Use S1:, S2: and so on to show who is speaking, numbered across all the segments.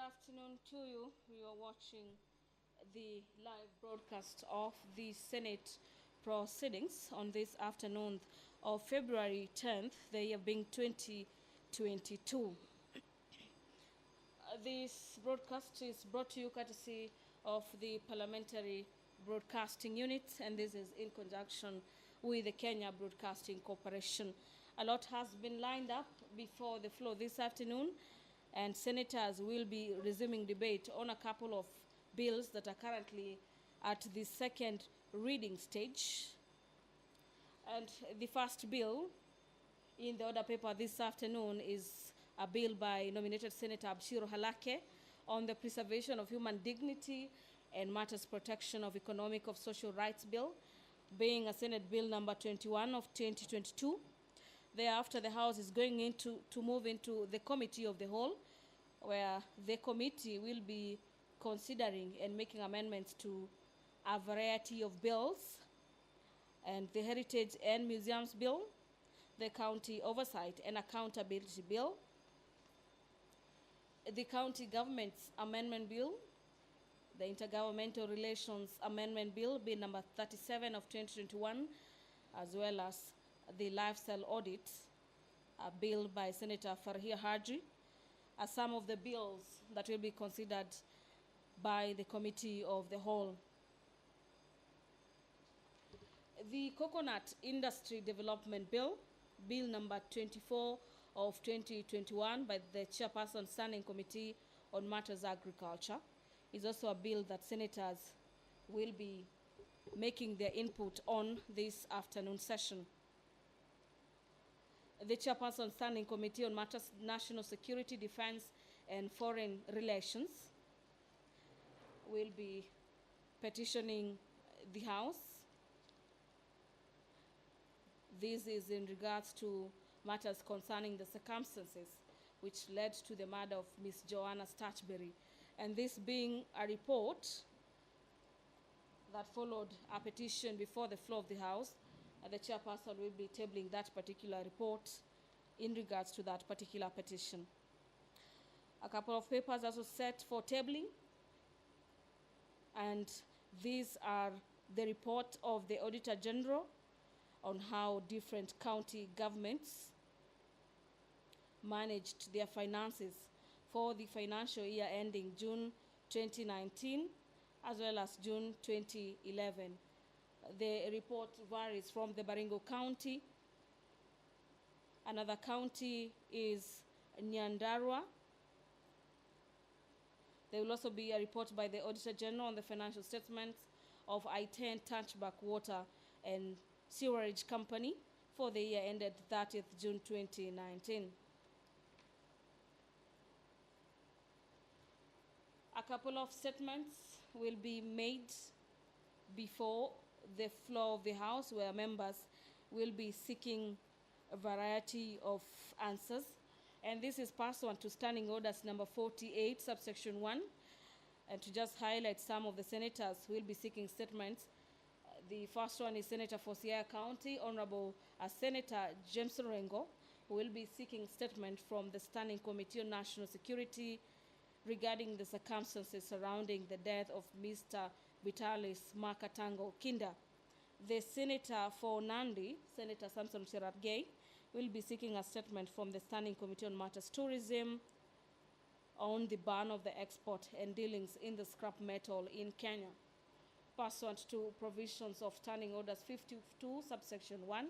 S1: afternoon to you. You are watching the live broadcast of the Senate proceedings on this afternoon of February 10th, the year being 2022. This broadcast is brought to you courtesy of the Parliamentary Broadcasting Unit, and this is in conjunction with the Kenya Broadcasting Corporation. A lot has been lined up before the floor this afternoon, and senators will be resuming debate on a couple of bills that are currently at the second reading stage. And the first bill in the order paper this afternoon is a bill by nominated Senator Abshiro Halake on the preservation of human dignity and matters protection of economic of social rights bill, being a Senate Bill number 21 of 2022. Thereafter, the House is going to move into the Committee of the Whole, where the committee will be considering and making amendments to a variety of bills, and the Heritage and Museums Bill, the County Oversight and Accountability Bill, the County Government's Amendment Bill, the Intergovernmental Relations Amendment Bill, Bill number 37 of 2021, as well as the Lifestyle Audit, a bill by Senator Farhia Haji, are some of the bills that will be considered by the Committee of the Whole. The Coconut Industry Development Bill, Bill number 24 of 2021 by the Chairperson Standing Committee on Matters Agriculture, is also a bill that senators will be making their input on this afternoon session. The Chairperson Standing Committee on Matters National Security, Defense and Foreign Relations will be petitioning the House. This is in regards to matters concerning the circumstances which led to the murder of Miss Joanna Starchberry, and this being a report that followed a petition before the floor of the House. The chairperson will be tabling that particular report in regards to that particular petition. A couple of papers also set for tabling, and these are the report of the Auditor General on how different county governments managed their finances for the financial year ending June 2019 as well as June 2011. The report varies from the Baringo County. Another county is Nyandarua. There will also be a report by the Auditor General on the financial statements of I-10 Touchback Water and Sewerage Company for the year ended 30th June 2019. A couple of statements will be made before the floor of the House, where members will be seeking a variety of answers. And this is pursuant to Standing Orders number 48, subsection 1. And to just highlight some of the senators who will be seeking statements, the first one is Senator for Siaya County, Honorable Senator James Rengo, who will be seeking statement from the Standing Committee on National Security regarding the circumstances surrounding the death of Mr. Vitalis Makatango Kinda. The Senator for Nandi, Senator Samson Cherargei, will be seeking a statement from the Standing Committee on Matters Tourism on the ban of the export and dealings in the scrap metal in Kenya. Pursuant to provisions of Standing Orders 52, subsection 1,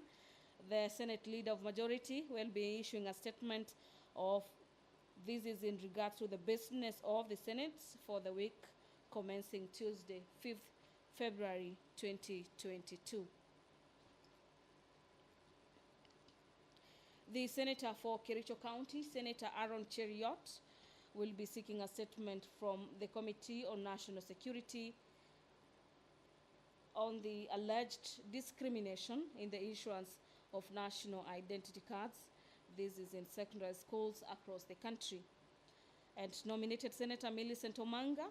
S1: the Senate Leader of Majority will be issuing a statement of this is in regards to the business of the Senate for the week commencing Tuesday, 5th February 2022. The Senator for Kericho County, Senator Aaron Cheriot, will be seeking a statement from the Committee on National Security on the alleged discrimination in the issuance of national identity cards. This is in secondary schools across the country. And nominated Senator Millicent Omanga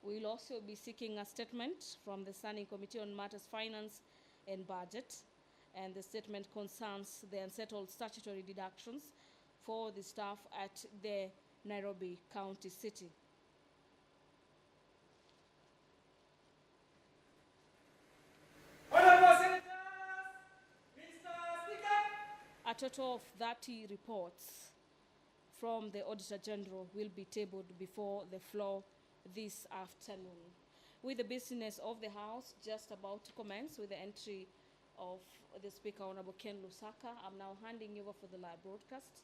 S1: will also be seeking a statement from the Standing Committee on Matters Finance and Budget, and the statement concerns the unsettled statutory deductions for the staff at the Nairobi County City. A total of 30 reports from the Auditor General will be tabled before the floor this afternoon. With the business of the House just about to commence with the entry of the Speaker, Honorable Ken Lusaka, I'm now handing over for the live broadcast.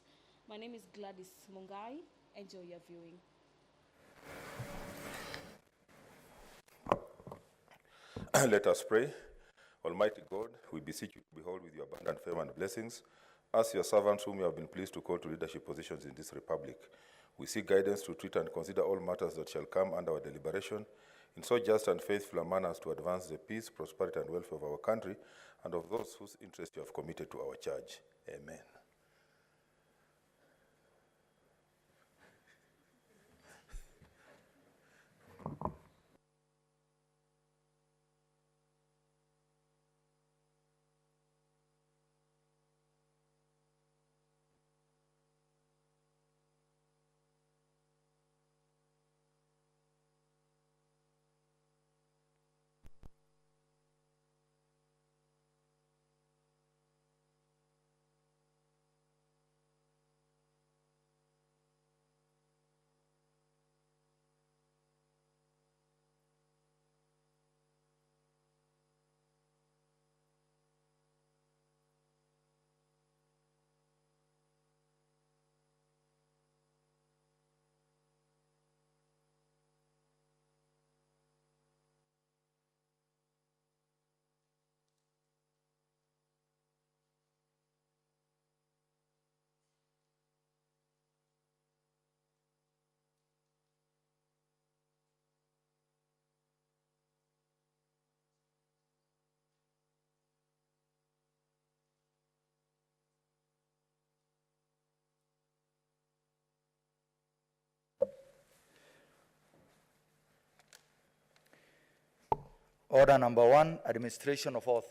S1: My name is Gladys Mungai. Enjoy your viewing.
S2: Let us pray. Almighty God, we beseech you to behold with your abundant favor and blessings as your servants whom you have been pleased to call to leadership positions in this republic. We seek guidance to treat and consider all matters that shall come under our deliberation in so just and faithful a manner as to advance the peace, prosperity, and welfare of our country and of those whose interest you have committed to our charge. Amen.
S3: Order number 1, administration of oath.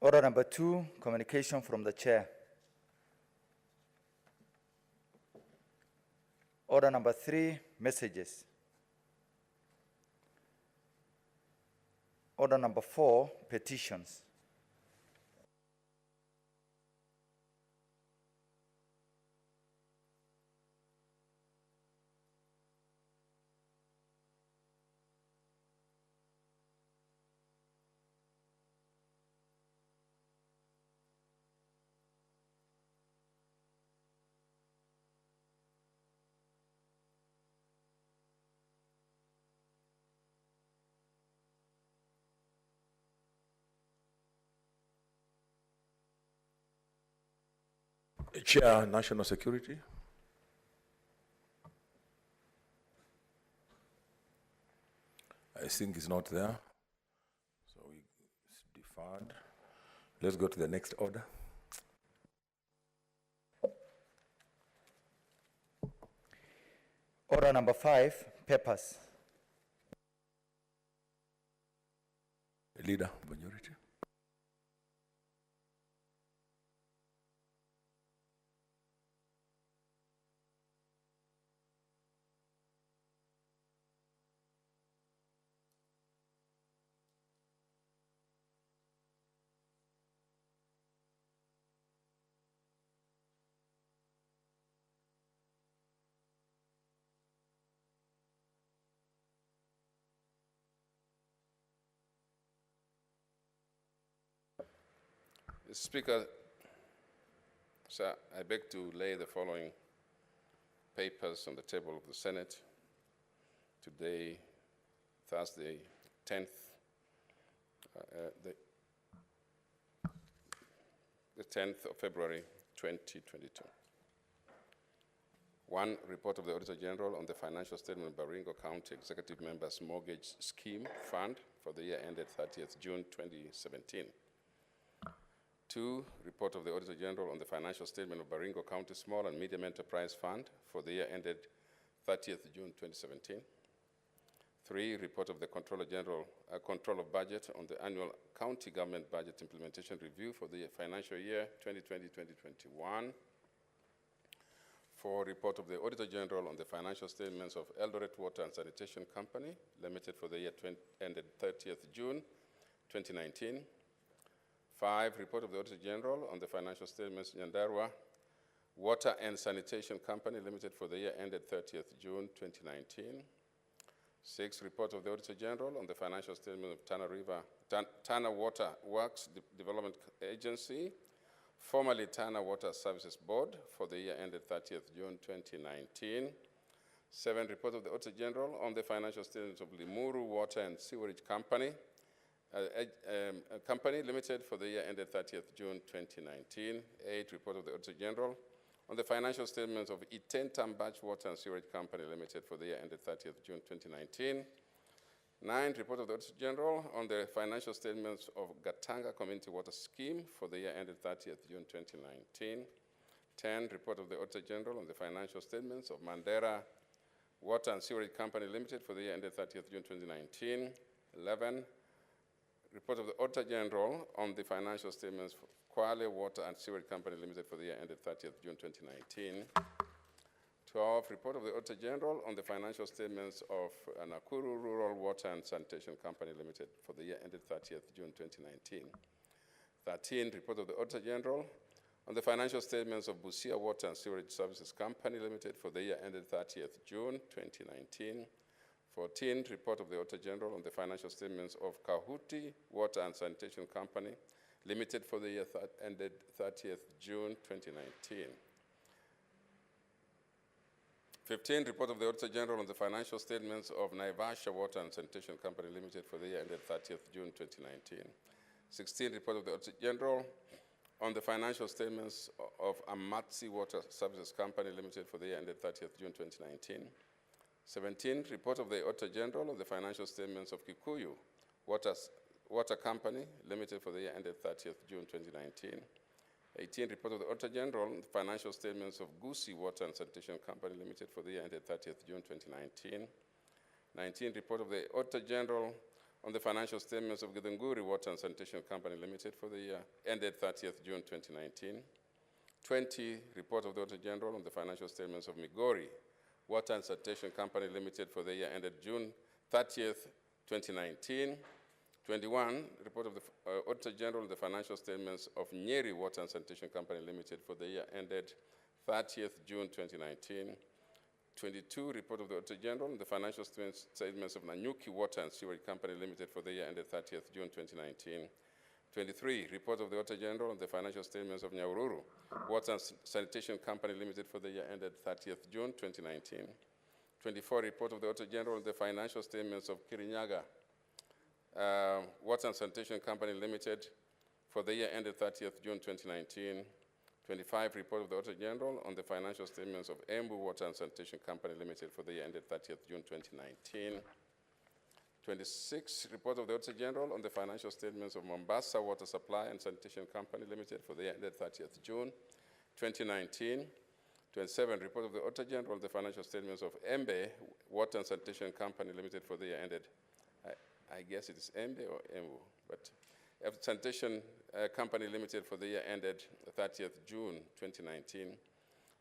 S3: Order number 2, communication from the chair. Order number 3, messages. Order number 4, petitions.
S2: Chair, National Security. I think it's not there, so it's deferred. Let's go to the next order.
S3: Order number 5, papers.
S2: Leader, majority.
S4: Mr. Speaker, sir, I beg to lay the following papers on the table of the Senate today, Thursday, 10th, the 10th of February, 2022. 1, report of the Auditor General on the financial statement of Baringo County Executive Members Mortgage Scheme Fund for the year ended 30th June 2017. 2, report of the Auditor General on the financial statement of Baringo County Small and Medium Enterprise Fund for the year ended 30th June 2017. 3, report of the Controller General, Control of Budget on the annual County Government Budget Implementation Review for the financial year 2020-2021. 4, report of the Auditor General on the financial statements of Eldoret Water and Sanitation Company Limited for the year ended 30th June 2019. 5, report of the Auditor General on the financial statements, Nyandarua Water and Sanitation Company Limited for the year ended 30th June 2019. 6, report of the Auditor General on the financial statement of Tana Water Works Development Agency, formerly Tana Water Services Board, for the year ended 30th June 2019. 7, report of the Auditor General on the financial statements of Limuru Water and Sewerage Company, Company Limited for the year ended 30th June 2019. 8, report of the Auditor General on the financial statements of Itentam-Batch Water and Sewerage Company Limited for the year ended 30th June 2019. 9, report of the Auditor General on the financial statements of Gatanga Community Water Scheme for the year ended 30th June 2019. 10, report of the Auditor General on the financial statements of Mandera Water and Sewerage Company Limited for the year ended 30th June 2019. 11, report of the Auditor General on the financial statements for Kwale Water and Sewerage Company Limited for the year ended 30th June 2019. 12, report of the Auditor General on the financial statements of Nakuru Rural Water and Sanitation Company Limited for the year ended 30th June 2019. 13, report of the Auditor General on the financial statements of Busia Water and Sewerage Services Company Limited for the year ended 30th June 2019. 14, report of the Auditor General on the financial statements of Kahuti Water and Sanitation Company Limited for the year ended 30th June 2019. 15, report of the Auditor General on the financial statements of Naivasha Water and Sanitation Company Limited for the year ended 30th June 2019. 16, report of the Auditor General on the financial statements of Amatsi Water Services Company Limited for the year ended 30th June 2019. 17, report of the Auditor General on the financial statements of Kikuyu Water Company Limited for the year ended 30th June 2019. 18, report of the Auditor General on the financial statements of Gusi Water and Sanitation Company Limited for the year ended 30th June 2019. 19, report of the Auditor General on the financial statements of Githunguri Water and Sanitation Company Limited for the year ended 30th June 2019. 20, report of the Auditor General on the financial statements of Migori Water and Sanitation Company Limited for the year ended June 30th, 2019. 21, report of the Auditor General on the financial statements of Nyeri Water and Sanitation Company Limited for the year ended 30th June 2019. 22, report of the Auditor General on the financial statements of Nanyuki Water and Sewerage Company Limited for the year ended 30th June 2019. 23, report of the Auditor General on the financial statements of Nyahururu Water and Sanitation Company Limited for the year ended 30th June 2019. 24, report of the Auditor General on the financial statements of Kirinyaga Water and Sanitation Company Limited for the year ended 30th June 2019. 25, report of the Auditor General on the financial statements of Embu Water and Sanitation Company Limited for the year ended 30th June 2019. 26, report of the Auditor General on the financial statements of Mombasa Water Supply and Sanitation Company Limited for the year ended 30th June 2019. 27, report of the Auditor General on the financial statements of Embe Water and Sanitation Company Limited for the year ended, I guess it is Embe or Embu, but Sanitation Company Limited for the year ended 30th June 2019.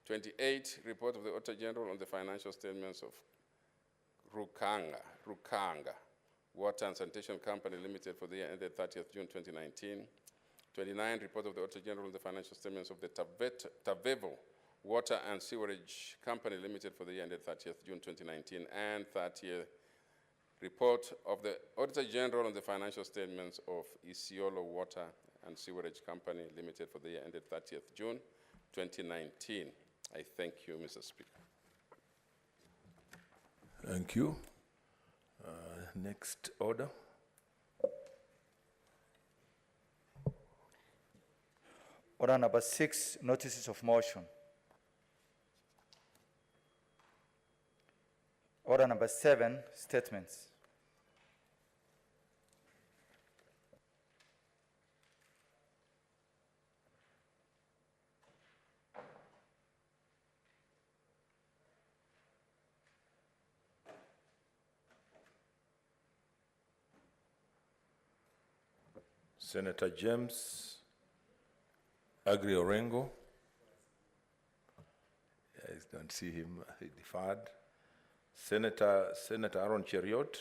S4: 28, report of the Auditor General on the financial statements of Rukanga Water and Sanitation Company Limited for the year ended 30th June 2019. 29, report of the Auditor General on the financial statements of the Tavevo Water and Sewerage Company Limited for the year ended 30th June 2019. And 30th, report of the Auditor General on the financial statements of Isiolo Water and Sewerage Company Limited for the year ended 30th June 2019. I thank you, Mr. Speaker.
S2: Thank you. Next order.
S3: Order number 6, notices of motion. Order number 7, statements.
S2: Senator James Agri Orengo. I don't see him, he deferred. Senator Aaron Cheriot.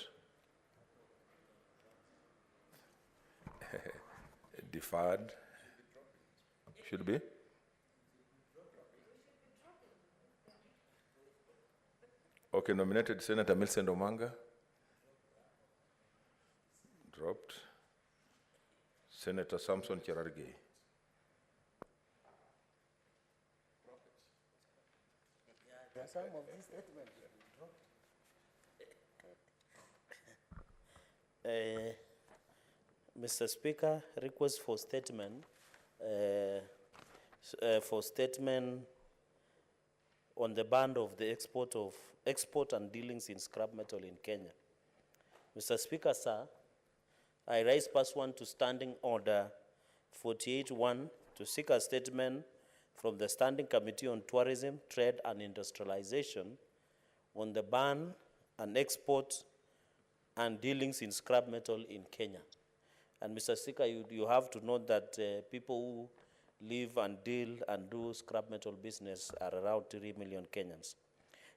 S2: Deferred. Should be. Okay, nominated Senator Millicent Omanga. Dropped. Senator Samson Cherargei.
S5: Some of these statements dropped. Mr. Speaker, request for statement on the ban of the export and dealings in scrap metal in Kenya. Mr. Speaker, sir, I rise pursuant to Standing Order 48-1 to seek a statement from the Standing Committee on Tourism, Trade and Industrialization on the ban and export and dealings in scrap metal in Kenya. And Mr. Speaker, you have to note that people who live and deal and do scrap metal business are around 3 million Kenyans.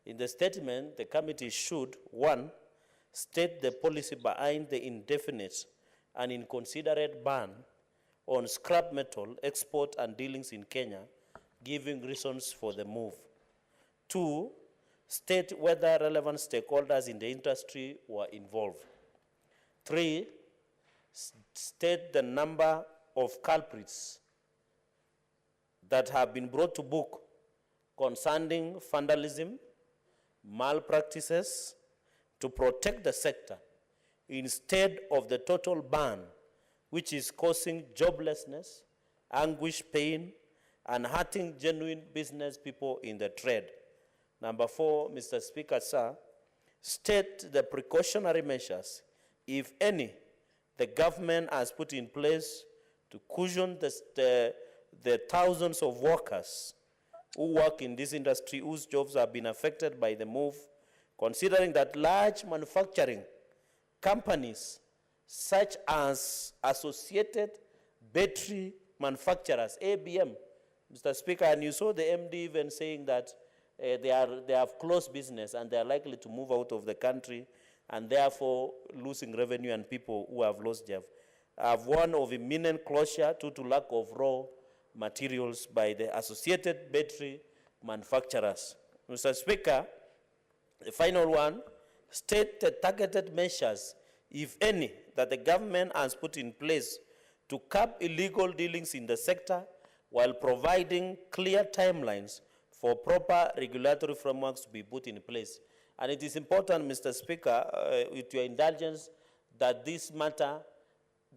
S5: In the statement, the committee should, 1, state the policy behind the indefinite and inconsiderate ban on scrap metal export and dealings in Kenya, giving reasons for the move. 2, state whether relevant stakeholders in the industry were involved. 3, state the number of culprits that have been brought to book concerning vandalism, malpractices, to protect the sector instead of the total ban, which is causing joblessness, anguish, pain, and hurting genuine business people in the trade. Number 4, Mr. Speaker, sir, state the precautionary measures, if any, the government has put in place to cushion the thousands of workers who work in this industry whose jobs have been affected by the move, considering that large manufacturing companies such as Associated Battery Manufacturers, ABM, Mr. Speaker, and you saw the MD even saying that they have closed business and they are likely to move out of the country and therefore losing revenue, and people who have lost jobs have warned of imminent closure due to lack of raw materials by the Associated Battery Manufacturers. Mr. Speaker, the final one, state the targeted measures, if any, that the government has put in place to curb illegal dealings in the sector while providing clear timelines for proper regulatory frameworks to be put in place. And it is important, Mr. Speaker, with your indulgence, that this matter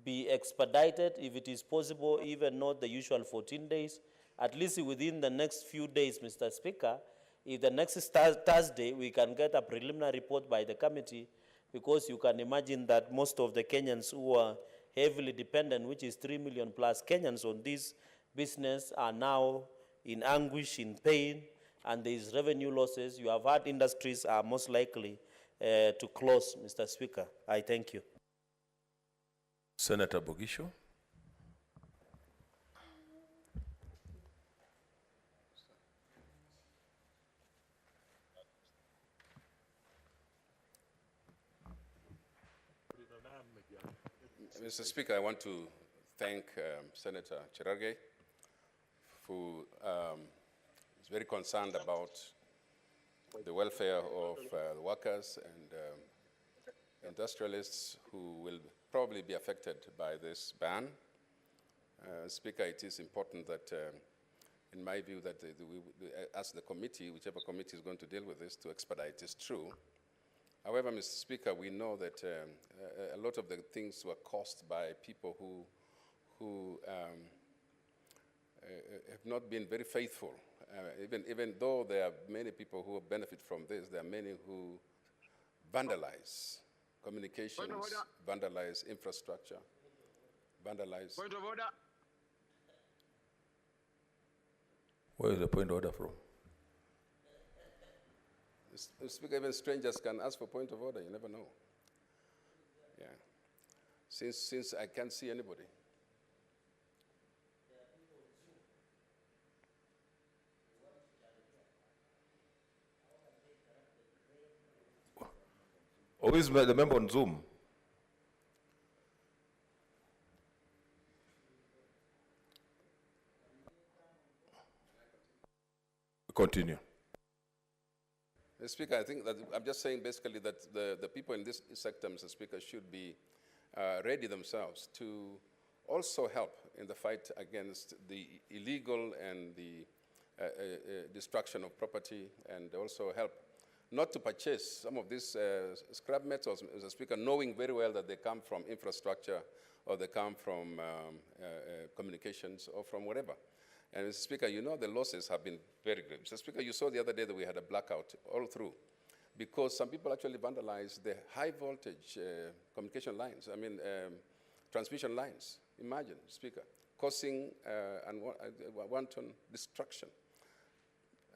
S5: be expedited, if it is possible, even not the usual 14 days, at least within the next few days, Mr. Speaker. If the next Thursday we can get a preliminary report by the committee, because you can imagine that most of the Kenyans who are heavily dependent, which is 3 million plus Kenyans on this business, are now in anguish, in pain, and there is revenue losses. You have heard industries are most likely to close, Mr. Speaker. I thank you.
S2: Senator Bogisho.
S4: Mr. Speaker, I want to thank Senator Cherargei, who is very concerned about the welfare of the workers and industrialists who will probably be affected by this ban. Speaker, it is important that, in my view, that as the committee, whichever committee is going to deal with this, to expedite is true. However, Mr. Speaker, we know that a lot of the things were caused by people who have not been very faithful. Even though there are many people who benefit from this, there are many who vandalize communications, vandalize infrastructure, vandalize.
S6: Point of order.
S2: Where is the point of order from?
S4: Mr. Speaker, even strangers can ask for point of order. You never know. Yeah. Since I can't see anybody.
S2: Who is the member on Zoom? Continue.
S4: Mr. Speaker, I think that I'm just saying basically that the people in this sector, Mr. Speaker, should be ready themselves to also help in the fight against the illegal and the destruction of property, and also help not to purchase some of these scrap metals, Mr. Speaker, knowing very well that they come from infrastructure or they come from communications or from whatever. And Mr. Speaker, you know the losses have been very great. Mr. Speaker, you saw the other day that we had a blackout all through because some people actually vandalized the high voltage communication lines, transmission lines. Imagine, Speaker, causing wanton destruction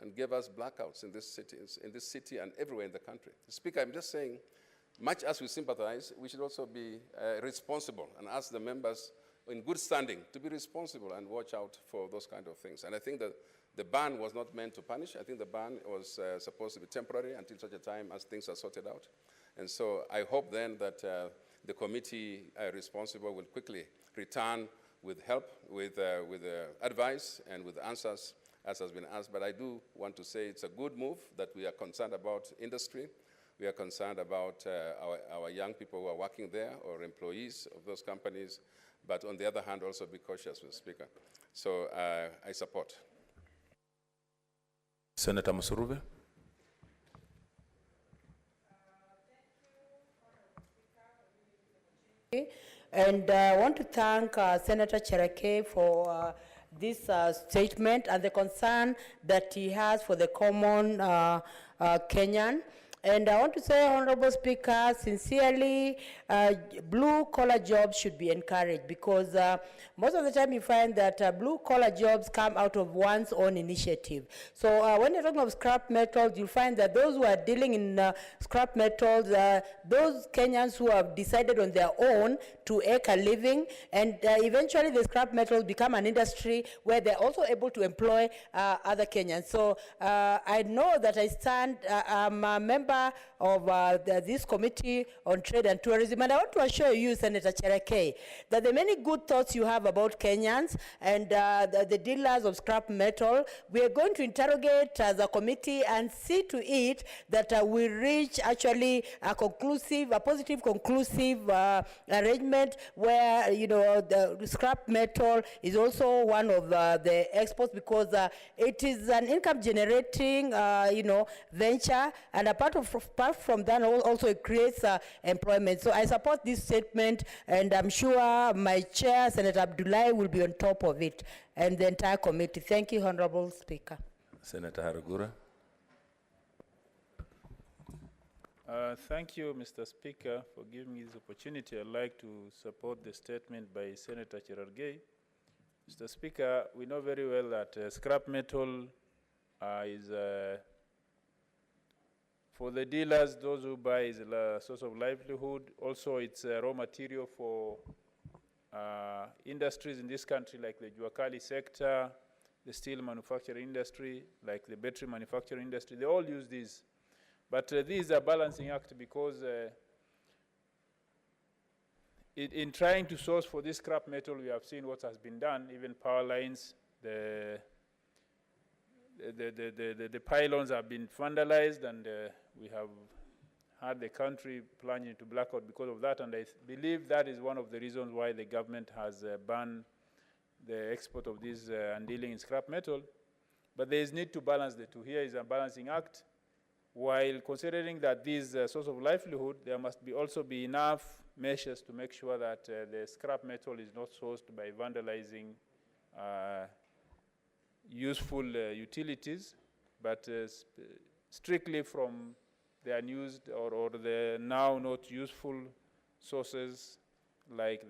S4: and gave us blackouts in this city and everywhere in the country. Speaker, I'm just saying, much as we sympathize, we should also be responsible and ask the members in good standing to be responsible and watch out for those kind of things. And I think that the ban was not meant to punish. I think the ban was supposed to be temporary until such a time as things are sorted out. And so I hope then that the committee responsible will quickly return with help, with advice, and with answers as has been asked. But I do want to say it's a good move that we are concerned about industry. We are concerned about our young people who are working there or employees of those companies. But on the other hand, also be cautious, Mr. Speaker. So I support.
S2: Senator Musuruve.
S6: And I want to thank Senator Cherake for this statement and the concern that he has for the common Kenyan. And I want to say, Honorable Speaker, sincerely, blue-collar jobs should be encouraged because most of the time you find that blue-collar jobs come out of one's own initiative. So when you're talking of scrap metals, you'll find that those who are dealing in scrap metals, those Kenyans who have decided on their own to make a living, and eventually the scrap metals become an industry where they're also able to employ other Kenyans. So I know that I'm a member of this Committee on Trade and Tourism, and I want to assure you, Senator Cherake, that the many good thoughts you have about Kenyans and the dealers of scrap metal, we are going to interrogate as a committee and see to it that we reach actually a positive conclusive arrangement where, you know, the scrap metal is also one of the exports because it is an income generating, venture, and apart from that also it creates employment. So I support this statement, and I'm sure my chair, Senator Abdullahi, will be on top of it, and the entire committee. Thank you, Honorable Speaker.
S2: Senator Haragura.
S7: Thank you, Mr. Speaker, for giving me this opportunity. I'd like to support the statement by Senator Cherargei. Mr. Speaker, we know very well that scrap metal is for the dealers, those who buy, is a source of livelihood. Also, it's a raw material for industries in this country, like the Juakali sector, the steel manufacturing industry, like the battery manufacturing industry. They all use these. But this is a balancing act because in trying to source for this scrap metal, we have seen what has been done, even power lines, the pylons have been vandalized, and we have had the country plunge into blackout because of that, and I believe that is one of the reasons why the government has banned the export of this and dealing in scrap metal. But there is need to balance the two. Here is a balancing act. While considering that this source of livelihood, there must also be enough measures to make sure that the scrap metal is not sourced by vandalizing useful utilities, but strictly from the unused or the now not useful sources, like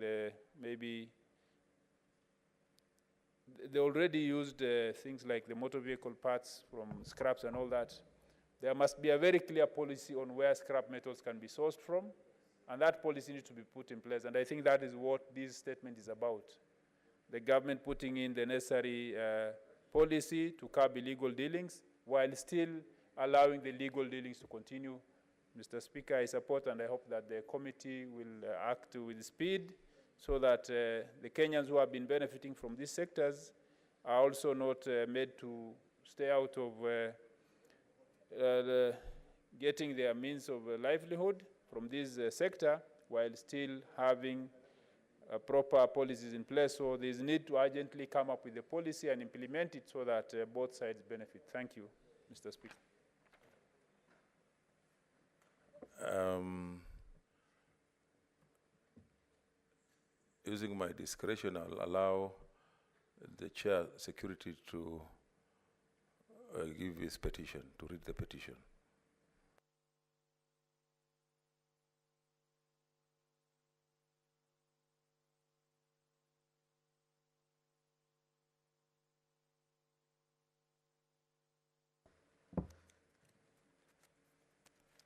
S7: maybe the already used things like the motor vehicle parts from scraps and all that. There must be a very clear policy on where scrap metals can be sourced from, and that policy needs to be put in place. And I think that is what this statement is about. The government putting in the necessary policy to curb illegal dealings while still allowing the legal dealings to continue. Mr. Speaker, I support and I hope that the committee will act with speed so that the Kenyans who have been benefiting from these sectors are also not made to stay out of getting their means of livelihood from this sector while still having proper policies in place. So there's need to urgently come up with a policy and implement it so that both sides benefit. Thank you, Mr. Speaker.
S2: Using my discretion, I'll allow the chair security to give his petition, to read the petition.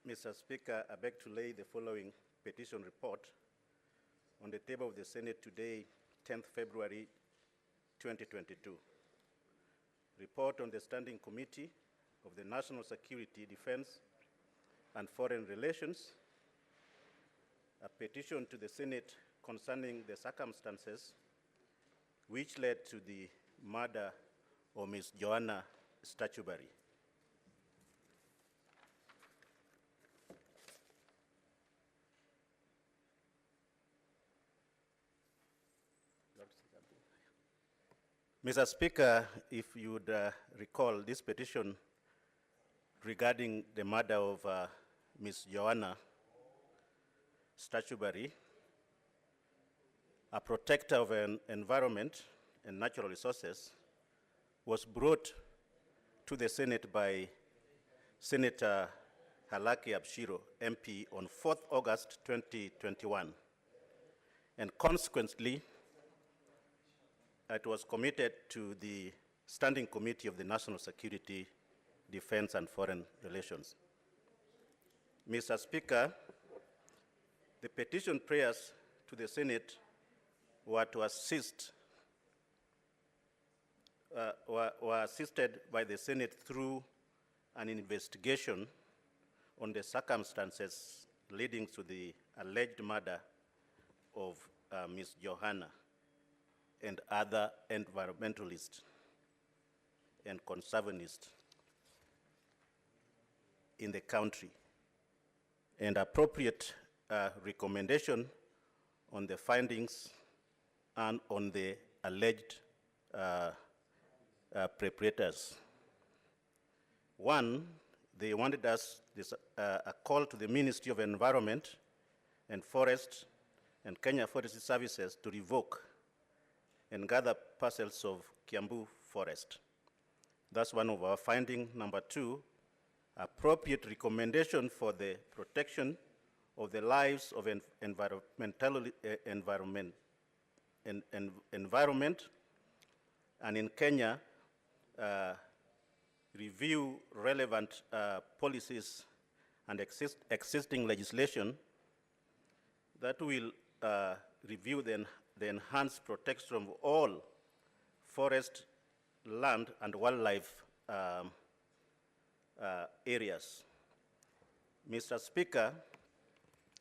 S8: Mr. Speaker, I beg to lay the following petition report on the table of the Senate today, 10th February 2022. Report on the Standing Committee of the National Security, Defense, and Foreign Relations. A petition to the Senate concerning the circumstances which led to the murder of Ms. Joanna Statuberry. Mr. Speaker, if you would recall this petition regarding the murder of Ms. Joanna Statuberry, a protector of an environment and natural resources, was brought to the Senate by Senator Halaki Abshiro, MP, on 4th August 2021, and consequently, it was committed to the Standing Committee of the National Security, Defense, and Foreign Relations. Mr. Speaker, the petition prayers to the Senate were to assist, were assisted by the Senate through an investigation on the circumstances leading to the alleged murder of Ms. Johanna and other environmentalists and conservationists in the country, and appropriate recommendation on the findings and on the alleged perpetrators. One, they wanted us a call to the Ministry of Environment and Forest and Kenya Forestry Services to revoke and gather parcels of Kiambu Forest. That's one of our findings. Number two, appropriate recommendation for the protection of the lives of environment, and in Kenya, review relevant policies and existing legislation that will review the enhanced protection of all forest, land, and wildlife areas. Mr. Speaker,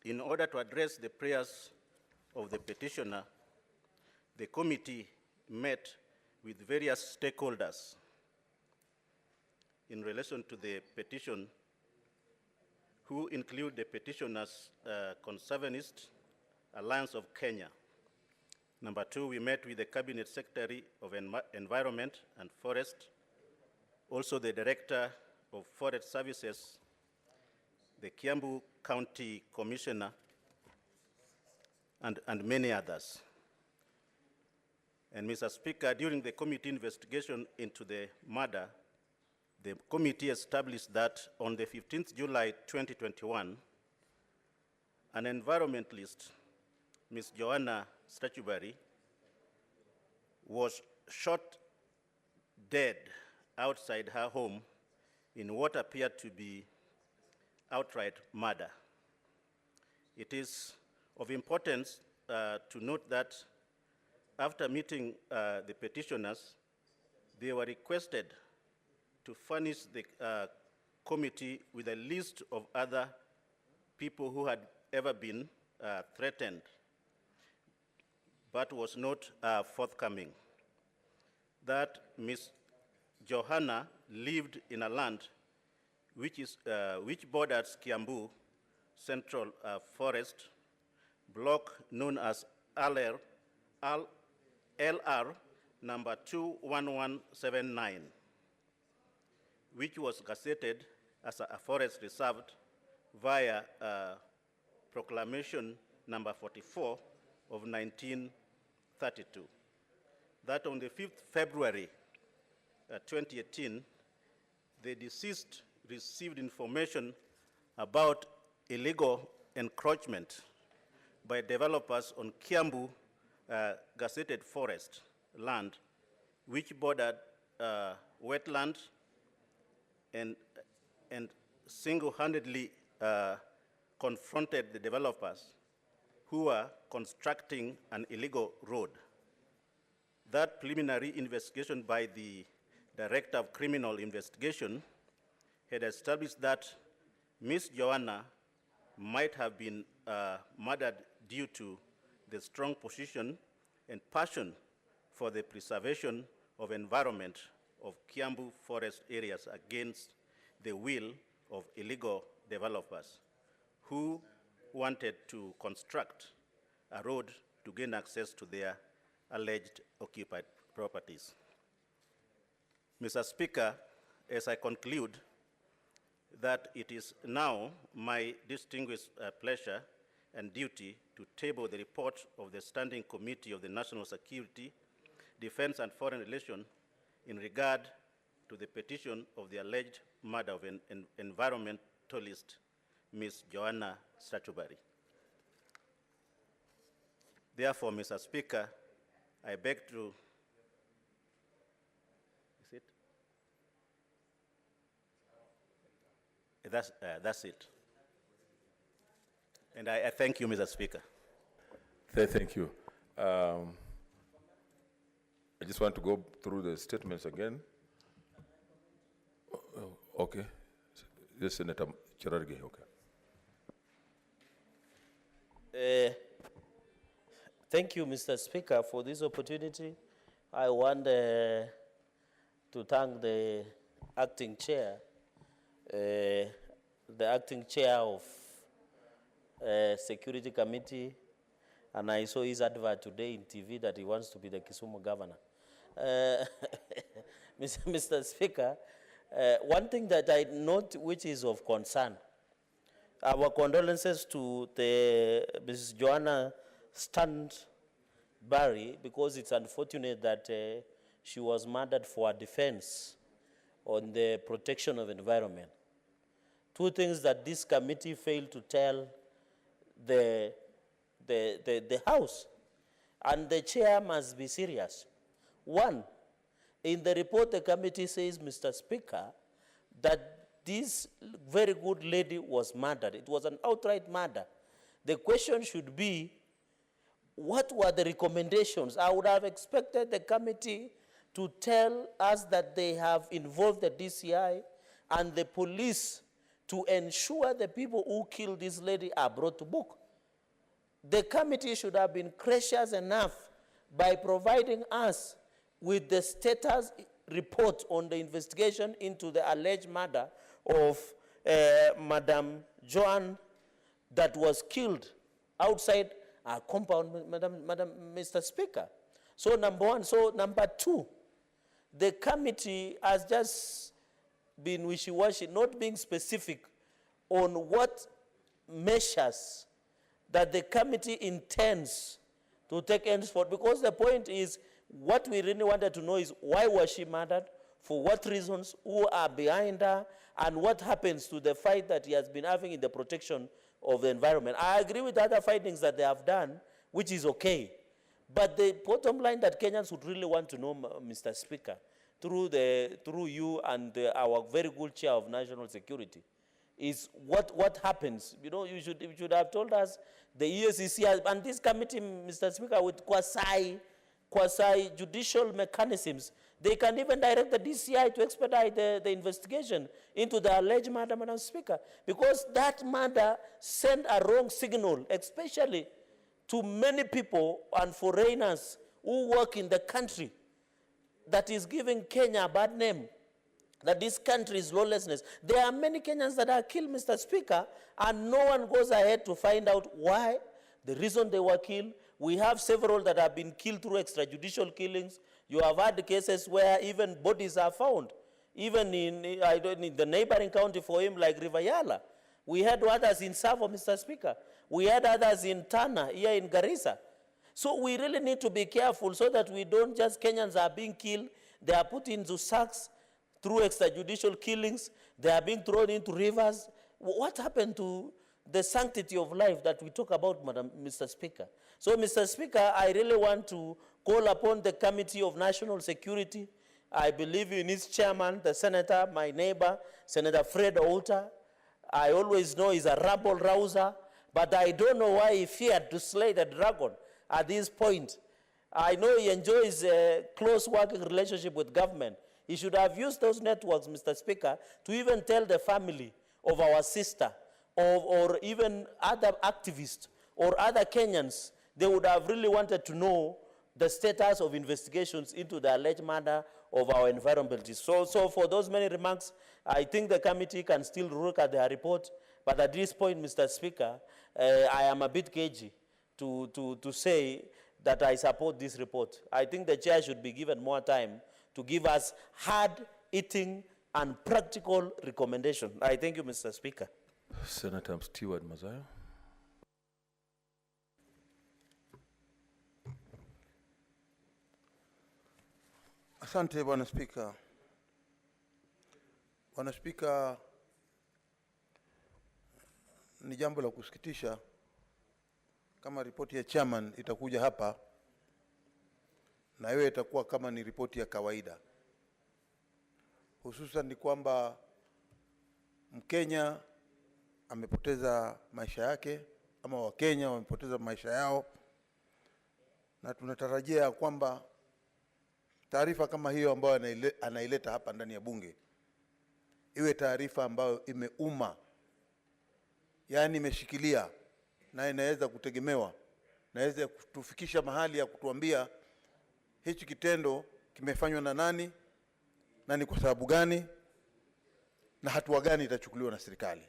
S8: in order to address the prayers of the petitioner, the committee met with various stakeholders in relation to the petition, who include the petitioner's Conservanist Alliance of Kenya. Number two, we met with the Cabinet Secretary of Environment and Forest, also the Director of Forest Services, the Kiambu County Commissioner, and many others. And Mr. Speaker, during the committee investigation into the murder, the committee established that on the 15th July 2021, an environmentalist, Ms. Joanna Statuberry, was shot dead outside her home in what appeared to be outright murder. It is of importance to note that after meeting the petitioners, they were requested to furnish the committee with a list of other people who had ever been threatened, but was not forthcoming. That Johanna lived in a land which borders Kiambu Central Forest, block known as LR number 21179, which was gazetted as a forest reserved via proclamation number 44 of 1932. That on the 5th February 2018, the deceased received information about illegal encroachment by developers on Kiambu gazetted forest land, which bordered wetland and single-handedly confronted the developers who were constructing an illegal road. That preliminary investigation by the Director of Criminal Investigation had established that Ms. Joanna might have been murdered due to the strong position and passion for the preservation of environment of Kiambu forest areas against the will of illegal developers who wanted to construct a road to gain access to their alleged occupied properties. Mr. Speaker, as I conclude, that it is now my distinguished pleasure and duty to table the report of the Standing Committee of the National Security, Defense and Foreign Relations in regard to the petition of the alleged murder of an environmentalist, Ms. Joanna Statuberry. Therefore, Mr. Speaker, I beg to, is it? That's it. And I thank you, Mr. Speaker.
S2: Thank you. I just want to go through the statements again. Okay. Yes, Senator Cherargei, okay.
S5: Thank you, Mr. Speaker, for this opportunity. I want to thank the acting chair, of Security Committee, and I saw his advert today in TV that he wants to be the Kisumu governor. Mr. Speaker, one thing that I note which is of concern, our condolences to Mrs. Joanna Statuberry, because it's unfortunate that she was murdered for her defense on the protection of environment. Two things that this committee failed to tell the House, and the chair must be serious. One, in the report the committee says, Mr. Speaker, that this very good lady was murdered. It was an outright murder. The question should be, what were the recommendations? I would have expected the committee to tell us that they have involved the DCI and the police to ensure the people who killed this lady are brought to book. The committee should have been gracious enough by providing us with the status report on the investigation into the alleged murder of Madam Joan that was killed outside our compound, Mr. Speaker. So number one. So number two, the committee has just been wishy-washy, not being specific on what measures that the committee intends to take henceforth, because the point is, what we really wanted to know is, why was she murdered, for what reasons, who are behind her, and what happens to the fight that he has been having in the protection of the environment. I agree with other findings that they have done, which is okay. But the bottom line that Kenyans would really want to know, Mr. Speaker, through you and our very good chair of national security, is what happens. You know, you should have told us the EACC and this committee, Mr. Speaker, with quasi-judicial mechanisms, they can even direct the DCI to expedite the investigation into the alleged murder, Madam Speaker, because that murder sent a wrong signal, especially to many people and foreigners who work in the country. that is giving Kenya a bad name, that this country is lawlessness. There are many Kenyans that are killed, Mr. Speaker, and no one goes ahead to find out why, the reason they were killed. We have several that have been killed through extrajudicial killings. You have had cases where even bodies are found, even in the neighboring county for him, like River Yala. We had others in Savo, Mr. Speaker. We had others in Tana, here in Garissa. So we really need to be careful so that we don't just, Kenyans are being killed, they are put into sacks through extrajudicial killings, they are being thrown into rivers. What happened to the sanctity of life that we talk about, Mr. Speaker? So, Mr. Speaker, I really want to call upon the Committee of National Security. I believe in its chairman, the senator, my neighbor, Senator Fred Outa. I always know he's a rabble-rouser, but I don't know why he feared to slay the dragon at this point. I know he enjoys a close working relationship with government. He should have used those networks, Mr. Speaker, to even tell the family of our sister or even other activists or other Kenyans. They would have really wanted to know the status of investigations into the alleged murder of our environmentalists. So for those many remarks, I think the committee can still look at their report, but at this point, Mr. Speaker, I am a bit cagey to say that I support this report. I think the chair should be given more time to give us hard-hitting and practical recommendation. I thank you, Mr. Speaker.
S2: Senator Stewart Mazayo.
S9: Asante Bwana Spika. Bwana Spika, ni jambo la kusikitisha kama ripoti ya chairman itakuja hapa na hiyo itakuwa kama ni ripoti ya kawaida. Hususan ni kwamba Mkenya amepoteza maisha yake ama Wakenya wamepoteza maisha yao, na tunatarajia kwamba taarifa kama hiyo ambayo anaileta hapa ndani ya bunge iwe taarifa ambayo imeuma, yani imeshikilia na inaweza kutegemewa, naweza kutufikisha mahali ya kutuambia hichi kitendo kimefanywa na nani na ni kwa sababu gani na hatua gani itachukuliwa na serikali.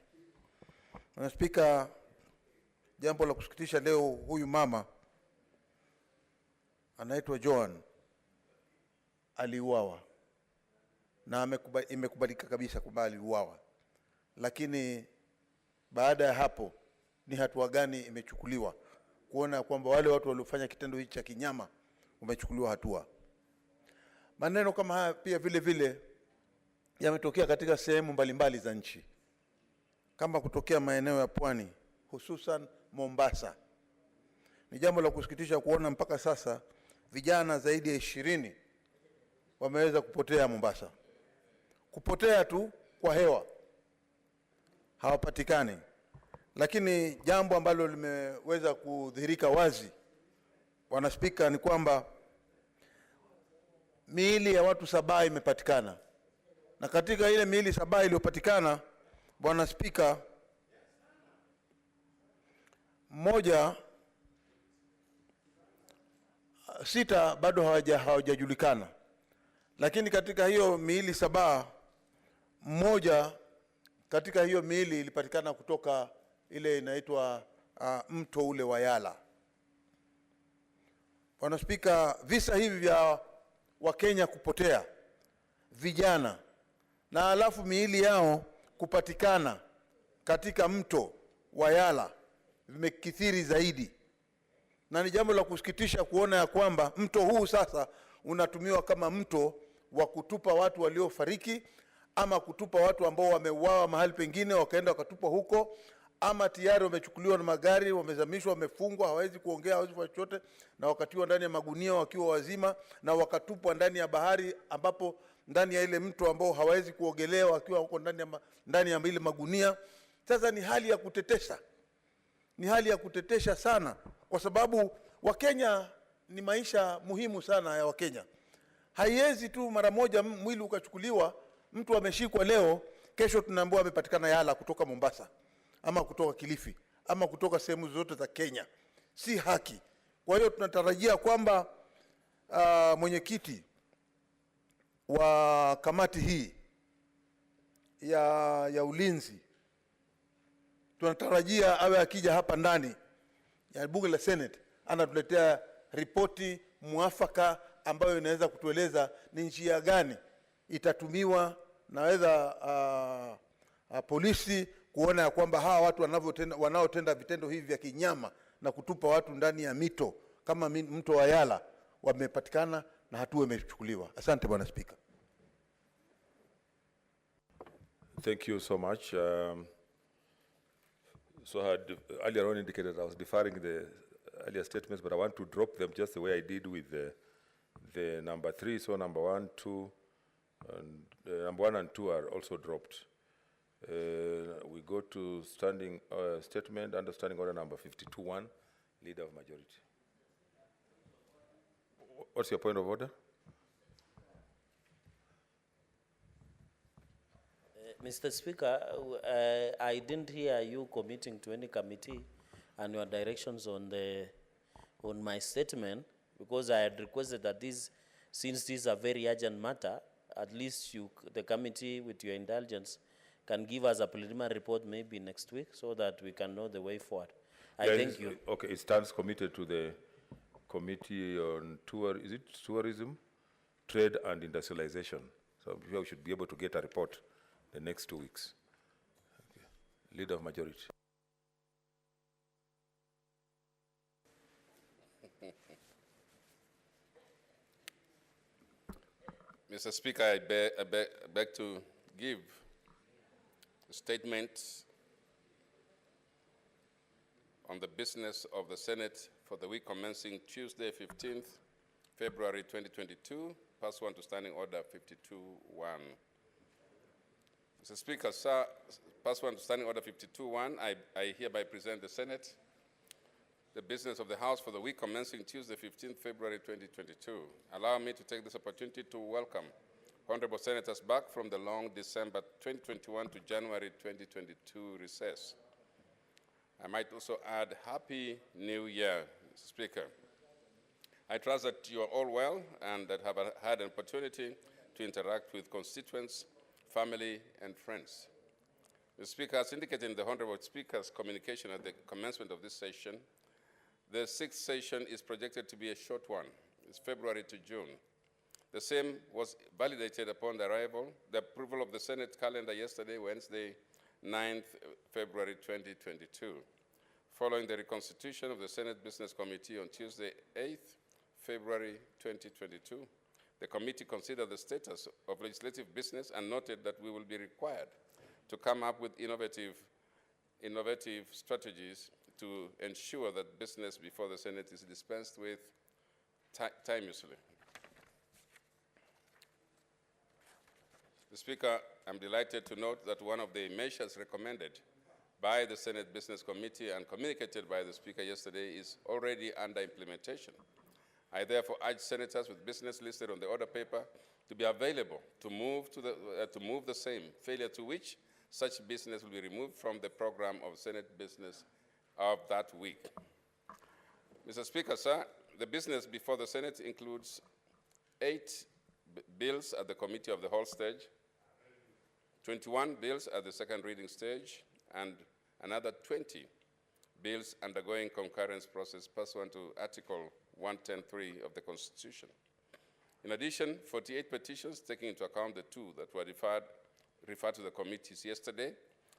S9: Bwana Spika, jambo la kusikitisha leo, huyu mama anaitwa Joan aliuawa na imekubalika kabisa kwamba aliuawa, lakini baada ya hapo ni hatua gani imechukuliwa kuona kwamba wale watu waliofanya kitendo hichi cha kinyama wamechukuliwa hatua? Maneno kama haya pia vile vile yametokea katika sehemu mbalimbali za nchi, kama kutokea maeneo ya pwani, hususan Mombasa. Ni jambo la kusikitisha kuona mpaka sasa vijana zaidi ya 20 wameweza kupotea Mombasa. Kupotea tu kwa hewa, hawapatikani. Lakini jambo ambalo limeweza kudhihirika wazi, Bwana Spika, ni kwamba miili ya watu 7 imepatikana. Na katika ile miili 7 iliyopatikana, Bwana Spika, mmoja 6 bado hawajajulikana. Lakini katika hiyo miili 7, mmoja katika hiyo miili ilipatikana kutoka ile inaitwa mto ule wa Yala. Bwana Spika, visa hivi vya Wakenya kupotea vijana na alafu miili yao kupatikana katika mto wa Yala vimekithiri zaidi, na ni jambo la kusikitisha kuona ya kwamba mto huu sasa unatumiwa kama mto wa kutupa watu waliofariki ama kutupa watu ambao wameuawa mahali pengine wakaenda wakatupa huko, ama tayari wamechukuliwa na magari, wamezamishwa, wamefungwa, hawezi kuongea, hawezi kufanya chochote, na wakatiwa ndani ya magunia wakiwa wazima na wakatupwa ndani ya bahari, ambapo ndani ya ile mto ambao hawezi kuogelea wakiwa huko ndani ya ile magunia. Sasa ni hali ya kutetesha. Ni hali ya kutetesha sana, kwa sababu Wakenya ni maisha muhimu sana ya Wakenya. Haiwezi tu mara moja mwili ukachukuliwa, mtu ameshikwa leo, kesho tunaambiwa amepatikana Yala kutoka Mombasa ama kutoka Kilifi ama kutoka sehemu zote za Kenya. Si haki. Kwa hiyo tunatarajia kwamba mwenyekiti wa kamati hii ya ulinzi, tunatarajia awe akija hapa ndani ya bunge la Senate anatuletea ripoti mwafaka ambayo inaweza kutueleza ni njia gani itatumiwa na polisi kuona ya kwamba hawa watu wanaotenda vitendo hivi vya kinyama na kutupa watu ndani ya mito kama mto wa Yala wamepatikana na hatua imechukuliwa. Asante Bwana Spika.
S2: Thank you so much. So I had earlier on indicated I was deferring the earlier statements, but I want to drop them just the way I did with the number 3. So number 1, 2, and number 1 and 2 are also dropped. We go to standing statement under standing order number 52-1, Leader of Majority. What's your point of order?
S5: Mr. Speaker, I didn't hear you committing to any committee and your directions on my statement, because I had requested that since this is a very urgent matter, at least the committee, with your indulgence, can give us a preliminary report maybe next week so that we can know the way forward. I thank you.
S2: Okay, it stands committed to the Committee on Tourism, Trade and Industrialization. So we should be able to get a report the next 2 weeks. Okay. Leader of Majority.
S4: Mr. Speaker, I beg to give a statement on the business of the Senate for the week commencing Tuesday, 15th February 2022, pursuant to Standing Order 52-1. Mr. Speaker, sir, pursuant to Standing Order 52-1, I hereby present the Senate the business of the House for the week commencing Tuesday, 15th February 2022. Allow me to take this opportunity to welcome honorable senators back from the long December 2021 to January 2022 recess. I might also add Happy New Year, Mr. Speaker. I trust that you are all well and that have had an opportunity to interact with constituents, family, and friends. The Speaker, as indicated in the Honorable Speaker's communication at the commencement of this session, the 6th session is projected to be a short one. It's February to June. The same was validated upon the approval of the Senate calendar yesterday, Wednesday, 9th February 2022. Following the reconstitution of the Senate Business Committee on Tuesday, 8th February 2022, the committee considered the status of legislative business and noted that we will be required to come up with innovative strategies to ensure that business before the Senate is dispensed with timeously. Mr. Speaker, I'm delighted to note that one of the measures recommended by the Senate Business Committee and communicated by the Speaker yesterday is already under implementation. I therefore urge senators with business listed on the order paper to be available to move the same, failure to which such business will be removed from the program of Senate business of that week. Mr. Speaker, sir, the business before the Senate includes 8 bills at the Committee of the Whole stage, 21 bills at the second reading stage, and another 20 bills undergoing concurrence process pursuant to Article 110(3) of the Constitution. In addition, 48 petitions, taking into account the 2 that were referred to the committees yesterday,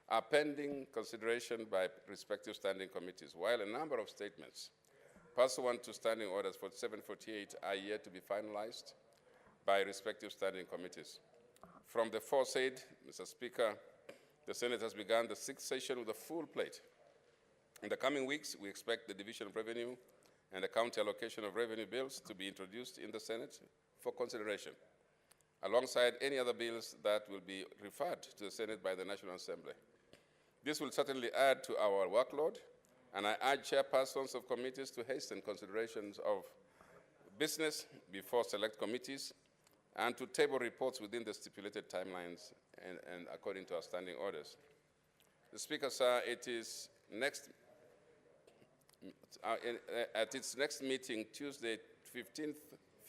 S4: are pending consideration by respective standing committees, while a number of statements pursuant to standing orders 4748 are yet to be finalized by respective standing committees. From the foresaid, Mr. Speaker, the Senate has begun the 6th session with a full plate. In the coming weeks, we expect the Division of Revenue and the county allocation of revenue bills to be introduced in the Senate for consideration, alongside any other bills that will be referred to the Senate by the National Assembly. This will certainly add to our workload, and I urge chairpersons of committees to hasten considerations of business before select committees and to table reports within the stipulated timelines and according to our standing orders. The Speaker, sir, at its next meeting, Tuesday, 15th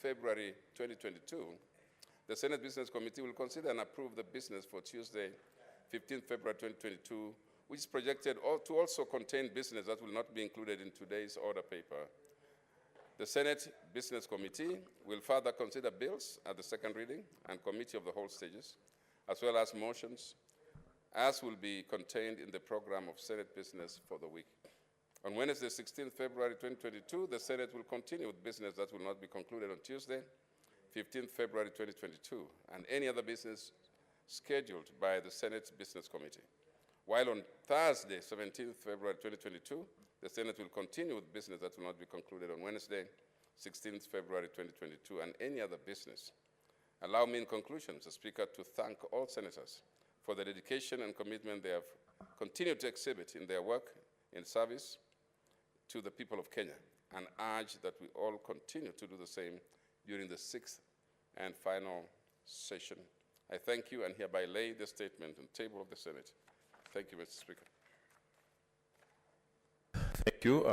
S4: February 2022, the Senate Business Committee will consider and approve the business for Tuesday, 15th February 2022, which is projected to also contain business that will not be included in today's order paper. The Senate Business Committee will further consider bills at the second reading and committee of the whole stages, as well as motions, as will be contained in the program of Senate business for the week. On Wednesday, 16th February 2022, the Senate will continue with business that will not be concluded on Tuesday, 15th February 2022, and any other business scheduled by the Senate Business Committee. While on Thursday, 17th February 2022, the Senate will continue with business that will not be concluded on Wednesday, 16th February 2022, and any other business. Allow me in conclusion, Mr. Speaker, to thank all senators for the dedication and commitment they have continued to exhibit in their work in service to the people of Kenya, and urge that we all continue to do the same during the sixth and final session. I thank you and hereby lay the statement on the table of the Senate. Thank you, Mr. Speaker.
S2: Thank you,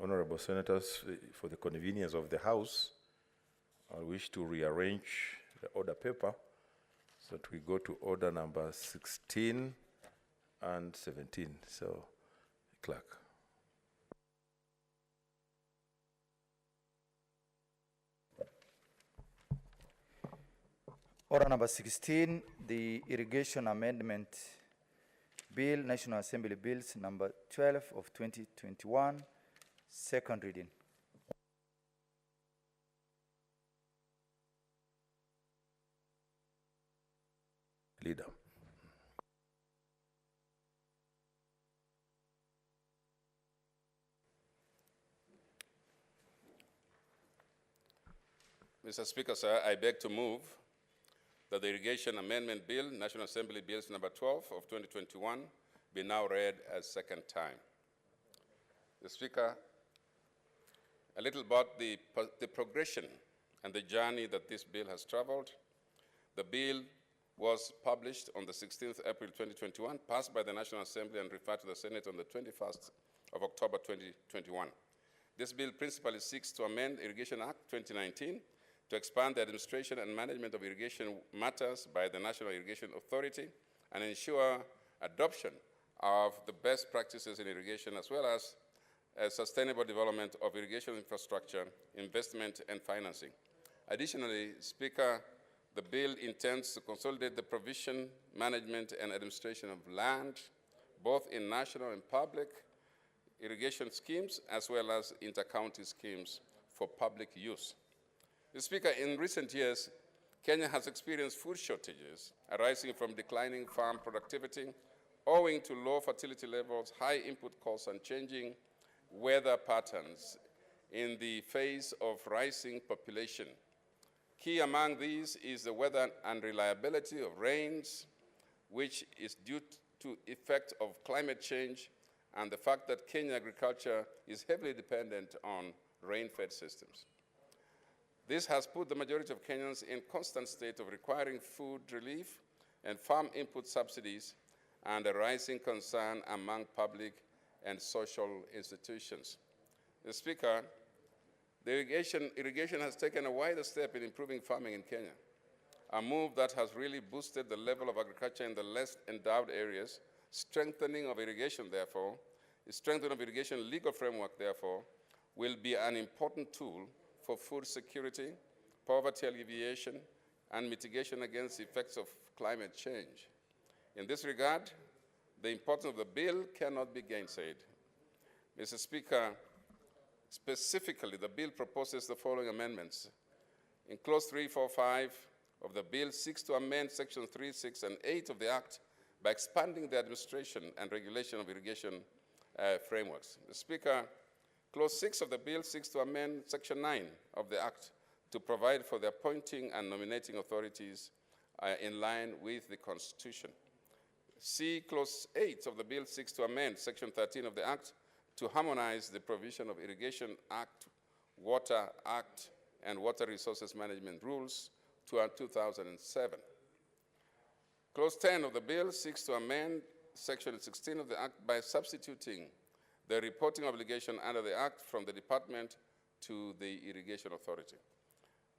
S2: honorable senators, for the convenience of the House. I wish to rearrange the order paper so that we go to order number 16 and 17. So, clerk.
S3: Order number 16, the Irrigation Amendment Bill, National Assembly Bills number 12 of 2021, second reading.
S2: Leader.
S4: Mr. Speaker, sir, I beg to move that the Irrigation Amendment Bill, National Assembly Bills number 12 of 2021, be now read as second time. The Speaker, a little about the progression and the journey that this bill has traveled. The bill was published on the 16th April 2021, passed by the National Assembly and referred to the Senate on the 21st of October 2021. This bill principally seeks to amend Irrigation Act 2019 to expand the administration and management of irrigation matters by the National Irrigation Authority and ensure adoption of the best practices in irrigation, as well as sustainable development of irrigation infrastructure, investment, and financing. Additionally, Speaker, the bill intends to consolidate the provision, management, and administration of land, both in national and public irrigation schemes, as well as inter-county schemes for public use. Mr. Speaker, in recent years, Kenya has experienced food shortages arising from declining farm productivity, owing to low fertility levels, high input costs, and changing weather patterns in the face of rising population. Key among these is the weather unreliability of rains, which is due to effect of climate change, and the fact that Kenya agriculture is heavily dependent on rain-fed systems. This has put the majority of Kenyans in constant state of requiring food relief and farm input subsidies, and a rising concern among public and social institutions. Mr. Speaker, the irrigation has taken a wider step in improving farming in Kenya, a move that has really boosted the level of agriculture in the less endowed areas. Strengthening of irrigation, therefore, the strengthening of irrigation legal framework, therefore, will be an important tool for food security, poverty alleviation, and mitigation against the effects of climate change. In this regard, the importance of the bill cannot be gainsaid. Mr. Speaker, specifically, the bill proposes the following amendments. In Clause 3, 4, 5 of the bill seeks to amend Sections 3, 6, and 8 of the Act by expanding the administration and regulation of irrigation frameworks. Mr. Speaker, Clause 6 of the bill seeks to amend Section 9 of the Act to provide for the appointing and nominating authorities in line with the Constitution. C, Clause 8 of the bill seeks to amend Section 13 of the Act to harmonize the provision of Irrigation Act, Water Act, and Water Resources Management Rules to 2007. Clause 10 of the bill seeks to amend Section 16 of the Act by substituting the reporting obligation under the Act from the Department to the Irrigation Authority.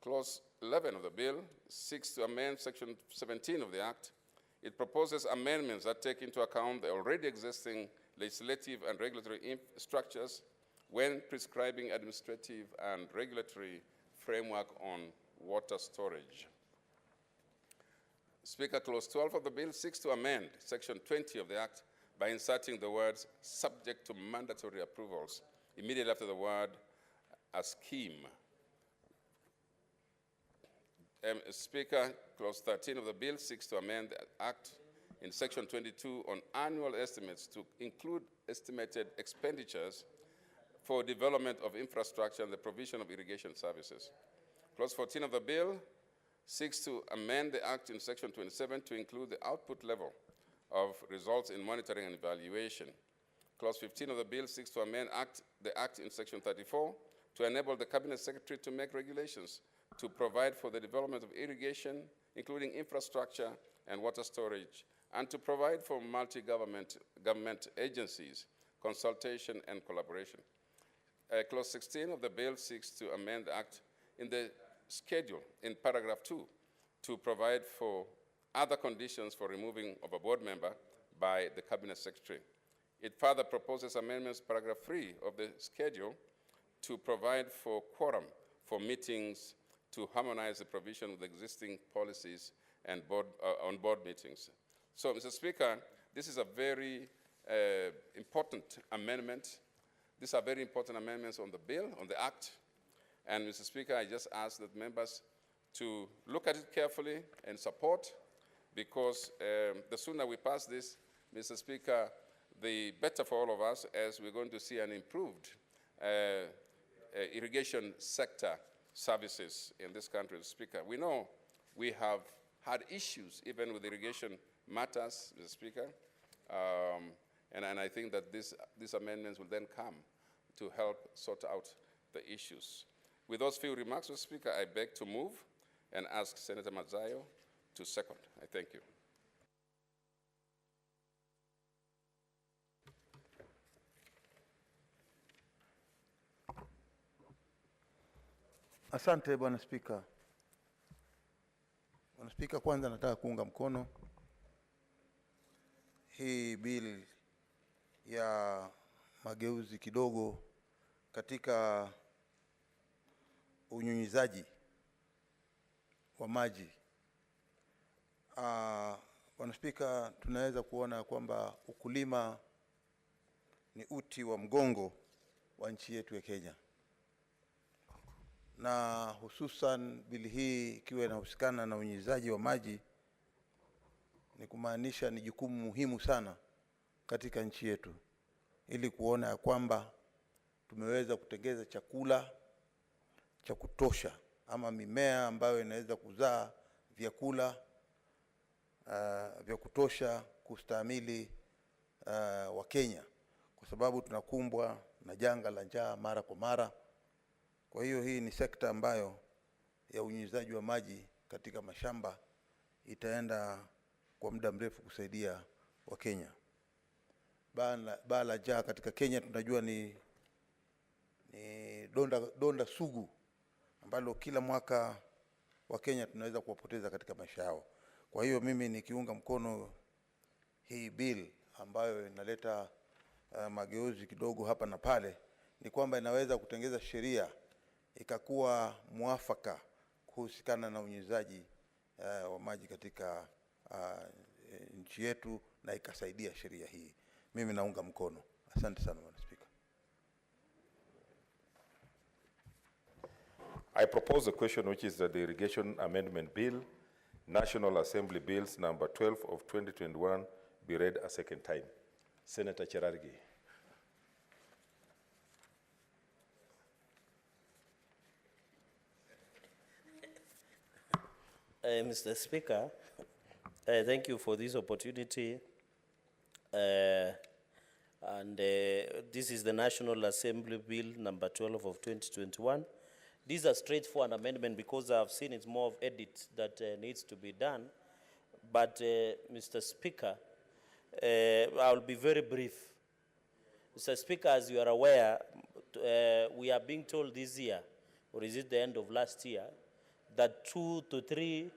S4: Clause 11 of the bill seeks to amend Section 17 of the Act. It proposes amendments that take into account the already existing legislative and regulatory structures when prescribing administrative and regulatory framework on water storage. Speaker, Clause 12 of the bill seeks to amend Section 20 of the Act by inserting the words "subject to mandatory approvals" immediately after the word "a scheme." Speaker, Clause 13 of the bill seeks to amend the Act in Section 22 on annual estimates to include estimated expenditures for development of infrastructure and the provision of irrigation services. Clause 14 of the bill seeks to amend the Act in Section 27 to include the output level of results in monitoring and evaluation. Clause 15 of the bill seeks to amend the Act in Section 34 to enable the Cabinet Secretary to make regulations to provide for the development of irrigation, including infrastructure and water storage, and to provide for government agencies, consultation and collaboration. Clause 16 of the bill seeks to amend the Act in the schedule in paragraph 2 to provide for other conditions for removing of a board member by the Cabinet Secretary. It further proposes amendments to paragraph 3 of the schedule to provide for quorum for meetings to harmonize the provision with existing policies and on board meetings. So, Mr. Speaker, this is a very important amendment. These are very important amendments on the bill, on the Act. And, Mr. Speaker, I just ask that members to look at it carefully and support, because the sooner we pass this, Mr. Speaker, the better for all of us, as we're going to see an improved irrigation sector services in this country. Speaker, we know we have had issues even with irrigation matters, Mr. Speaker, and I think that these amendments will then come to help sort out the issues. With those few remarks, Mr. Speaker, I beg to move and ask Senator Mazayo to second. I thank you.
S9: Asante Bwana Spika. Bwana Spika, kwanza nataka kuunga mkono hii bill ya mageuzi kidogo katika unyunyizaji wa maji. Bwana Spika, tunaweza kuona kwamba ukulima ni uti wa mgongo wa nchi yetu ya Kenya. Na hususan bili hii ikiwa inahusikana na unyunyizaji wa maji, ni kumaanisha ni jukumu muhimu sana katika nchi yetu, ili kuona ya kwamba tumeweza kutengeza chakula cha kutosha, ama mimea ambayo inaweza kuzaa vyakula vya kutosha kustahimili wa Kenya, kwa sababu tunakumbwa na janga la njaa mara kwa mara. Kwa hiyo hii ni sekta ambayo ya unyunyizaji wa maji katika mashamba itaenda kwa muda mrefu kusaidia wa Kenya. Baa la njaa katika Kenya tunajua ni donda sugu ambalo kila mwaka wa Kenya tunaweza kuwapoteza katika maisha yao. Kwa hiyo mimi nikiunga mkono hii bill ambayo inaleta mageuzi kidogo hapa na pale, ni kwamba inaweza kutengeza sheria ikakuwa muafaka kuhusikana na unyunyizaji wa maji katika nchi yetu, na ikasaidia sheria hii. Mimi naunga mkono. Asante sana Bwana Spika.
S2: I propose a question which is the Irrigation Amendment Bill, National Assembly Bills number 12 of 2021 be read a second time. Senator Cherargei.
S5: Mr. Speaker, thank you for this opportunity. This is the National Assembly Bill number 12 of 2021. This is a straightforward amendment because I've seen it's more of edit that needs to be done. But Mr. Speaker, I'll be very brief. Mr. Speaker, as you are aware, we are being told this year, or is it the end of last year, that 2 to 3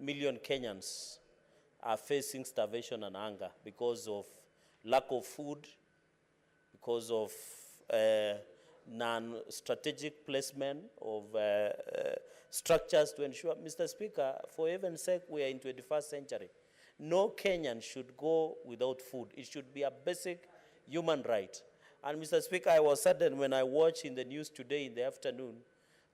S5: million Kenyans are facing starvation and hunger because of lack of food, because of non-strategic placement of structures to ensure. Mr. Speaker, for heaven's sake, we are in 21st century. No Kenyan should go without food. It should be a basic human right. And Mr. Speaker, I was saddened when I watched in the news today in the afternoon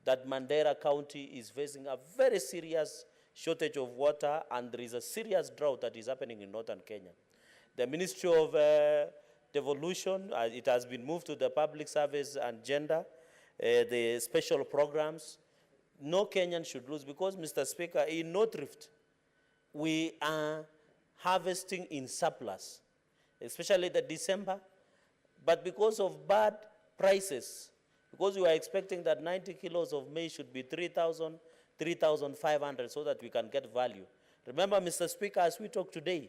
S5: that Mandera County is facing a very serious shortage of water, and there is a serious drought that is happening in northern Kenya. The Ministry of Devolution, it has been moved to the Public Service and Gender, the special programs. No Kenyan should lose, because, Mr. Speaker, in North Rift, we are harvesting in surplus, especially the December, but because of bad prices, because we are expecting that 90 kilos of maize should be 3,000, 3,500 so that we can get value. Remember, Mr. Speaker, as we talk today,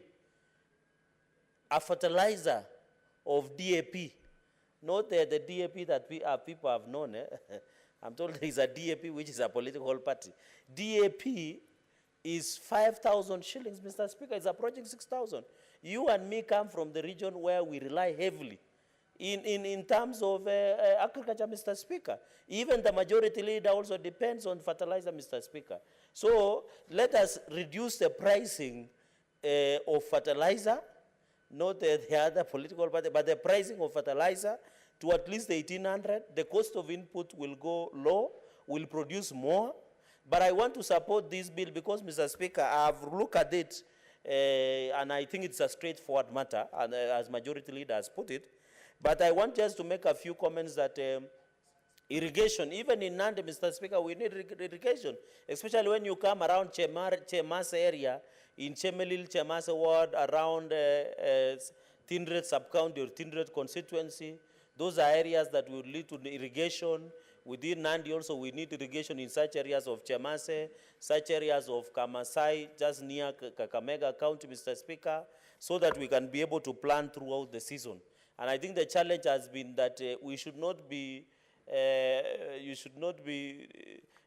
S5: a fertilizer of DAP, not the DAP that people have known. I'm told there is a DAP which is a political party. DAP is 5,000 shillings, Mr. Speaker. It's approaching 6,000. You and me come from the region where we rely heavily in terms of agriculture, Mr. Speaker. Even the majority leader also depends on fertilizer, Mr. Speaker. So let us reduce the pricing of fertilizer, not the other political party, but the pricing of fertilizer to at least 1,800. The cost of input will go low, will produce more. But I want to support this bill because, Mr. Speaker, I've looked at it, and I think it's a straightforward matter, and, as majority leader has put it. But I want just to make a few comments that irrigation, even in Nandi, Mr. Speaker, we need irrigation, especially when you come around Chemase area, in Chemelil, Chemase ward, around Tindred sub-county or Tindred constituency. Those are areas that will lead to irrigation. Within Nandi also, we need irrigation in such areas of Chemase, such areas of Kamasai, just near Kakamega County, Mr. Speaker, so that we can be able to plant throughout the season. And I think the challenge has been that we should not be, you should not be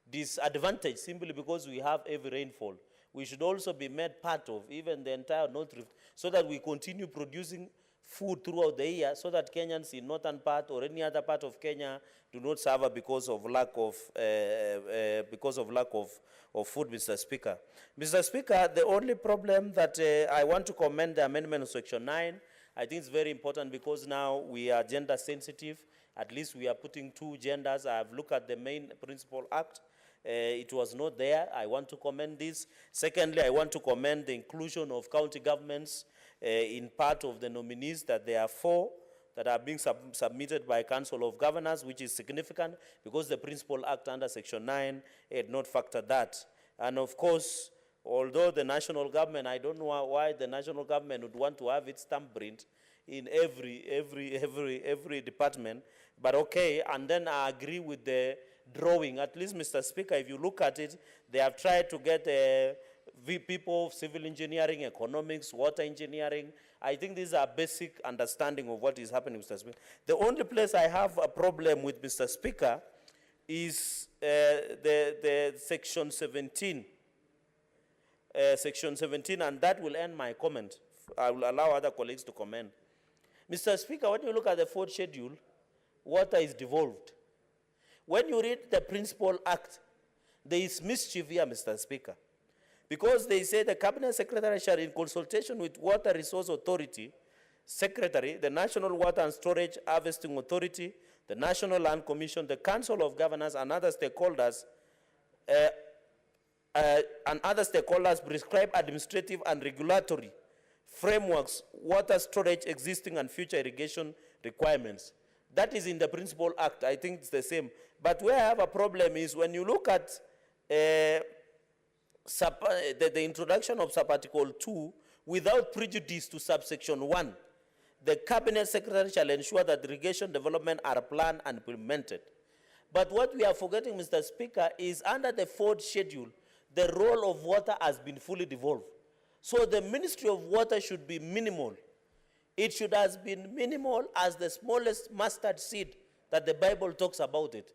S5: disadvantaged simply because we have heavy rainfall. We should also be made part of even the entire North Rift, so that we continue producing food throughout the year, so that Kenyans in northern part or any other part of Kenya do not suffer because of lack of food, Mr. Speaker. Mr. Speaker, the only problem that I want to commend the amendment of Section 9. I think it's very important because now we are gender sensitive. At least we are putting 2 genders. I have looked at the main principal act. It was not there. I want to commend this. Secondly, I want to commend the inclusion of county governments in part of the nominees, that there are 4 that are being submitted by Council of Governors, which is significant because the principal act under Section 9 had not factored that. And of course, although the national government, I don't know why the national government would want to have its thumbprint in every department, but okay. And then I agree with the drawing. At least, Mr. Speaker, if you look at it, they have tried to get people of civil engineering, economics, water engineering. I think these are basic understanding of what is happening, Mr. Speaker. The only place I have a problem with, Mr. Speaker, is the Section 17. Section 17, and that will end my comment. I will allow other colleagues to comment. Mr. Speaker, when you look at the 4th schedule, water is devolved. When you read the principal act, there is mischief here, Mr. Speaker, because they say the Cabinet Secretary shall, in consultation with Water Resource Authority Secretary, the National Water and Storage Harvesting Authority, the National Land Commission, the Council of Governors, and other stakeholders, prescribe administrative and regulatory frameworks, water storage, existing and future irrigation requirements. That is in the principal act. I think it's the same. But where I have a problem is when you look at the introduction of sub-article 2, without prejudice to subsection 1, the Cabinet Secretary shall ensure that irrigation development are planned and implemented. But what we are forgetting, Mr. Speaker, is under the 4th schedule, the role of water has been fully devolved. So the Ministry of Water should be minimal. It should have been minimal as the smallest mustard seed that the Bible talks about it.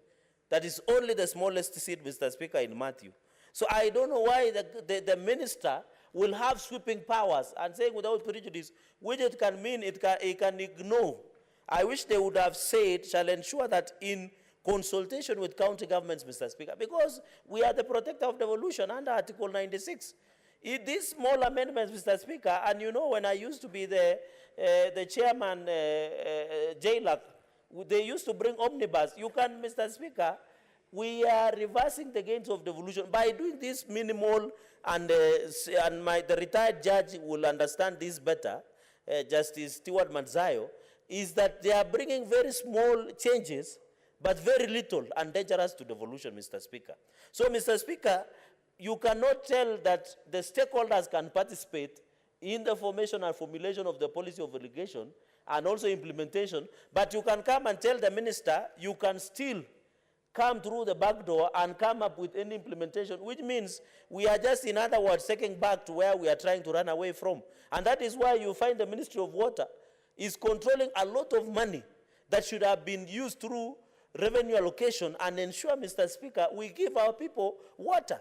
S5: That is only the smallest seed, Mr. Speaker, in Matthew. So I don't know why the minister will have sweeping powers and saying without prejudice, which it can mean it can ignore. I wish they would have said, shall ensure that in consultation with county governments, Mr. Speaker, because we are the protector of devolution under Article 96. These small amendments, Mr. Speaker, and you know when I used to be the chairman, JLAC, they used to bring omnibus. You can, Mr. Speaker, we are reversing the gains of devolution by doing this minimal, and the retired judge will understand this better, Justice Stewart Manzayo, is that they are bringing very small changes, but very little and dangerous to devolution, Mr. Speaker. So, Mr. Speaker, you cannot tell that the stakeholders can participate in the formation and formulation of the policy of irrigation and also implementation, but you can come and tell the minister you can still come through the back door and come up with any implementation, which means we are just, in other words, taking back to where we are trying to run away from. And that is why you find the Ministry of Water is controlling a lot of money that should have been used through revenue allocation and ensure, Mr. Speaker, we give our people water.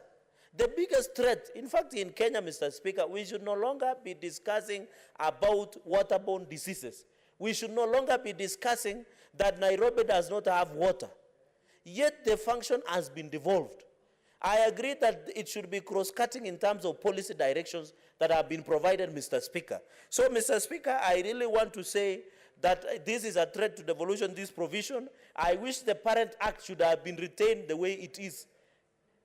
S5: The biggest threat, in fact, in Kenya, Mr. Speaker, we should no longer be discussing about waterborne diseases. We should no longer be discussing that Nairobi does not have water. Yet the function has been devolved. I agree that it should be cross-cutting in terms of policy directions that have been provided, Mr. Speaker. So, Mr. Speaker, I really want to say that this is a threat to devolution, this provision. I wish the parent act should have been retained the way it is.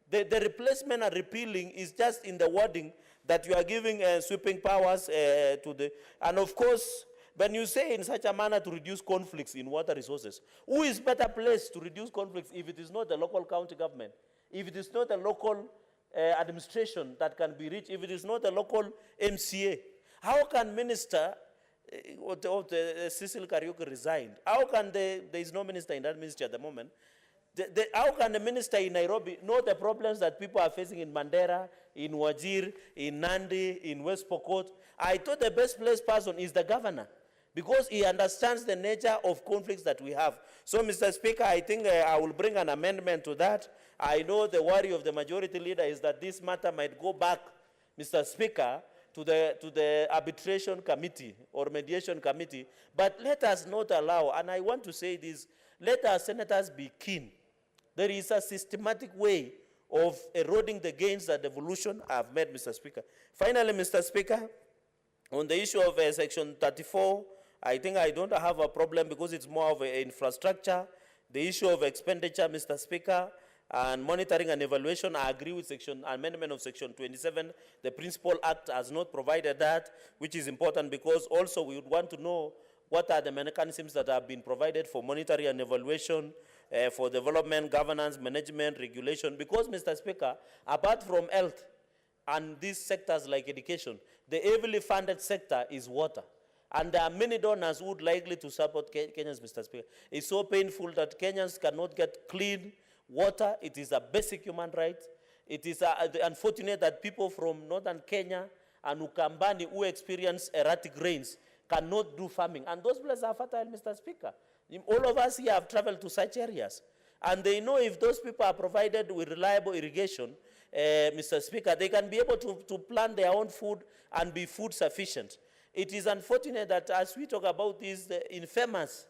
S5: The replacement and repealing is just in the wording that you are giving sweeping powers to the, and of course, when you say in such a manner to reduce conflicts in water resources, who is better placed to reduce conflicts if it is not the local county government, if it is not the local administration that can be reached, if it is not the local MCA? How can Minister Cecil Kariuki resigned? How can there is no minister in that ministry at the moment? How can the minister in Nairobi know the problems that people are facing in Mandera, in Wajir, in Nandi, in West Pokot? I thought the best placed person is the governor, because he understands the nature of conflicts that we have. So, Mr. Speaker, I think I will bring an amendment to that. I know the worry of the majority leader is that this matter might go back, Mr. Speaker, to the arbitration committee or mediation committee. But let us not allow, and I want to say this, let our senators be keen. There is a systematic way of eroding the gains that devolution have made, Mr. Speaker. Finally, Mr. Speaker, on the issue of Section 34, I think I don't have a problem because it's more of an infrastructure. The issue of expenditure, Mr. Speaker, and monitoring and evaluation, I agree with amendment of Section 27. The Principal Act has not provided that, which is important because also we would want to know what are the mechanisms that have been provided for monitoring and evaluation, for development, governance, management, regulation. Because, Mr. Speaker, apart from health and these sectors like education, the heavily funded sector is water. And there are many donors who would likely to support Kenyans, Mr. Speaker. It's so painful that Kenyans cannot get clean water. It is a basic human right. It is unfortunate that people from northern Kenya and Ukambani who experience erratic rains cannot do farming. And those places are fertile, Mr. Speaker. All of us here have traveled to such areas. And they know if those people are provided with reliable irrigation, Mr. Speaker, they can be able to plant their own food and be food sufficient. It is unfortunate that as we talk about this, the infamous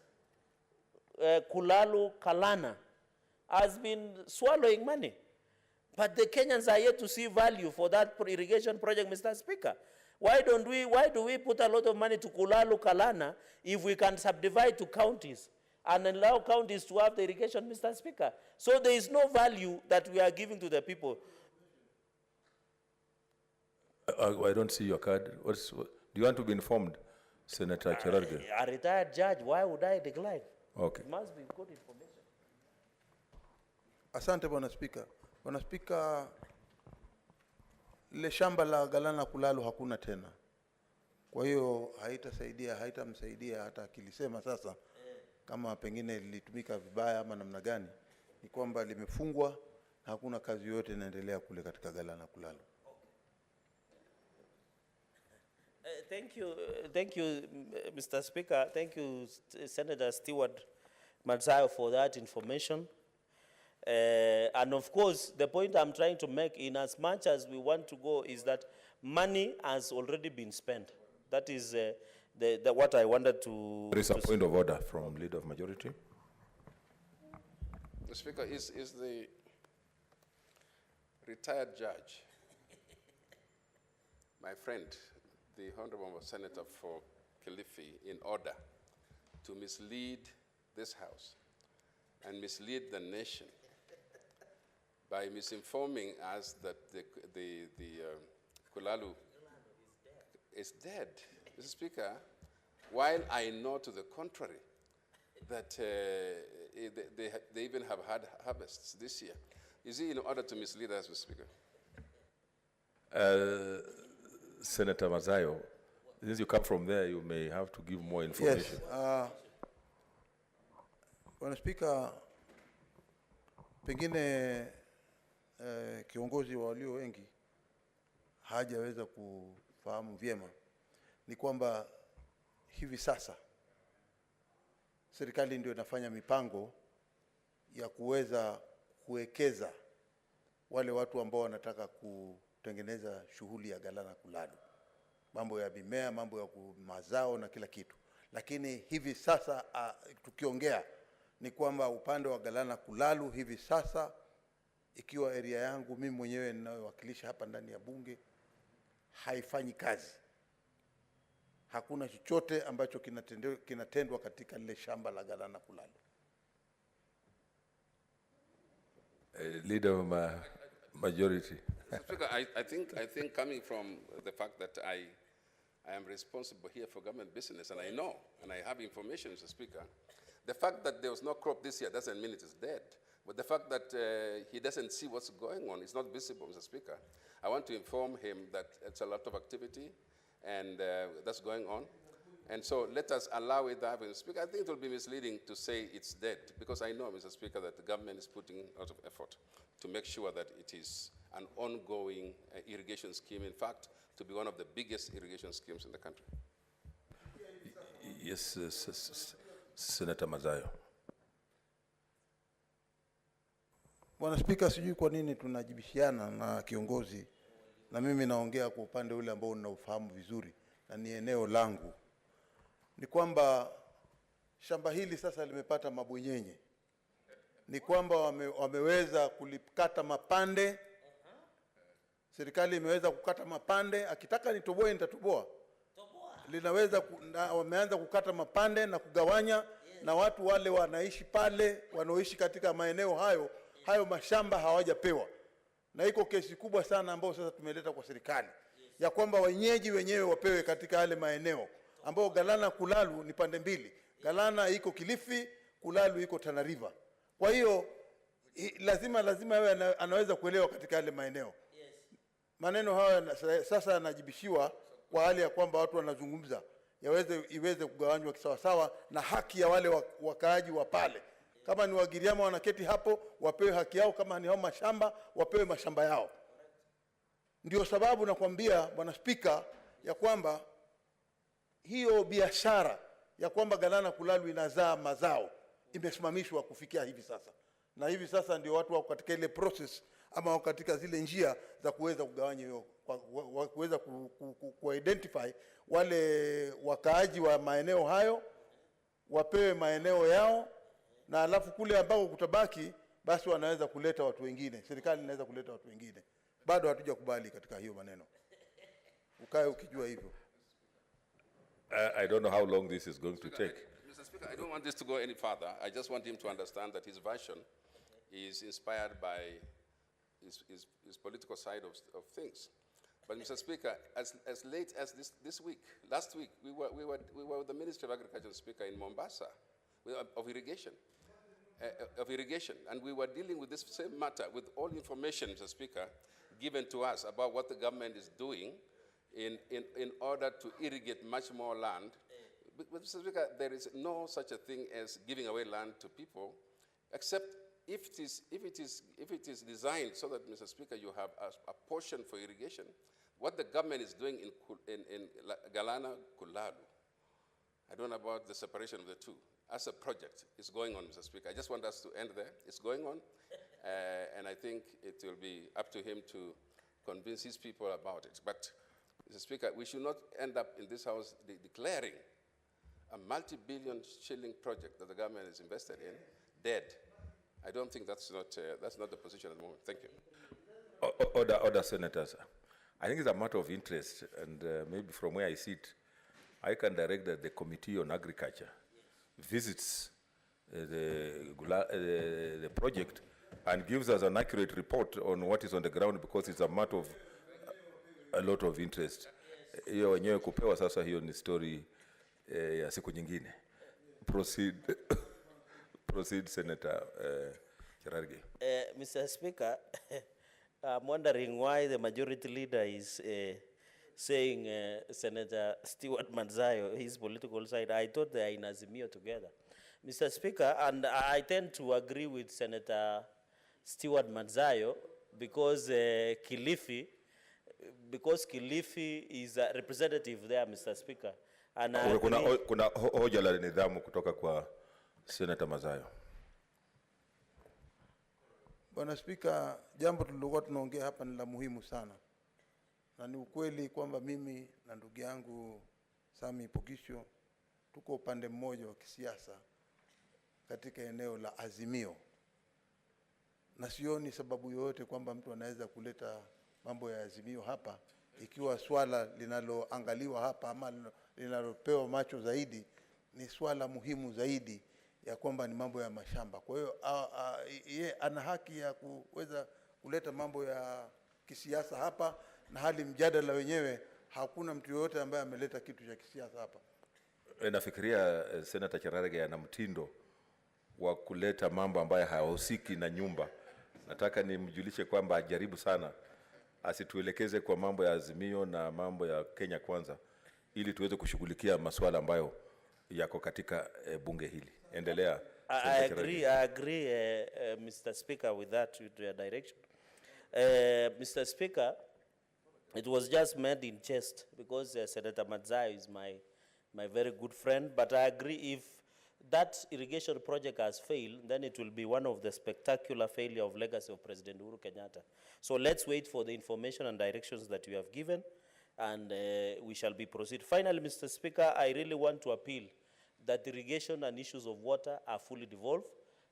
S5: Kulalu Kalana has been swallowing money. But the Kenyans are yet to see value for that irrigation project, Mr. Speaker. Why do we put a lot of money to Kulalu Kalana if we can subdivide to counties and allow counties to have the irrigation, Mr. Speaker? So there is no value that we are giving to the people.
S2: I don't see your card. Do you want to be informed, Senator Cherargei?
S5: A retired judge, why would I decline?
S2: Okay.
S5: It must be good information.
S9: Asante Bwana Spika. Bwana Spika, le shamba la Galana Kulalu hakuna tena. Kwa hiyo haitamsaidia hata akilisema sasa kama pengine lilitumika vibaya ama namna gani, ni kwamba limefungwa na hakuna kazi yote inaendelea kule katika Galana Kulalu.
S5: Thank you, Mr. Speaker. Thank you, Senator Stewart Manzayo, for that information. And of course, the point I'm trying to make, in as much as we want to go, is that money has already been spent. That is what I wanted to...
S2: There is a point of order from Leader of Majority.
S4: Mr. Speaker, is the retired judge, my friend, the Honorable Senator for Kilifi, in order to mislead this House and mislead the nation by misinforming us that the Kulalu is dead? Mr. Speaker, while I know to the contrary that they even have had harvests this year. Is it in order to mislead us, Mr. Speaker?
S2: Senator Mazayo, since you come from there, you may have to give more information.
S9: Yes. Bwana Spika, pengine kiongozi wa walio wengi hajaweza kufahamu vyema ni kwamba hivi sasa serikali ndio inafanya mipango ya kuweza kuwekeza wale watu ambao wanataka kutengeneza shughuli ya Galana Kulalu, mambo ya mimea, mambo ya mazao na kila kitu. Lakini hivi sasa tukiongea ni kwamba upande wa Galana Kulalu hivi sasa, ikiwa area yangu mimi mwenyewe ninayowakilisha hapa ndani ya bunge, haifanyi kazi. Hakuna chochote ambacho kinatendwa katika lile shamba la Galana Kulalu.
S2: Leader of Majority.
S4: Mr. Speaker, I think coming from the fact that I am responsible here for government business, and I know, and I have information, Mr. Speaker, the fact that there was no crop this year doesn't mean it is dead. But the fact that he doesn't see what's going on is not visible, Mr. Speaker. I want to inform him that it's a lot of activity and that's going on. And so let us allow it to happen. Speaker, I think it will be misleading to say it's dead, because I know, Mr. Speaker, that the government is putting a lot of effort to make sure that it is an ongoing irrigation scheme, in fact, to be one of the biggest irrigation schemes in the country.
S2: Yes, Senator Mazayo.
S9: Bwana Spika, sijui kwa nini tunajibishiana na kiongozi, na mimi naongea kwa upande ule ambao ninaufahamu vizuri na ni eneo langu. Ni kwamba shamba hili sasa limepata mabwenyenye. Ni kwamba wameweza kulikata mapande. Serikali imeweza kukata mapande, akitaka nitoboe nitatoboa. Linaweza wameanza kukata mapande na kugawanya, na watu wale wanaishi pale, wanaoishi katika maeneo hayo mashamba hawajapewa. Na iko kesi kubwa sana ambayo sasa tumeleta kwa serikali ya kwamba wenyeji wenyewe wapewe katika yale maeneo ambao Galana Kulalu ni pande mbili. Galana iko Kilifi, Kulalu iko Tana River. Kwa hiyo lazima yeye anaweza kuelewa katika yale maeneo. Maneno haya sasa yanajibishiwa kwa hali ya kwamba watu wanazungumza iweze kugawanywa kisawasawa na haki ya wale wakaaji wa pale. Kama ni Wagiriama wanaketi hapo, wapewe haki yao. Kama ni hao mashamba, wapewe mashamba yao. Ndio sababu nakwambia Bwana Spika ya kwamba hiyo biashara ya kwamba Galana Kulalu inazaa mazao imesimamishwa kufikia hivi sasa. Na hivi sasa ndio watu wako katika ile process ama wako katika zile njia za kuweza kugawanya hiyo, kuweza ku-identify wale wakaaji wa maeneo hayo, wapewe maeneo yao, na alafu kule ambao kutabaki basi wanaweza kuleta watu wengine. Serikali inaweza kuleta watu wengine. Bado hatujakubali katika hiyo maneno. Ukae ukijua hivyo.
S2: I don't know how long this is going to take.
S4: Mr. Speaker, I don't want this to go any further. I just want him to understand that his version is inspired by his political side of things. But Mr. Speaker, as late as this week, last week, we were with the Ministry of Agriculture, Speaker, in Mombasa, of irrigation, and we were dealing with this same matter with all information, Mr. Speaker, given to us about what the government is doing in order to irrigate much more land. But Mr. Speaker, there is no such a thing as giving away land to people, except if it is designed so that, Mr. Speaker, you have a portion for irrigation. What the government is doing in Galana Kulalu, I don't know about the separation of the two. as a project, is going on, Mr. Speaker. I just want us to end there. It's going on, and I think it will be up to him to convince his people about it. But, Mr. Speaker, we should not end up in this House declaring a multi-billion shilling project that the government is invested in dead. I don't think that's not the position at the moment. Thank you.
S2: Order, senators. I think it's a matter of interest, and maybe from where I sit, I can direct that the Committee on Agriculture visits the project and gives us an accurate report on what is on the ground, because it's a matter of a lot of interest. Hiyo wenyewe kupewa sasa, hiyo ni story ya siku nyingine. Proceed, Senator Cherargei.
S5: Mr. Speaker, I'm wondering why the majority leader is saying Senator Stewart Manzayo, his political side. I thought they are in Azimio together. Mr. Speaker, and I tend to agree with Senator Stewart Manzayo because Kilifi is a representative there, Mr. Speaker. And
S2: kuna hoja la nidhamu kutoka kwa Senator Manzayo.
S9: Bwana Spika, jambo tulilokuwa tunaongea hapa ni la muhimu sana. Na ni ukweli kwamba mimi na ndugu yangu Sami Pogisho tuko upande mmoja wa kisiasa katika eneo la Azimio. Na sioni sababu yoyote kwamba mtu anaweza kuleta mambo ya Azimio hapa ikiwa swala linaloangaliwa hapa ama linalopewa macho zaidi ni swala muhimu zaidi ya kwamba ni mambo ya mashamba. Kwa hiyo yeye ana haki ya kuweza kuleta mambo ya kisiasa hapa, na hali mjadala wenyewe hakuna mtu yoyote ambaye ameleta kitu cha kisiasa hapa.
S2: Nafikiria Senator Cherargei ana mtindo wa kuleta mambo ambayo hayahusiki na nyumba. Nataka nimjulishe kwamba ajaribu sana asituelekeze kwa mambo ya Azimio na mambo ya Kenya Kwanza, ili tuweze kushughulikia masuala ambayo yako katika bunge hili. Endelea.
S5: I agree, Mr. Speaker, with that, with your direction. Mr. Speaker, it was just made in jest because Senator Manzayo is my very good friend. But I agree, if that irrigation project has failed, then it will be one of the spectacular failure of legacy of President Uhuru Kenyatta. So let's wait for the information and directions that you have given, and we shall be proceed. Finally, Mr. Speaker, I really want to appeal that irrigation and issues of water are fully devolved.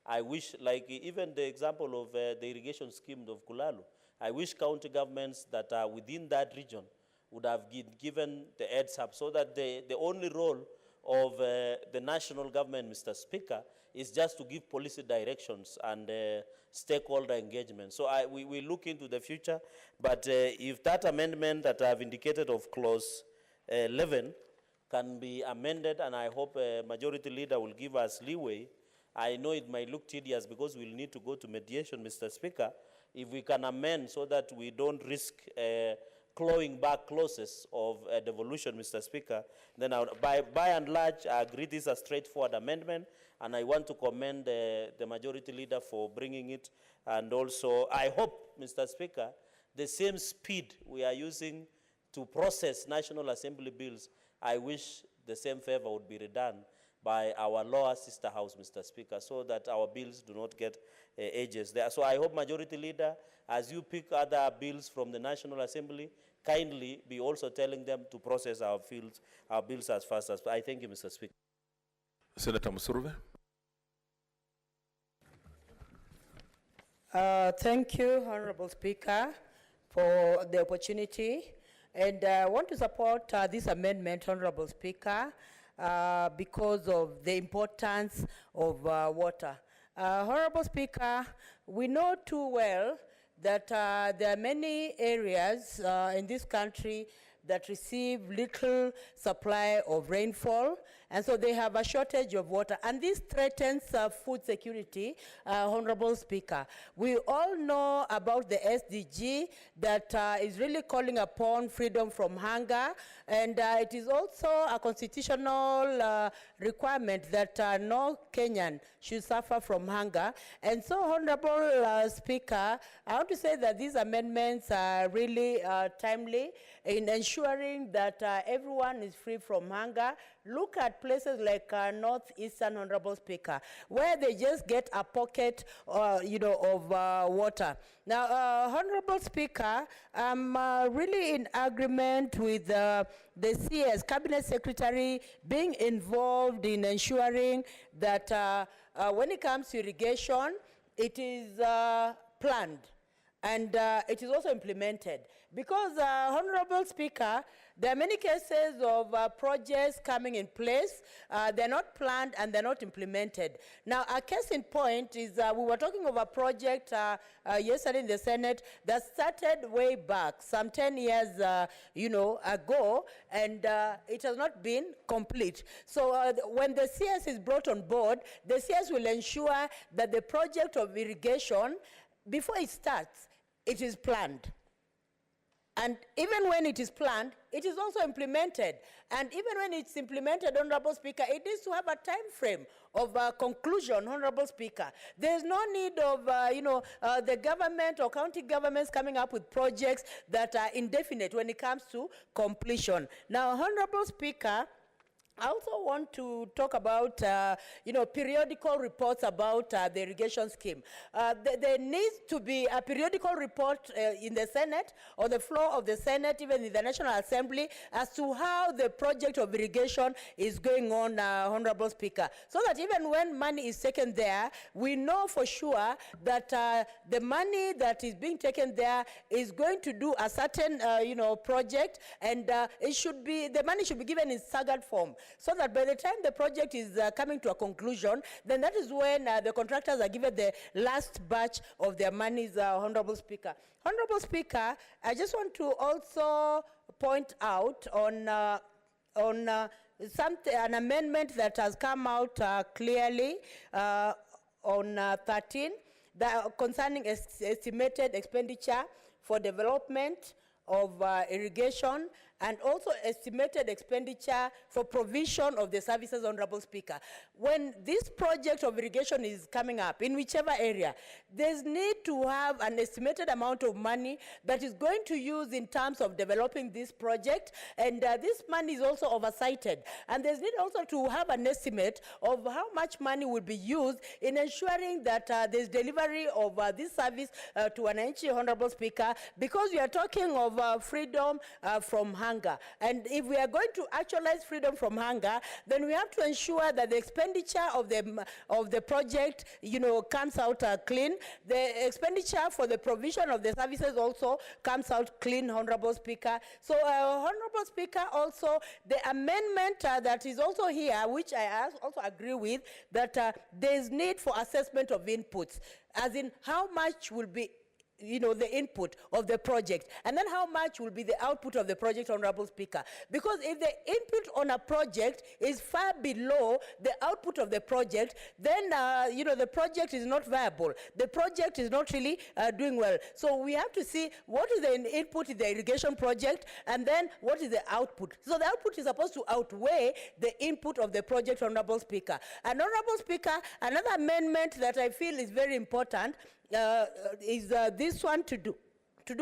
S5: I wish, like even the example of the irrigation scheme of Kulalu, I wish county governments that are within that region would have given the heads up, so that the only role of the national government, Mr. Speaker, is just to give policy directions and stakeholder engagement. So we look into the future, but if that amendment that I have indicated of clause 11 can be amended, and I hope a majority leader will give us leeway. I know it might look tedious because we'll need to go to mediation, Mr. Speaker. If we can amend so that we don't risk clawing back clauses of devolution, Mr. Speaker, then by and large, I agree this is a straightforward amendment, and I want to commend the majority leader for bringing it. And also, I hope, Mr. Speaker, the same speed we are using to process National Assembly bills, I wish the same favor would be redone by our lower sister house, Mr. Speaker, so that our bills do not get ages there. So I hope, Majority Leader, as you pick other bills from the National Assembly, kindly be also telling them to process our bills as fast as. I thank you, Mr. Speaker.
S2: Senator Musuruve.
S6: Thank you, Honorable Speaker, for the opportunity. And I want to support this amendment, Honorable Speaker, because of the importance of water. Honorable Speaker, we know too well that there are many areas in this country that receive little supply of rainfall, and so they have a shortage of water, and this threatens food security, Honorable Speaker. We all know about the SDG that is really calling upon freedom from hunger, and it is also a constitutional requirement that no Kenyan should suffer from hunger. And so, Honorable Speaker, I want to say that these amendments are really timely in ensuring that everyone is free from hunger. Look at at places like northeastern, Honorable Speaker, where they just get a pocket, of water. Now, Honorable Speaker, I'm really in agreement with the CS, Cabinet Secretary, being involved in ensuring that when it comes to irrigation, it is planned and it is also implemented. Because, Honorable Speaker, there are many cases of projects coming in place. They're not planned and they're not implemented. Now, a case in point is we were talking of a project yesterday in the Senate that started way back, some 10 years ago, and it has not been complete. So when the CS is brought on board, the CS will ensure that the project of irrigation, before it starts, it is planned. And even when it is planned, it is also implemented. And even when it's implemented, Honorable Speaker, it needs to have a time frame of conclusion, Honorable Speaker. There's no need of, the government or county governments coming up with projects that are indefinite when it comes to completion. Now, Honorable Speaker, I also want to talk about, periodical reports about the irrigation scheme. There needs to be a periodical report in the Senate, on the floor of the Senate, even in the National Assembly, as to how the project of irrigation is going on, Honorable Speaker. So that even when money is taken there, we know for sure that the money that is being taken there is going to do a certain, project, and the money should be given in staggered form. So that by the time the project is coming to a conclusion, then that is when the contractors are given the last batch of their monies, Honorable Speaker. Honorable Speaker, I just want to also point out on an amendment that has come out clearly on 13, concerning estimated expenditure for development of irrigation, and also estimated expenditure for provision of the services, Honorable Speaker. When this project of irrigation is coming up, in whichever area, there's need to have an estimated amount of money that is going to use in terms of developing this project, and this money is also oversighted. And there's need also to have an estimate of how much money will be used in ensuring that there's delivery of this service to Wananchi, Honorable Speaker, because we are talking of freedom from hunger. And if we are going to actualize freedom from hunger, then we have to ensure that the expenditure of the project, comes out clean. The expenditure for the provision of the services also comes out clean, Honorable Speaker. So, Honorable Speaker, also the amendment that is also here, which I also agree with, that there is need for assessment of inputs, as in how much will be the input of the project, and then how much will be the output of the project, Honorable Speaker. Because if the input on a project is far below the output of the project, then, the project is not viable. The project is not really doing well. So we have to see what is the input in the irrigation project, and then what is the output. So the output is supposed to outweigh the input of the project, Honorable Speaker. And Honorable Speaker, another amendment that I feel is very important is this one to do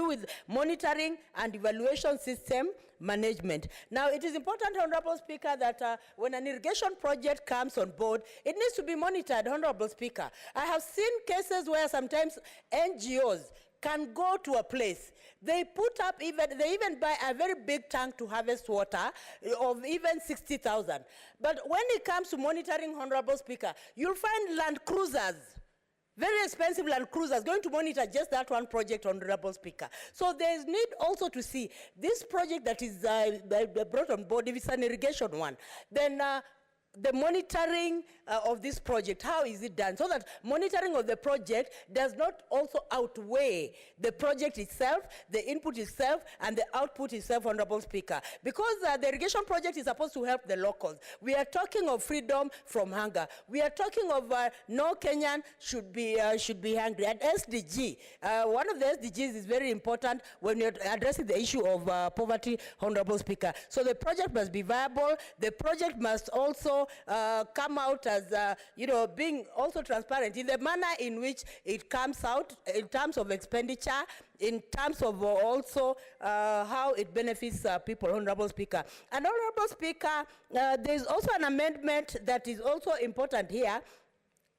S6: with monitoring and evaluation system management. Now, it is important, Honorable Speaker, that when an irrigation project comes on board, it needs to be monitored, Honorable Speaker. I have seen cases where sometimes NGOs can go to a place. They even buy a very big tank to harvest water of even 60,000. But when it comes to monitoring, Honorable Speaker, you'll find Land Cruisers, very expensive Land Cruisers, going to monitor just that one project, Honorable Speaker. So there's need also to see this project that is brought on board, if it's an irrigation one, then the monitoring of this project, how is it done? So that monitoring of the project does not also outweigh the project itself, the input itself, and the output itself, Honorable Speaker. Because the irrigation project is supposed to help the locals. We are talking of freedom from hunger. We are talking of no Kenyan should be hungry. And SDG, one of the SDGs is very important when you're addressing the issue of poverty, Honorable Speaker. So the project must be viable. The project must also also come out as, being also transparent in the manner in which it comes out in terms of expenditure, in terms of also how it benefits people, Honorable Speaker. And Honorable Speaker, there's also an amendment that is also important here,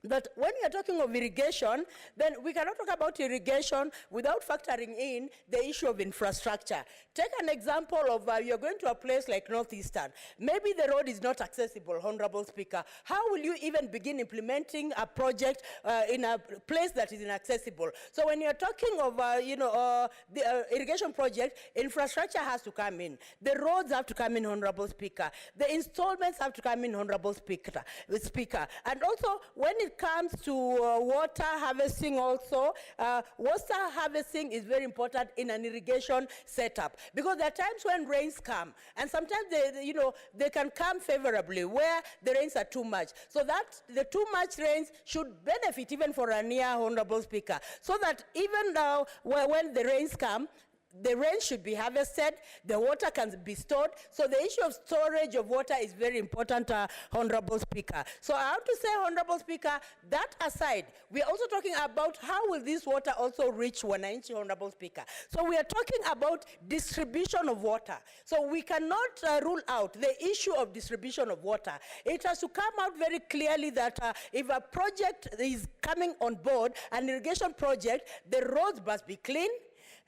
S6: that when you're talking of irrigation, then we cannot talk about irrigation without factoring in the issue of infrastructure. Take an example of you're going to a place like Northeastern. Maybe the road is not accessible, Honorable Speaker. How will you even begin implementing a project in a place that is inaccessible? So when you're talking of, the irrigation project, infrastructure has to come in. The roads have to come in, Honorable Speaker. The installments have to come in, Honorable Speaker. And also, when it comes to water harvesting also, water harvesting is very important in an irrigation setup, because there are times when rains come, and sometimes they can come favorably where the rains are too much. So that the too much rains should benefit even for a near, Honorable Speaker, so that even now when the rains come, the rain should be harvested, the water can be stored. So the issue of storage of water is very important, Honorable Speaker. So I have to say, Honorable Speaker, that aside, we are also talking about how will this water also reach Wananchi, Honorable Speaker. So we are talking about distribution of water. So we cannot rule out the issue of distribution of water. It has to come out very clearly that if a project is coming on board, an irrigation project, the roads must be clean,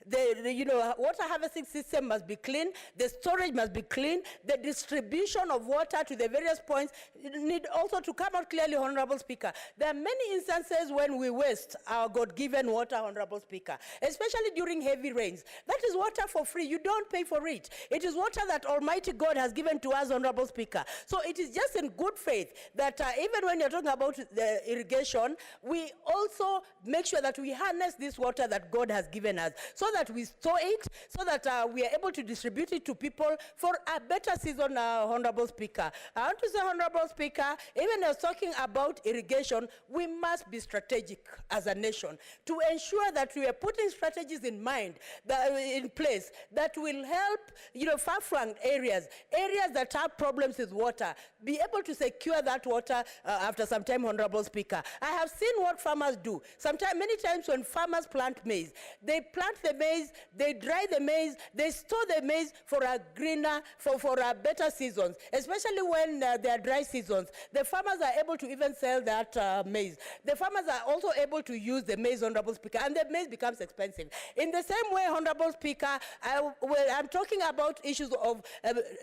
S6: the water harvesting system must be clean, the storage must be clean, the distribution of water to the various points need also to come out clearly, Honorable Speaker. There are many instances when we waste our God-given water, Honorable Speaker, especially during heavy rains. That is water for free. You don't pay for it. It is water that Almighty God has given to us, Honorable Speaker. So it is just in good faith that even when you're talking about the irrigation, we also make sure that we harness this water that God has given us, so that we store it, so that we are able to distribute it to people for a better season, Honorable Speaker. I want to say, Honorable Speaker, even as talking about irrigation, we must be strategic as a nation to ensure that we are putting strategies in mind, in place, that will help, far-flung areas that have problems with water, be able to secure that water after some time, Honorable Speaker. I have seen what farmers do. Many times when farmers plant maize, they plant the maize, they dry the maize, they store the maize for a greener, for a better seasons, especially when there are dry seasons. The farmers are able to even sell that maize. The farmers are also able to use the maize, Honorable Speaker, and the maize becomes expensive. In the same way, Honorable Speaker, I'm talking about issues of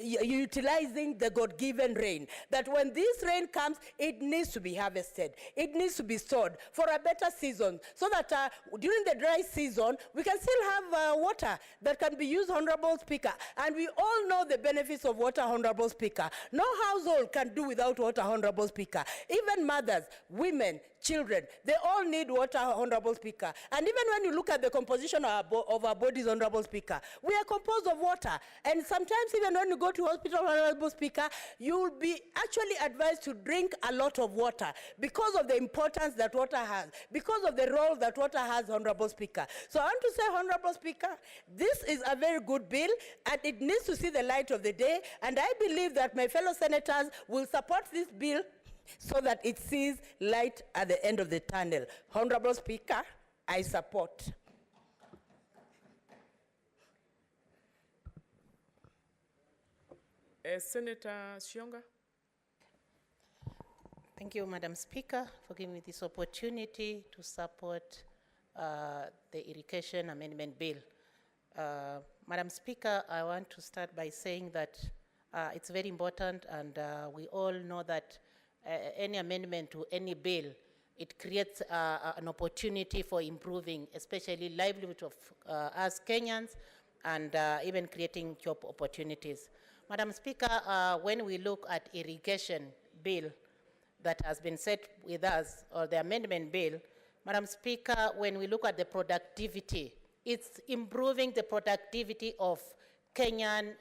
S6: utilizing the God-given rain, that when this rain comes, it needs to be harvested. It needs to be stored for a better season, so that during the dry season, we can still have water that can be used, Honorable Speaker. And we all know the benefits of water, Honorable Speaker. No household can do without water, Honorable Speaker. Even mothers, women, children, they all need water, Honorable Speaker. And even when you look at the composition of our bodies, Honorable Speaker, we are composed of water. And sometimes even when you go to hospital, Honorable Speaker, you will be actually advised to drink a lot of water because of the importance that water has, because of the role that water has, Honorable Speaker. So I want to say, Honorable Speaker, this is a very good bill, and it needs to see the light of the day. And I believe that my fellow senators will support this bill so that it sees light at the end of the tunnel. Honorable Speaker, I support.
S10: Senator Shionga.
S11: Thank you, Madam Speaker, for giving me this opportunity to support the Irrigation Amendment Bill. Madam Speaker, I want to start by saying that it's very important, and we all know that any amendment to any bill, it creates an opportunity for improving, especially livelihood of us Kenyans, and even creating job opportunities. Madam Speaker, when we look at irrigation bill that has been set with us, or the amendment bill, Madam Speaker, when we look at the productivity, it's improving the productivity of Kenyans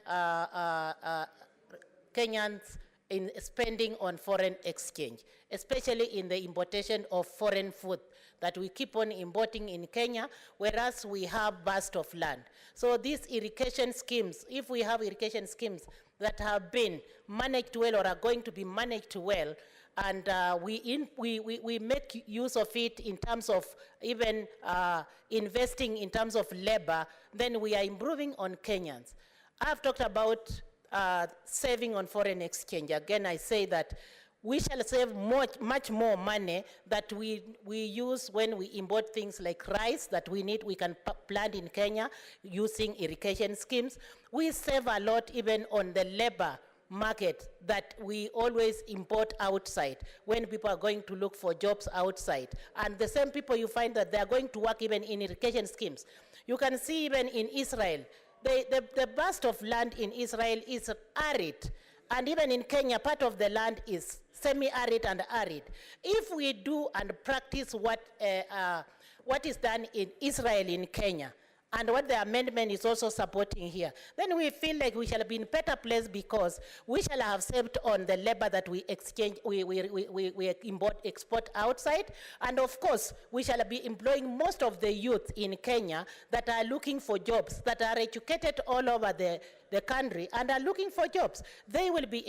S11: in spending on foreign exchange, especially in the importation of foreign food that we keep on importing in Kenya, whereas we have vast of land. So these irrigation schemes, if we have irrigation schemes that have been managed well or are going to be managed well, and we make use of it in terms of even investing in terms of labor, then we are improving on Kenyans. I've talked about saving on foreign exchange. Again, I say that we shall save much more money that we use when we import things like rice that we can plant in Kenya using irrigation schemes. We save a lot even on the labor market that we always import outside when people are going to look for jobs outside. And the same people, you find that they are going to work even in irrigation schemes. You can see even in Israel, the vast of land in Israel is arid. And even in Kenya, part of the land is semi-arid and arid. If we do and practice what is done in Israel in Kenya, and what the amendment is also supporting here, then we feel like we shall be in better place because we shall have saved on the labor that we exchange, we export outside. And of course, we shall be employing most of the youth in Kenya that are looking for jobs, that are educated all over the country and are looking for jobs. They will be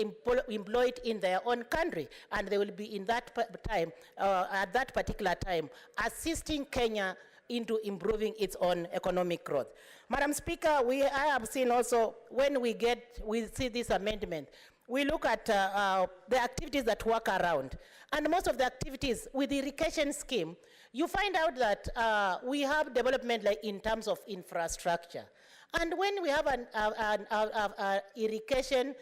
S11: employed in their own country, and they will be in that time, at that particular time, assisting Kenya into improving its own economic growth. Madam Speaker, I have seen also when we see this amendment, we look at the activities that work around. And most of the activities with the irrigation scheme, you find out that we have development like in terms of infrastructure. And when we have an irrigation,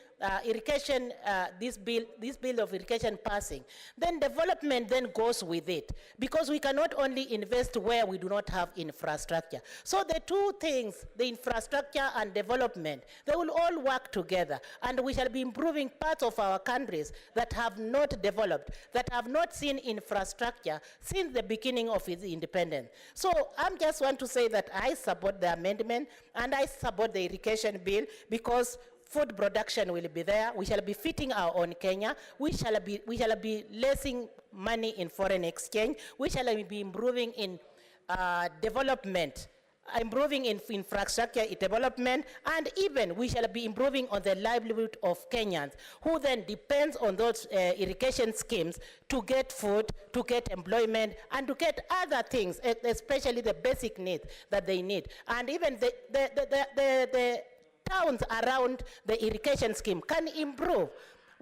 S11: this bill of irrigation passing, then development then goes with it, because we cannot only invest where we do not have infrastructure. So the two things, the infrastructure and development, they will all work together, and we shall be improving parts of our countries that have not developed, that have not seen infrastructure since the beginning of its independence. So I just want to say that I support the amendment, and I support the irrigation bill, because food production will be there. We shall be feeding our own Kenya. We shall be lessing money in foreign exchange. We shall be improving in development, improving in infrastructure development, and even we shall be improving on the livelihood of Kenyans, who then depends on those irrigation schemes to get food, to get employment, and to get other things, especially the basic needs that they need. And even the towns around the irrigation scheme can improve.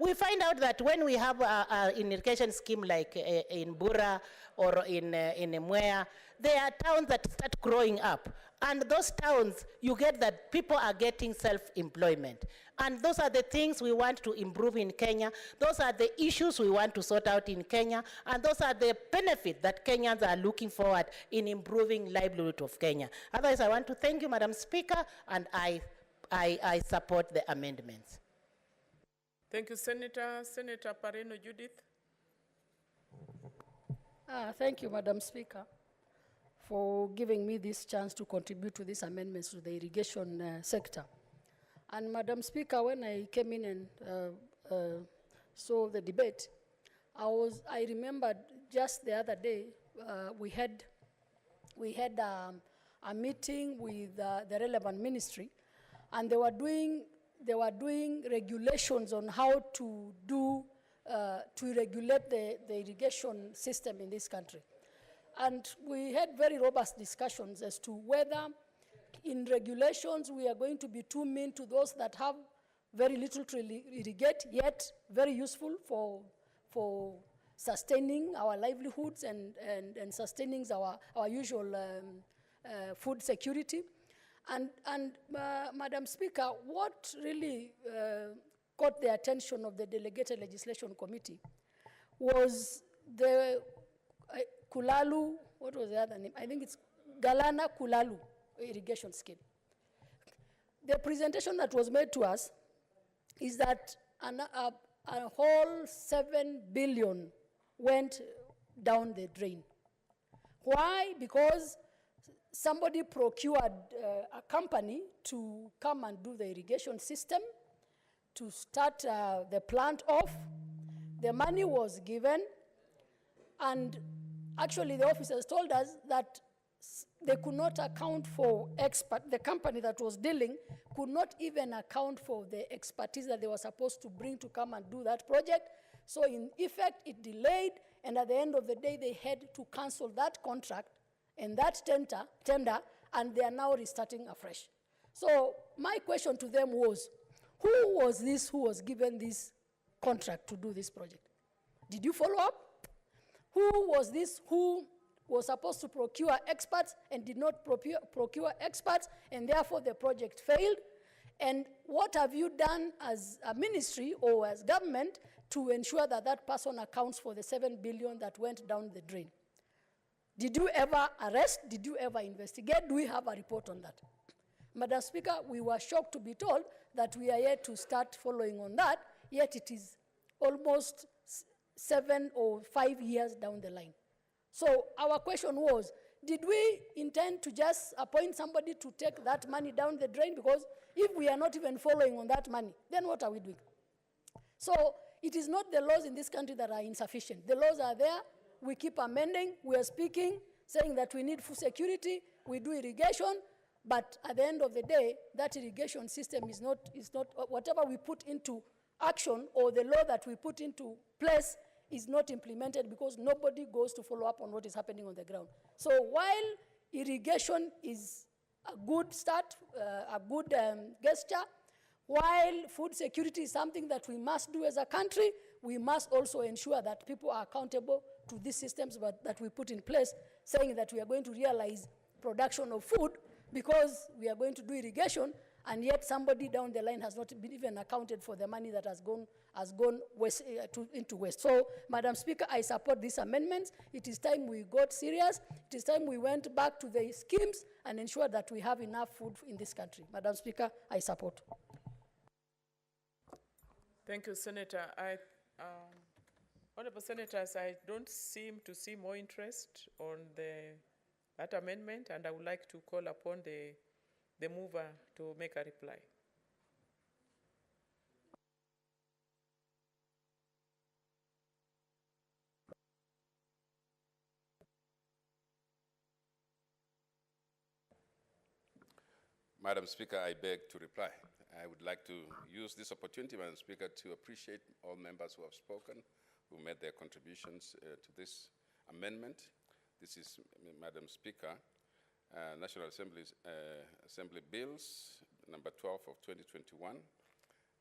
S11: We find out that when we have an irrigation scheme like in Bura or in Mwea, there are towns that start growing up. And those towns, you get that people are getting self-employment. And those are the things we want to improve in Kenya. Those are the issues we want to sort out in Kenya. And those are the benefits that Kenyans are looking forward in improving livelihood of Kenya. Otherwise, I want to thank you, Madam Speaker, and I support the amendments.
S10: Thank you, Senator. Senator Pareno Judith.
S12: Thank you, Madam Speaker, for giving me this chance to contribute to these amendments to the irrigation sector. And Madam Speaker, when I came in and saw the debate, I remembered just the other day we had a meeting with the relevant ministry, and they were doing regulations on how to regulate the irrigation system in this country. And we had very robust discussions as to whether in regulations we are going to be too mean to those that have very little to irrigate, yet very useful for sustaining our livelihoods and sustaining our usual food security. And Madam Speaker, what really caught the attention of the Delegated Legislation Committee was the Kulalu, what was the other name? I think it's Galana Kulalu irrigation scheme. The presentation that was made to us is that a whole 7 billion went down the drain. Why? Because somebody procured a company to come and do the irrigation system, to start the plant off. The money was given, and Actually, the officers told us that they could not account for the company that was dealing could not even account for the expertise that they were supposed to bring to come and do that project. So in effect, it delayed, and at the end of the day, they had to cancel that contract and that tender, and they are now restarting afresh. So my question to them was, who was this who was given this contract to do this project? Did you follow up? Who was this who was supposed to procure experts and did not procure experts, and therefore the project failed? And what have you done as a ministry or as government to ensure that that person accounts for the 7 billion that went down the drain? Did you ever arrest? Did you ever investigate? Do we have a report on that? Madam Speaker, we were shocked to be told that we are yet to start following on that, yet it is almost 7 or 5 years down the line. So our question was, did we intend to just appoint somebody to take that money down the drain? Because if we are not even following on that money, then what are we doing? So it is not the laws in this country that are insufficient. The laws are there. We keep amending. We are speaking, saying that we need food security. We do irrigation. But at the end of the day, that irrigation system is not whatever we put into action or the law that we put into place is not implemented because nobody goes to follow up on what is happening on the ground. So while irrigation is a good start, a good gesture, while food security is something that we must do as a country, we must also ensure that people are accountable to these systems that we put in place, saying that we are going to realize production of food because we are going to do irrigation, and yet somebody down the line has not been even accounted for the money that has gone west, into waste. So, Madam Speaker, I support these amendments. It is time we got serious. It is time we went back to the schemes and ensured that we have enough food in this country. Madam Speaker, I support.
S10: Thank you, Senator. Honorable Senators, I don't seem to see more interest on that amendment, and I would like to call upon the mover to make a reply.
S4: Madam Speaker, I beg to reply. I would like to use this opportunity, Madam Speaker, to appreciate all members who have spoken, who made their contributions to this amendment. This is, Madam Speaker, National Assembly Bills, number 12 of 2021.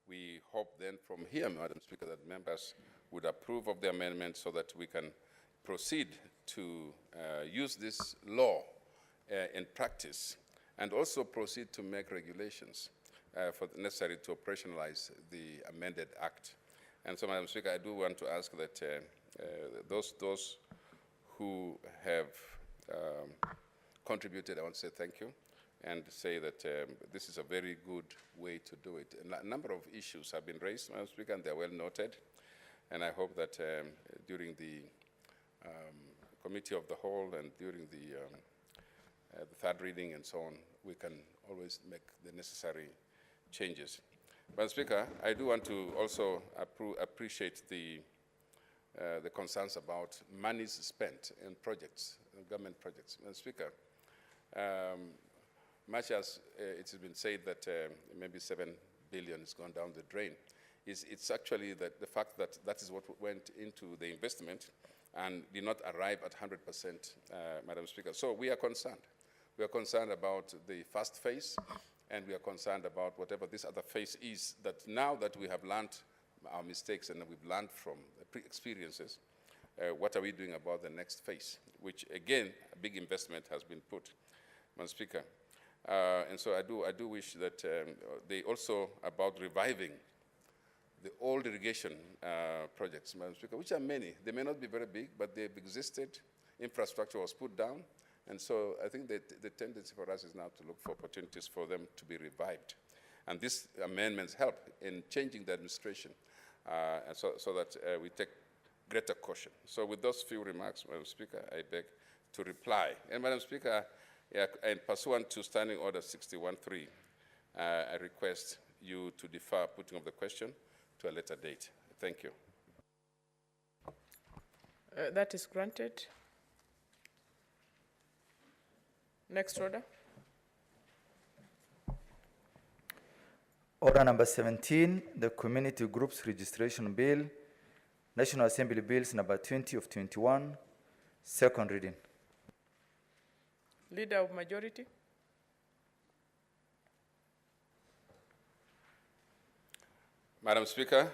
S4: We hope then from here, Madam Speaker, that members would approve of the amendment so that we can proceed to use this law in practice and also proceed to make regulations necessary to operationalize the amended act. And so, Madam Speaker, I do want to ask that those who have contributed, I want to say thank you and say that this is a very good way to do it. A number of issues have been raised, Madam Speaker, and they're well noted. And I hope that during the Committee of the Whole and during the third reading and so on, we can always make the necessary changes. Madam Speaker, I do want to also appreciate the concerns about monies spent in projects, government projects. Madam Speaker, much as it has been said that maybe 7 billion has gone down the drain, it's actually the fact that that is what went into the investment and did not arrive at 100%, Madam Speaker. So we are concerned. We are concerned about the first phase, and we are concerned about whatever this other phase is, that now that we have learned our mistakes and we've learned from the experiences, what are we doing about the next phase, which, again, a big investment has been put, Madam Speaker. And so I do wish that they also about reviving the old irrigation projects, Madam Speaker, which are many. They may not be very big, but they've existed. Infrastructure was put down. And so I think that the tendency for us is now to look for opportunities for them to be revived. And these amendments help in changing the administration so that we take greater caution. So with those few remarks, Madam Speaker, I beg to reply. And Madam Speaker, and pursuant to Standing Order 61.3, I request you to defer putting of the question to a later date. Thank you.
S10: That is granted. Next order.
S3: Order number 17, the Community Groups Registration Bill, National Assembly Bills number 20 of 21, second reading.
S10: Leader of majority.
S4: Madam Speaker,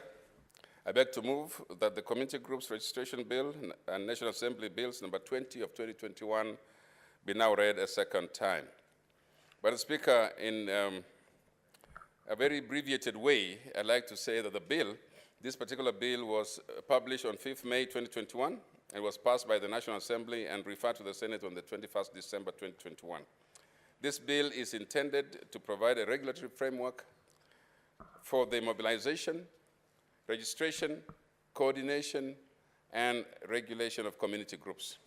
S4: I beg to move that the Community Groups Registration Bill and National Assembly Bills number 20 of 2021 be now read a second time. Madam Speaker, in a very abbreviated way, I'd like to say that this particular bill was published on 5th May 2021 and was passed by the National Assembly and referred to the Senate on the 21st December 2021. This bill is intended to provide a regulatory framework for the mobilization, registration, coordination, and regulation of community groups.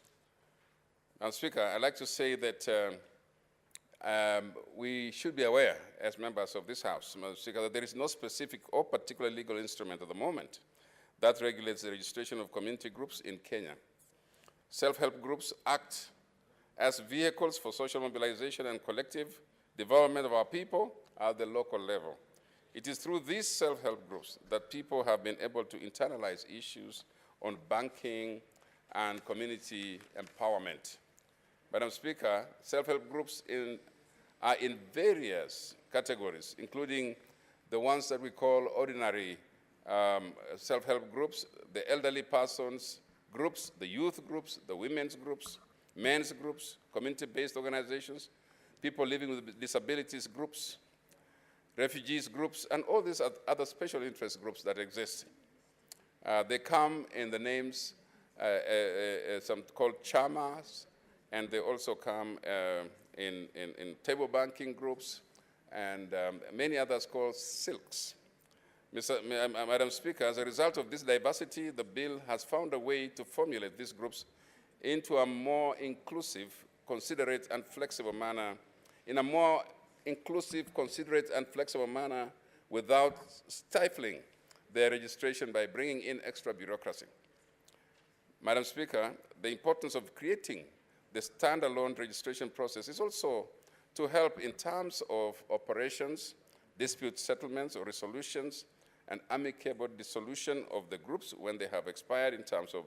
S4: Madam Speaker, I'd like to say that we should be aware, as members of this House, Madam Speaker, that there is no specific or particular legal instrument at the moment that regulates the registration of community groups in Kenya. Self-help groups act as vehicles for social mobilization and collective development of our people at the local level. It is through these self-help groups that people have been able to internalize issues on banking and community empowerment. Madam Speaker, self-help groups are in various categories, including the ones that we call ordinary self-help groups, the elderly persons groups, the youth groups, the women's groups, men's groups, community-based organizations, people living with disabilities groups, refugees groups, and all these other special interest groups that exist. They come in the names, some called chamas, and they also come in table banking groups, and many others called silks. Madam Speaker, as a result of this diversity, the bill has found a way to formulate these groups into a more inclusive, considerate, and flexible manner, without stifling their registration by bringing in extra bureaucracy. Madam Speaker, the importance of creating the standalone registration process is also to help in terms of operations, dispute settlements or resolutions, and amicable dissolution of the groups when they have expired in terms of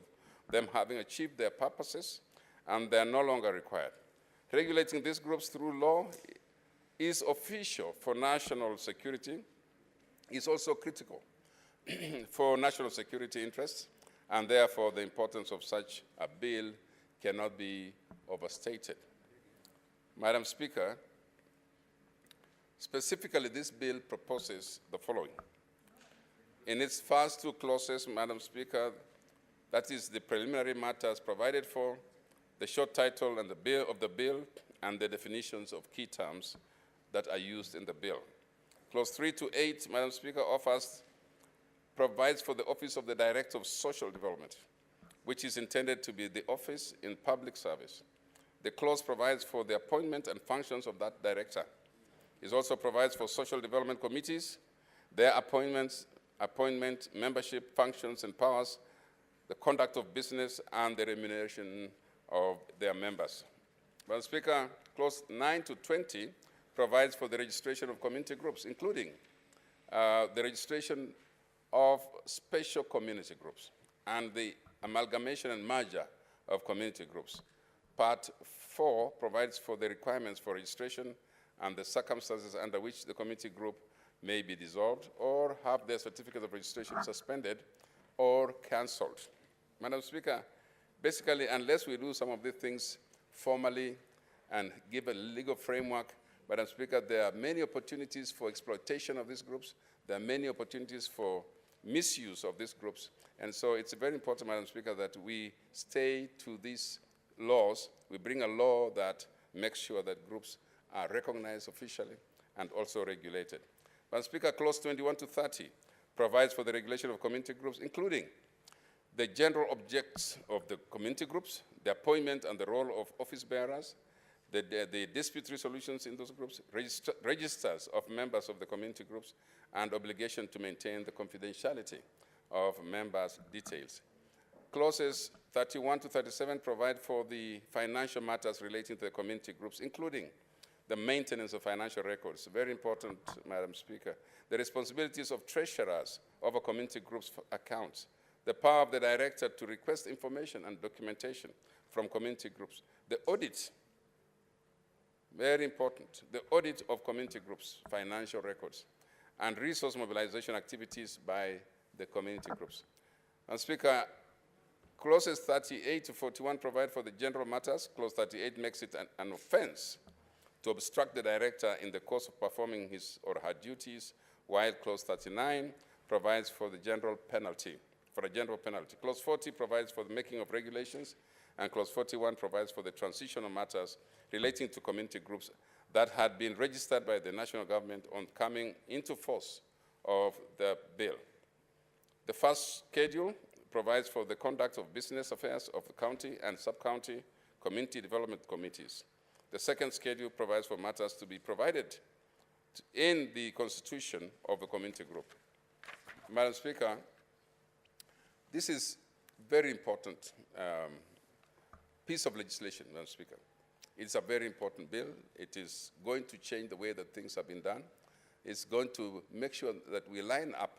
S4: them having achieved their purposes and they are no longer required. Regulating these groups through law is official for national security, is also critical for national security interests, and therefore the importance of such a bill cannot be overstated. Madam Speaker, specifically this bill proposes the following. In its first two clauses, Madam Speaker, that is the preliminary matters provided for, the short title and the bill, and the definitions of key terms that are used in the bill. Clause 3 to 8, Madam Speaker, provides for the Office of the Director of Social Development, which is intended to be the office in public service. The clause provides for the appointment and functions of that director. It also provides for social development committees, their appointment, membership, functions, and powers, the conduct of business, and the remuneration of their members. Madam Speaker, clause 9 to 20 provides for the registration of community groups, including the registration of special community groups and the amalgamation and merger of community groups. Part 4 provides for the requirements for registration and the circumstances under which the community group may be dissolved or have their certificate of registration suspended or cancelled. Madam Speaker, basically, unless we do some of these things formally and give a legal framework, Madam Speaker, there are many opportunities for exploitation of these groups. There are many opportunities for misuse of these groups. And so it's very important, Madam Speaker, that we stay to these laws. We bring a law that makes sure that groups are recognized officially and also regulated. Madam Speaker, clause 21 to 30 provides for the regulation of community groups, including the general objects of the community groups, the appointment and the role of office bearers, the dispute resolutions in those groups, registers of members of the community groups, and obligation to maintain the confidentiality of members' details. Clauses 31 to 37 provide for the financial matters relating to the community groups, including the maintenance of financial records. Very important, Madam Speaker. The responsibilities of treasurers over community groups' accounts. The power of the director to request information and documentation from community groups. The audit, very important, the audit of community groups' financial records, and resource mobilization activities by the community groups. And Speaker, clauses 38 to 41 provide for the general matters. Clause 38 makes it an offense to obstruct the director in the course of performing his or her duties, while clause 39 provides for the general penalty, for a general penalty. Clause 40 provides for the making of regulations, and clause 41 provides for the transitional matters relating to community groups that had been registered by the national government on coming into force of the bill. The first schedule provides for the conduct of business affairs of the county and sub-county community development committees. The second schedule provides for matters to be provided in the constitution of the community group. Madam Speaker, this is very important piece of legislation, Madam Speaker. It's a very important bill. It is going to change the way that things have been done. It's going to make sure that we line up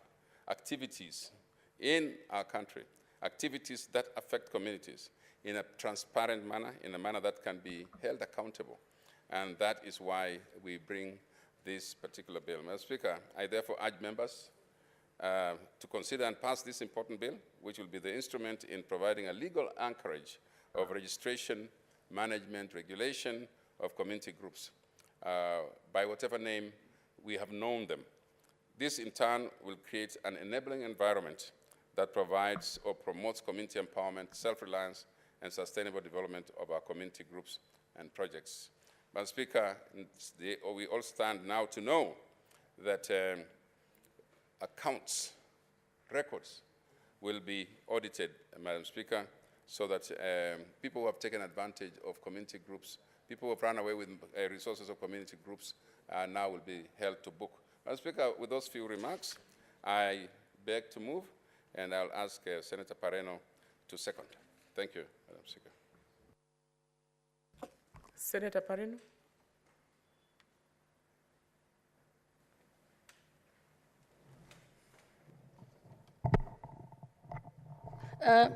S4: activities in our country, activities that affect communities in a transparent manner, in a manner that can be held accountable. And that is why we bring this particular bill. Madam Speaker, I therefore urge members to consider and pass this important bill, which will be the instrument in providing a legal anchorage of registration, management, regulation of community groups, by whatever name we have known them. This, in turn, will create an enabling environment that provides or promotes community empowerment, self-reliance, and sustainable development of our community groups and projects. Madam Speaker, we all stand now to know that accounts, records, will be audited, Madam Speaker, so that people who have taken advantage of community groups, people who have run away with resources of community groups, now will be held to book. Madam Speaker, with those few remarks, I beg to move, and I'll ask Senator Pareno to second. Thank you, Madam Speaker.
S10: Senator Pareno.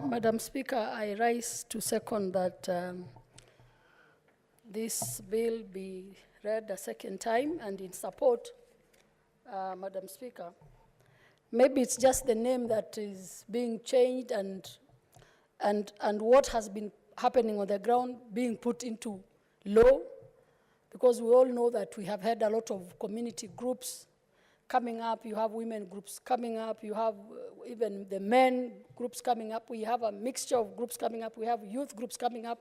S12: Madam Speaker, I rise to second that this bill be read a second time, and in support, Madam Speaker. Maybe it's just the name that is being changed and what has been happening on the ground being put into law, because we all know that we have had a lot of community groups coming up. You have women groups coming up. You have even the men groups coming up. We have a mixture of groups coming up. We have youth groups coming up.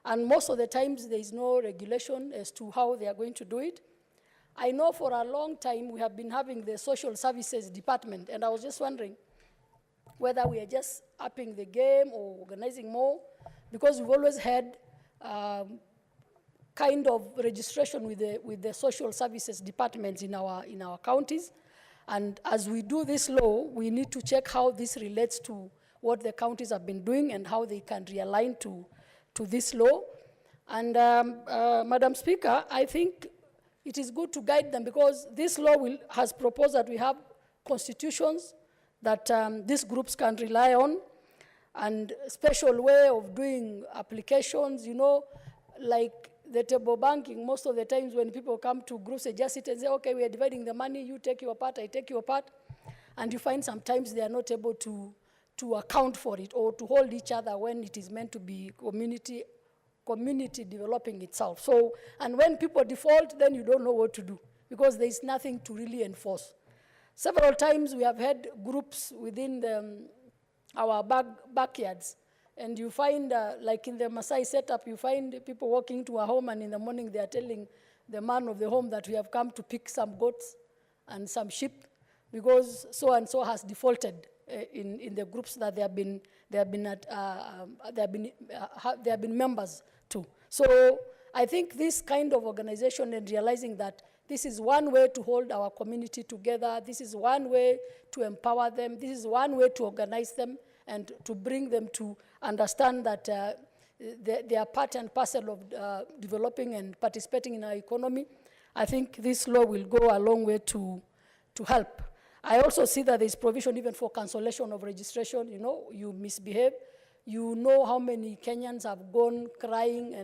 S12: And most of the times there is no regulation as to how they are going to do it. I know for a long time we have been having the social services department, and I was just wondering whether we are just upping the game or organizing more, because we've always had kind of registration with the social services departments in our counties. And as we do this law, we need to check how this relates to what the counties have been doing and how they can realign to this law. And Madam Speaker, I think it is good to guide them, because this law has proposed that we have constitutions that these groups can rely on, and special way of doing applications, you know, like the table banking. Most of the times when people come to groups, they just sit and say, okay, we are dividing the money, you take your part, I take your part. And you find sometimes they are not able to account for it or to hold each other when it is meant to be community developing itself. So, and when people default, then you don't know what to do, because there is nothing to really enforce. Several times we have had groups within our backyards, and you find, like in the Maasai setup, you find people walking to a home, and in the morning they are telling the man of the home that we have come to pick some goats and some sheep, because so-and-so has defaulted in the groups that they have been members to. So I think this kind of organization, and realizing that this is one way to hold our community together, this is one way to empower them, this is one way to organize them, and to bring them to understand that they are part and parcel of developing and participating in our economy. I think this law will go a long way to help. I also see that there's provision even for cancellation of registration. You know, you misbehave. You know how many Kenyans have gone crying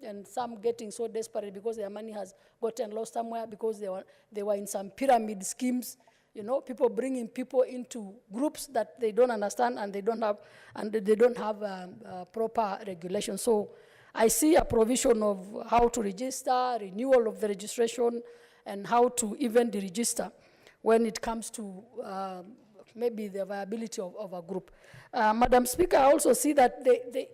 S12: and some getting so desperate because their money has gotten lost somewhere because they were in some pyramid schemes. You know, people bringing people into groups that they don't understand and they don't have proper regulation. So I see a provision of how to register, renewal of the registration, and how to even deregister when it comes to maybe the viability of a group. Madam Speaker, I also see that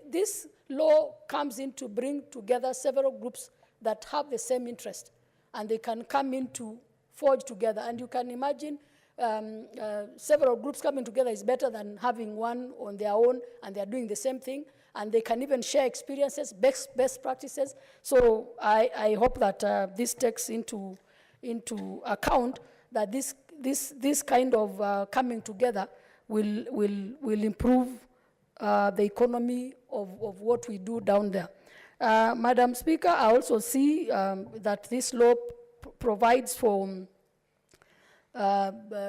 S12: this law comes in to bring together several groups that have the same interest, and they can come in to forge together. And you can imagine several groups coming together is better than having one on their own, and they're doing the same thing, and they can even share experiences, best practices. So I hope that this takes into account that this kind of coming together will improve the economy of what we do down there. Madam Speaker, I also see that this law provides for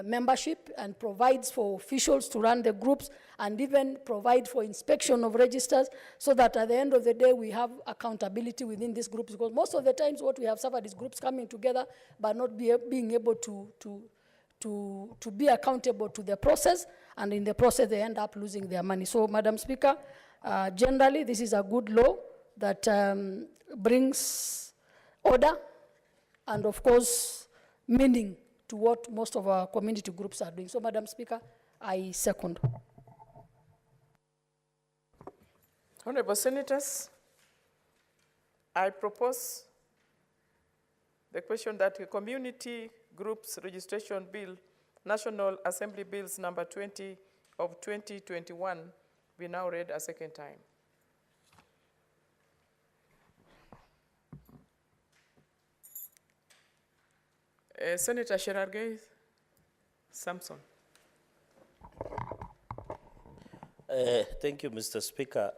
S12: membership and provides for officials to run the groups and even provide for inspection of registers so that at the end of the day we have accountability within these groups, because most of the times what we have suffered is groups coming together but not being able to be accountable to the process, and in the process they end up losing their money. So, Madam Speaker, generally this is a good law that brings order and of course meaning to what most of our community groups are doing. So, Madam Speaker, I second.
S10: Honorable Senators, I propose the question that the Community Groups Registration Bill, National Assembly Bills number 20 of 2021, be now read a second time. Senator Sherargei Samson.
S5: Thank you, Mr. Speaker,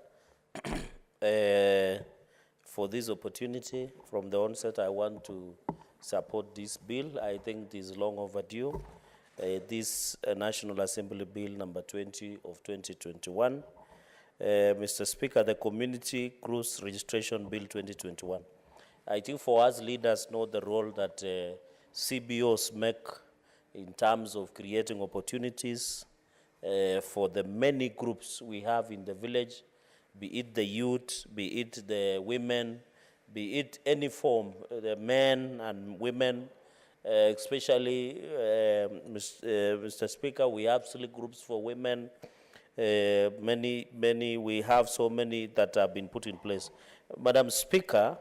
S5: for this opportunity. From the onset, I want to support this bill. I think it is long overdue. This National Assembly Bill number 20 of 2021. Mr. Speaker, the Community Groups Registration Bill 2021. I think for us leaders know the role that CBOs make in terms of creating opportunities for the many groups we have in the village, be it the youth, be it the women, be it any form, the men and women, especially, Mr. Speaker, we have silly groups for women, we have so many that have been put in place. Madam Speaker,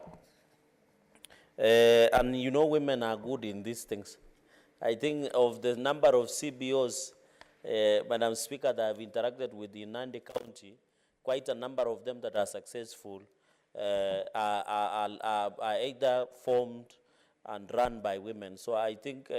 S5: and you know women are good in these things. I think of the number of CBOs, Madam Speaker, that I've interacted with in Nandi County, quite a number of them that are successful are either formed and run by women. So I think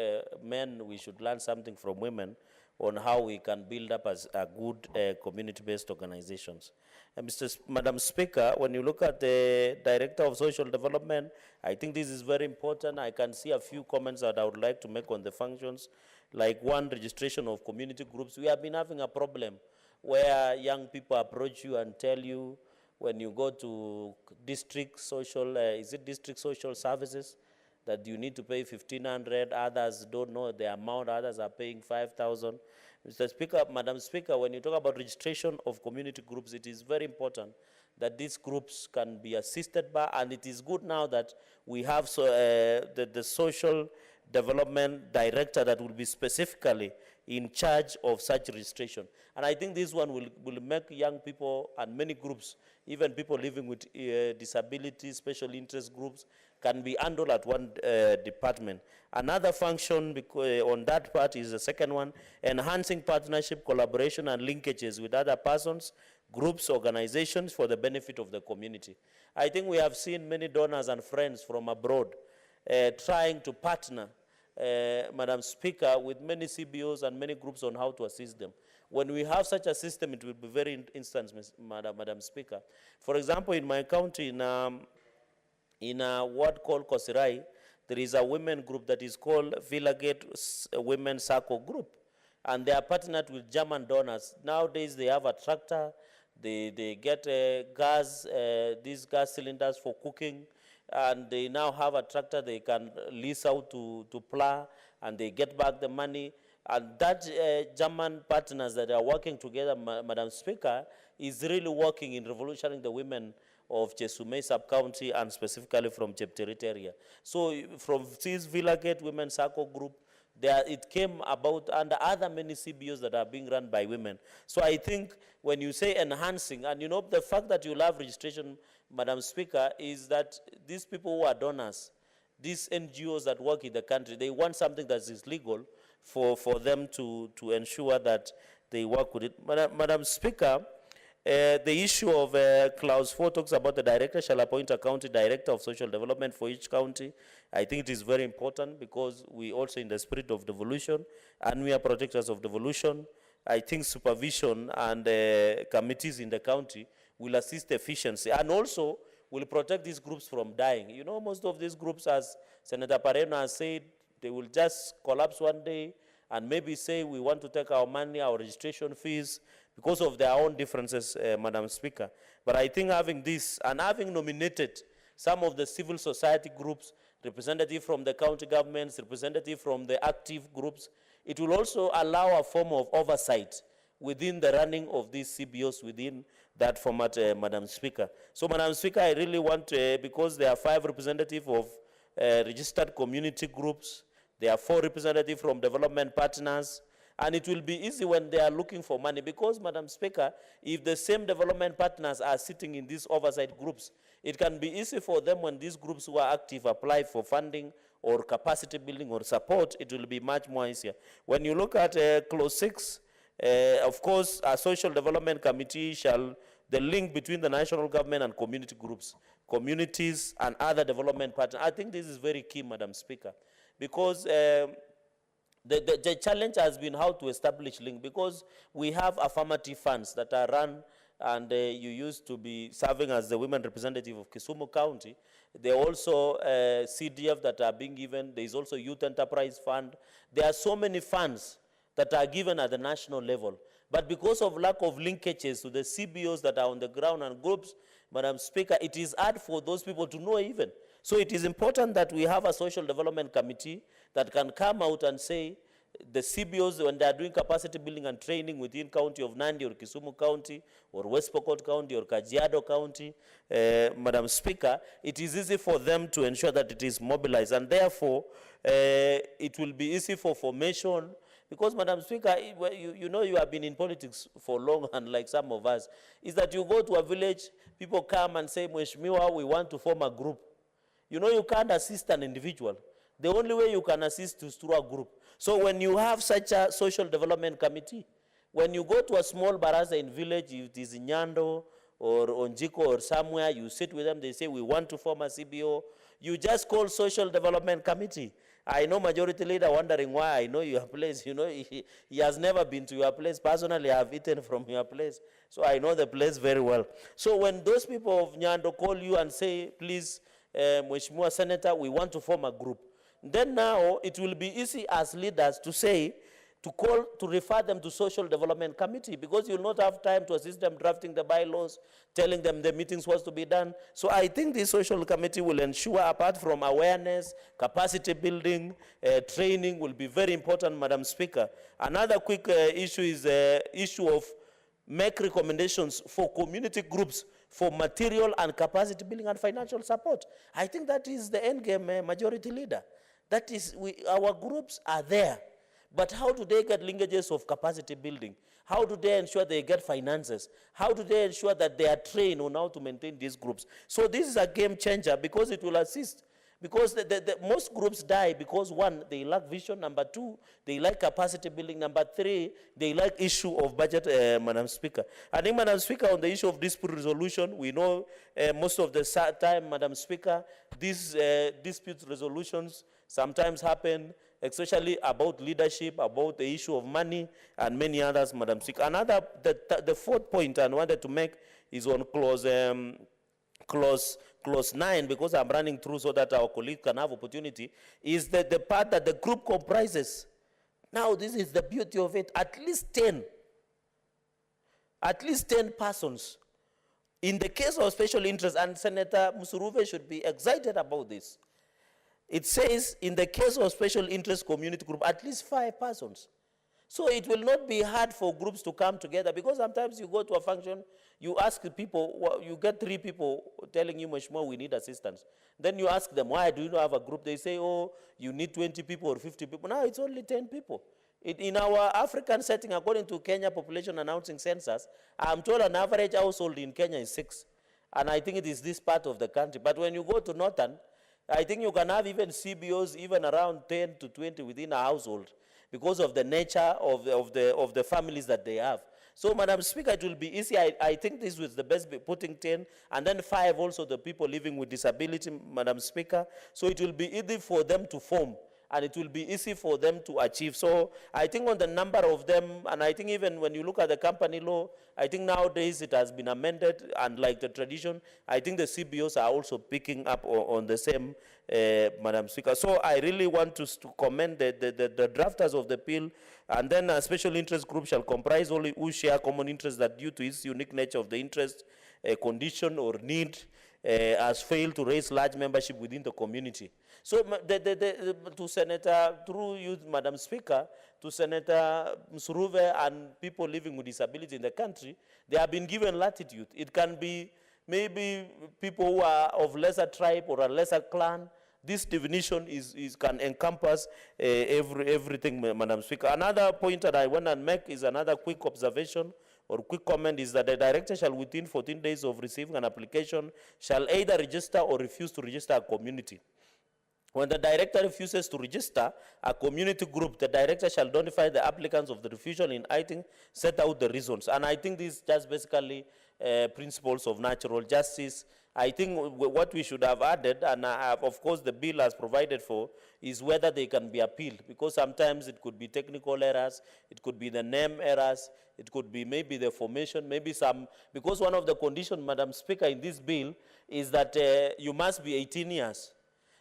S5: men, we should learn something from women on how we can build up as a good community-based organizations. And Madam Speaker, when you look at the Director of Social Development, I think this is very important. I can see a few comments that I would like to make on the functions. Like one, registration of community groups. We have been having a problem where young people approach you and tell you when you go to district social, district social services, that you need to pay 1,500, others don't know the amount, others are paying 5,000. Mr. Speaker, Madam Speaker, when you talk about registration of community groups, it is very important that these groups can be assisted by, and it is good now that we have the social development director that will be specifically in charge of such registration. And I think this one will make young people and many groups, even people living with disabilities, special interest groups, can be handled at one department. Another function on that part is the second one, enhancing partnership, collaboration, and linkages with other persons, groups, organizations for the benefit of the community. I think we have seen many donors and friends from abroad trying to partner Madam Speaker, with many CBOs and many groups on how to assist them. When we have such a system, it will be very instant, Madam Speaker. For example, in my county, in a ward called Kosirai, there is a women group that is called Villagate Women Circle Group, and they are partnered with German donors. Nowadays, they have a tractor, they get gas, these gas cylinders for cooking, and they now have a tractor they can lease out to plow, and they get back the money. And that German partners that are working together, Madam Speaker, is really working in revolutionizing the women of Chesumei sub-county and specifically from Chepterit area. So from this Villagate Women Circle Group, it came about under other many CBOs that are being run by women. So I think when you say enhancing, and you know the fact that you have registration, Madam Speaker, is that these people who are donors, these NGOs that work in the country, they want something that is legal for them to ensure that they work with it. Madam Speaker, the issue of Clause 4 talks about the director shall appoint a county director of social development for each county. I think it is very important because we also in the spirit of devolution and we are protectors of devolution. I think supervision and committees in the county will assist efficiency and also will protect these groups from dying. You know, most of these groups, as Senator Pareno has said, they will just collapse one day and maybe say we want to take our money, our registration fees, because of their own differences, Madam Speaker. But I think having this and having nominated some of the civil society groups, representative from the county governments, representative from the active groups, it will also allow a form of oversight within the running of these CBOs within that format, Madam Speaker. So, Madam Speaker, I really want, because there are 5 representatives of registered community groups, there are 4 representatives from development partners, and it will be easy when they are looking for money because, Madam Speaker, if the same development partners are sitting in these oversight groups, it can be easy for them when these groups who are active apply for funding or capacity building or support, it will be much more easier. When you look at Clause 6, of course, a social development committee shall, the link between the national government and community groups, communities and other development partners. I think this is very key, Madam Speaker, because the challenge has been how to establish link because we have affirmative funds that are run and you used to be serving as the women representative of Kisumu County. There are also CDF that are being given. There is also Youth Enterprise Fund. There are so many funds that are given at the national level. But because of lack of linkages to the CBOs that are on the ground and groups, Madam Speaker, it is hard for those people to know even. So it is important that we have a social development committee that can come out and say the CBOs, when they are doing capacity building and training within county of Nandi or Kisumu County or West Pokot County or Kajiado County, Madam Speaker, it is easy for them to ensure that it is mobilized. And therefore, it will be easy for formation. Because, Madam Speaker, you know you have been in politics for long, and like some of us, is that you go to a village, people come and say, Mheshimiwa, we want to form a group. You know you can't assist an individual. The only way you can assist is through a group. So when you have such a social development committee, when you go to a small baraza in village, if it is in Nyando or Onjiko or somewhere, you sit with them, they say, we want to form a CBO, you just call social development committee. I know majority leader wondering why I know your place. You know, he has never been to your place. Personally, I have eaten from your place. So I know the place very well. So when those people of Nyando call you and say, please, Mheshimiwa Senator, we want to form a group, then now it will be easy as leaders to say, to refer them to social development committee because you will not have time to assist them drafting the bylaws, telling them the meetings was to be done. So I think the social committee will ensure, apart from awareness, capacity building, training will be very important, Madam Speaker. Another quick issue is the issue of make recommendations for community groups for material and capacity building and financial support. I think that is the end game, Majority Leader. That is, our groups are there. But how do they get linkages of capacity building? How do they ensure they get finances? How do they ensure that they are trained on how to maintain these groups? So this is a game changer because it will assist. Because most groups die because, 1, they lack vision. Number 2, they lack capacity building. Number 3, they lack issue of budget, Madam Speaker. I think, Madam Speaker, on the issue of dispute resolution, we know most of the time, Madam Speaker, these dispute resolutions sometimes happen especially about leadership, about the issue of money, and many others, Madam Speaker. Another, the fourth point I wanted to make is on clause 9, because I'm running through so that our colleague can have opportunity, is that the part that the group comprises. Now, this is the beauty of it. At least 10 persons. In the case of special interest, and Senator Musuruve should be excited about this, it says in the case of special interest community group, at least 5 persons. So it will not be hard for groups to come together, because sometimes you go to a function, you ask the people, well, you get 3 people telling you much more, we need assistance. Then you ask them, why do you not have a group? They say, oh, you need 20 people or 50 people. Now it's only 10 people. In our African setting, according to Kenya Population Announcing Census, I'm told an average household in Kenya is 6. And I think it is this part of the country. But when you go to Northern, I think you can have even CBOs even around 10 to 20 within a household, because of the nature of the families that they have. So, Madam Speaker, it will be easy. I think this was the best, putting 10, and then 5 also the people living with disability, Madam Speaker. So it will be easy for them to form, and it will be easy for them to achieve. So I think on the number of them, and I think even when you look at the company law, I think nowadays it has been amended, and like the tradition, I think the CBOs are also picking up on the same, Madam Speaker. So I really want to commend the drafters of the bill, and then a special interest group shall comprise only who share common interests that, due to its unique nature of the interest, condition, or need, has failed to raise large membership within the community. So to Senator, through you, Madam Speaker, to Senator Musuruve and people living with disability in the country, they have been given latitude. It can be maybe people who are of lesser tribe or a lesser clan. This definition can encompass everything, Madam Speaker. Another point that I want to make is another quick observation or quick comment, is that the director shall, within 14 days of receiving an application, shall either register or refuse to register a community. When the director refuses to register a community group, the director shall notify the applicants of the refusal in writing, set out the reasons. And I think this is just basically principles of natural justice. I think what we should have added, and of course the bill has provided for, is whether they can be appealed, because sometimes it could be technical errors, it could be the name errors, it could be maybe the formation, maybe some, because one of the conditions, Madam Speaker, in this bill is that you must be 18 years.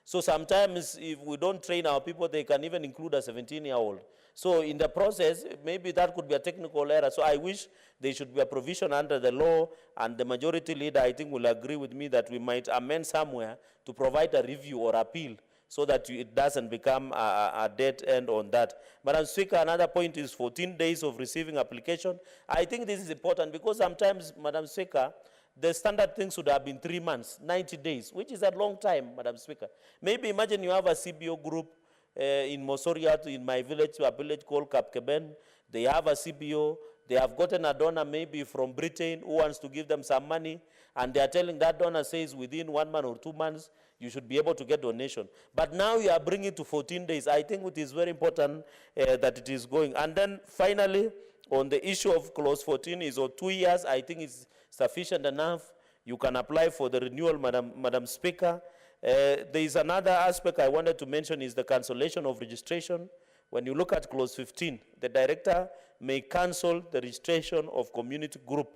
S5: So sometimes if we don't train our people, they can even include a 17-year-old. So in the process, maybe that could be a technical error. So I wish there should be a provision under the law, and the majority leader, I think, will agree with me that we might amend somewhere to provide a review or appeal, so that it doesn't become a dead end on that. Madam Speaker, another point is 14 days of receiving application. I think this is important, because sometimes, Madam Speaker, the standard thing should have been 3 months, 90 days, which is a long time, Madam Speaker. Maybe imagine you have a CBO group in Mosoriat, in my village, a village called Kapkeben. They have a CBO. They have gotten a donor maybe from Britain who wants to give them some money, and they are telling that donor says within 1 month or 2 months, you should be able to get donation. But now you are bringing it to 14 days. I think it is very important that it is going. And then finally, on the issue of clause 14 is 2 years. I think it's sufficient enough. You can apply for the renewal, Madam Speaker. There is another aspect I wanted to mention, is the cancellation of registration. When you look at clause 15, the director may cancel the registration of community group.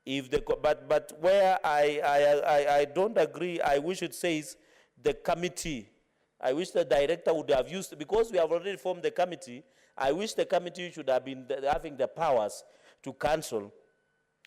S5: If the, but where I don't agree, I wish it says the committee. I wish the director would have used, because we have already formed the committee, I wish the committee should have been having the powers to cancel.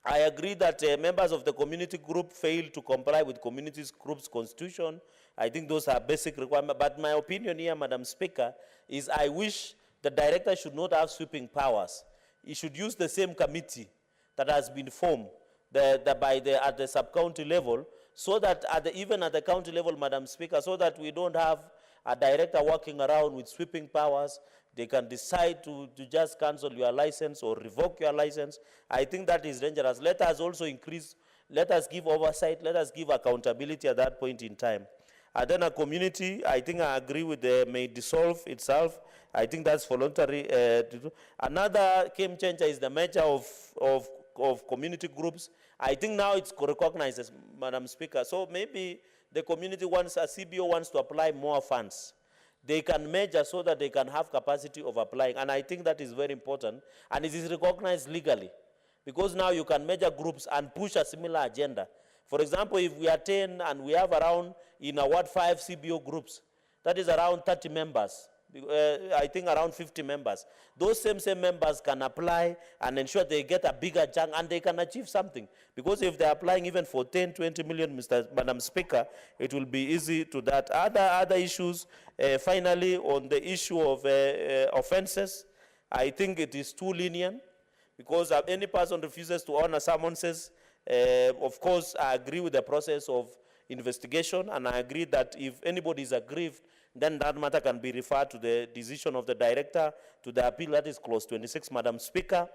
S5: I agree that members of the community group fail to comply with community group's constitution. I think those are basic requirements. But my opinion here, Madam Speaker, is I wish the director should not have sweeping powers. He should use the same committee that has been formed at the sub-county level, so that even at the county level, Madam Speaker, so that we don't have a director walking around with sweeping powers. They can decide to just cancel your license or revoke your license. I think that is dangerous. Let us also increase, let us give oversight, let us give accountability at that point in time. And then a community, I think I agree with may dissolve itself. I think that's voluntary. Another game changer is the merger of community groups. I think now it's recognized, as Madam Speaker. So maybe the community wants, a CBO wants to apply more funds. they can measure so that they can have capacity of applying. And I think that is very important, and it is recognized legally. Because now you can measure groups and push a similar agenda. For example, if we are 10 and we have around, in a Ward 5 CBO groups, that is around 30 members. I think around 50 members. Those same members can apply and ensure they get a bigger chunk and they can achieve something. Because if they're applying even for 10, 20 million, Madam Speaker, it will be easy to that. Other issues, finally, on the issue of offenses, I think it is too lenient. Because if any person refuses to honor summonses, of course, I agree with the process of investigation, and I agree that if anybody is aggrieved, then that matter can be referred to the decision of the director, to the appeal. That is clause 26, Madam Speaker.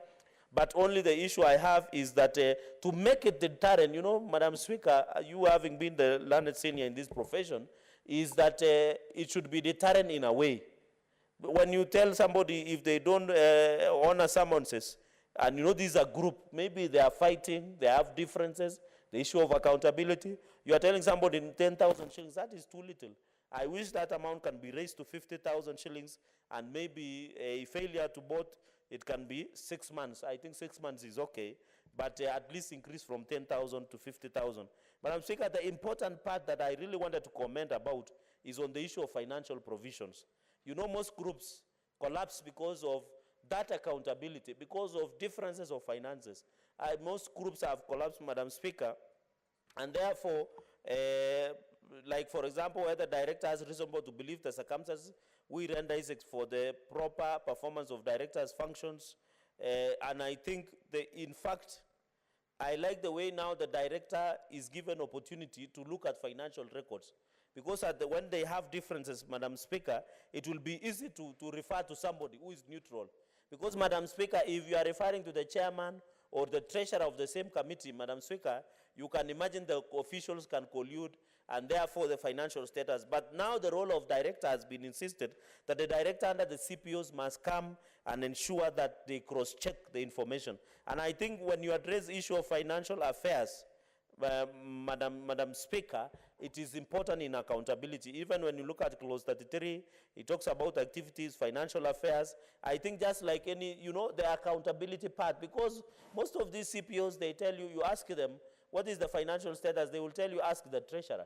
S5: But only the issue I have is that to make it deterrent, you know, Madam Speaker, you having been the learned senior in this profession, is that it should be deterrent in a way. When you tell somebody if they don't honor summonses, and you know these are group, maybe they are fighting, they have differences, the issue of accountability, you are telling somebody 10,000 shillings, that is too little. I wish that amount can be raised to 50,000 shillings, and maybe a failure to vote, it can be 6 months. I think 6 months is okay, but at least increase from 10,000 to 50,000. But I'm saying that the important part that I really wanted to comment about is on the issue of financial provisions. You know, most groups collapse because of that accountability, because of differences of finances. Most groups have collapsed, Madam Speaker, and therefore, like for example, where the director has reasonable to believe the circumstances, we render it for the proper performance of director's functions. And I think, in fact, I like the way now the director is given opportunity to look at financial records. Because when they have differences, Madam Speaker, it will be easy to refer to somebody who is neutral. Because, Madam Speaker, if you are referring to the chairman or the treasurer of the same committee, Madam Speaker, you can imagine the officials can collude and therefore the financial status. But now the role of director has been insisted that the director under the CPOs must come and ensure that they cross-check the information. And I think when you address the issue of financial affairs, Madam Speaker, it is important in accountability. Even when you look at clause 33, it talks about activities, financial affairs. I think just like any, you know, the accountability part, because most of these CPOs, they tell you, you ask them, what is the financial status? They will tell you, ask the treasurer.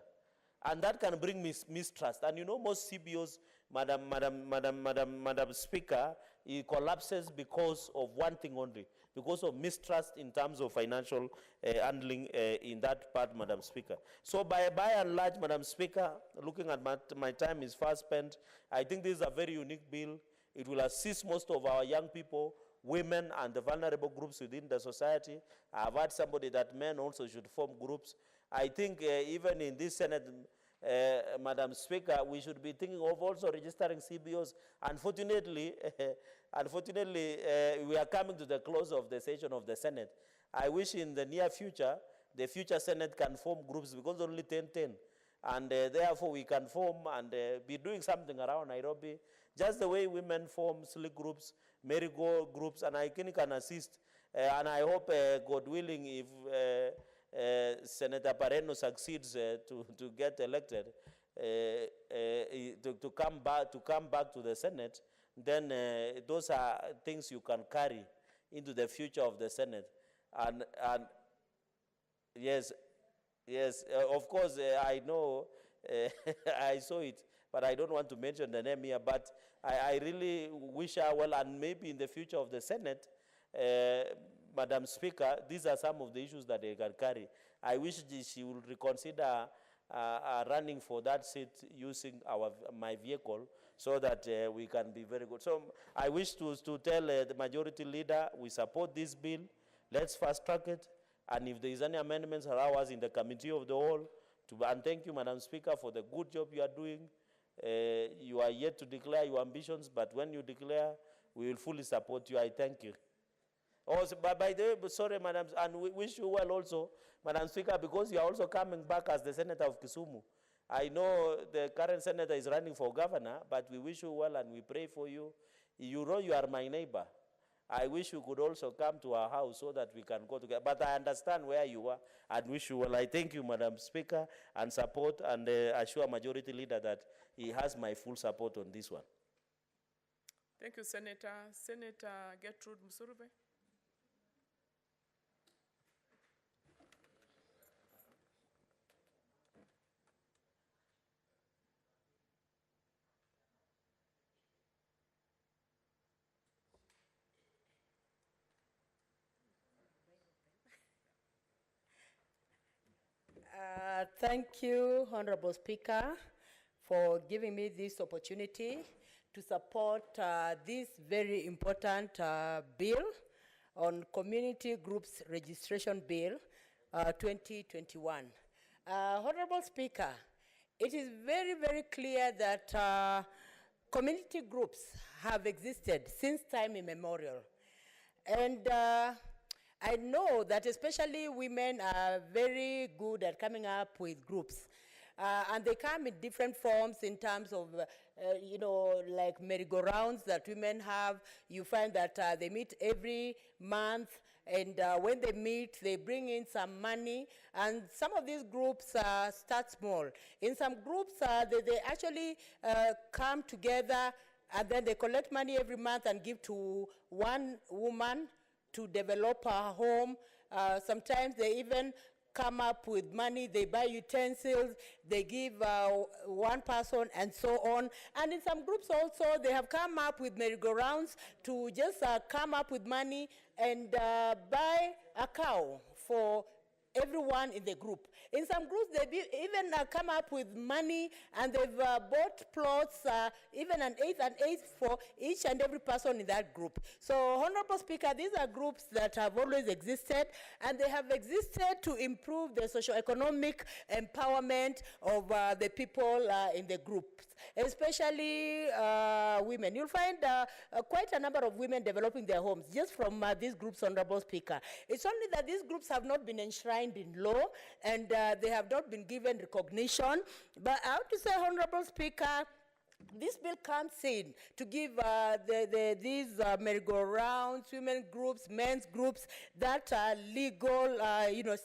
S5: And that can bring mistrust. And you know, most CBOs, Madam Speaker, it collapses because of one thing only, because of mistrust in terms of financial handling in that part, Madam Speaker. So by and large, Madam Speaker, looking at my time is fast spent, I think this is a very unique bill. It will assist most of our young people, women, and the vulnerable groups within the society. I've heard somebody that men also should form groups. I think even in this Senate, Madam Speaker, we should be thinking of also registering CBOs. Unfortunately, we are coming to the close of the session of the Senate. I wish in the near future, the future Senate can form groups, because only 10-10. And therefore we can form and be doing something around Nairobi, just the way women form slick groups, merry-go groups, and I can assist. And I hope, God willing, if Senator Pareno succeeds to get elected, to come back to the Senate, then those are things you can carry into the future of the Senate. And yes, of course, I know, I saw it, but I don't want to mention the name here, but I really wish her well, and maybe in the future of the Senate, Madam Speaker, these are some of the issues that they can carry. I wish she will reconsider running for that seat using my vehicle, so that we can be very good. So I wish to tell the majority leader, we support this bill. Let's fast track it. And if there is any amendments, allow us in the committee of the whole. And thank you, Madam Speaker, for the good job you are doing. You are yet to declare your ambitions, but when you declare, we will fully support you. I thank you. Also, by the way, sorry, Madam, and we wish you well also, Madam Speaker, because you are also coming back as the Senator of Kisumu. I know the current Senator is running for governor, but we wish you well and we pray for you. You know you are my neighbor. I wish you could also come to our house so that we can go together. But I understand where you are and wish you well. I thank you, Madam Speaker, and support and assure Majority Leader that he has my full support on this one.
S10: Thank you, Senator. Senator Gertrude Musurube.
S6: Thank you, Honorable Speaker, for giving me this opportunity to support this very important bill on Community Groups Registration Bill 2021. Honorable Speaker, it is very, very clear that community groups have existed since time immemorial. And I know that especially women are very good at coming up with groups. And they come in different forms in terms of, like merry-go-rounds that women have. You find that they meet every month, and when they meet, they bring in some money. And some of these groups start small. In some groups, they actually come together, and then they collect money every month and give to one woman to develop her home. Sometimes they even come up with money, they buy utensils, they give one person, and so on. And in some groups also, they have come up with merry-go-rounds to just come up with money and buy a cow for everyone in the group. In some groups, they even come up with money, and they've bought plots, even an eighth for each and every person in that group. So, Honorable Speaker, these are groups that have always existed, and they have existed to improve the socio-economic empowerment of the people in the groups, especially women. You'll find quite a number of women developing their homes just from these groups, Honorable Speaker. It's only that these groups have not been enshrined in law, and they have not been given recognition. But I have to say, Honorable Speaker, this bill comes in to give these merry-go-rounds, women groups, men's groups, that legal,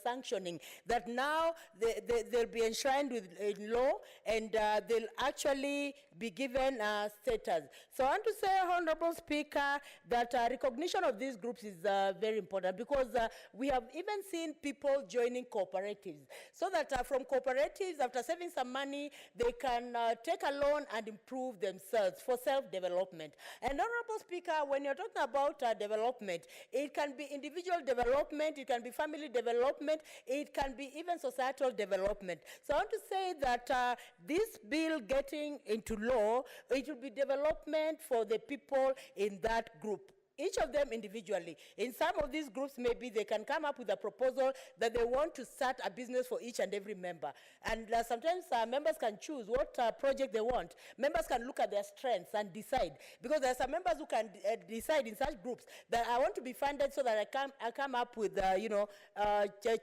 S6: sanctioning, that now they'll be enshrined in law, and they'll actually be given status. So I want to say, Honorable Speaker, that recognition of these groups is very important, because we have even seen people joining cooperatives, so that from cooperatives, after saving some money, they can take a loan and improve themselves for self-development. And Honorable Speaker, when you're talking about development, it can be individual development, it can be family development, it can be even societal development. So I want to say that this bill getting into law, it will be development for the people in that group, each of them individually. In some of these groups, maybe they can come up with a proposal that they want to start a business for each and every member. And sometimes members can choose what project they want. Members can look at their strengths and decide. Because there are some members who can decide in such groups that I want to be funded so that I come up with,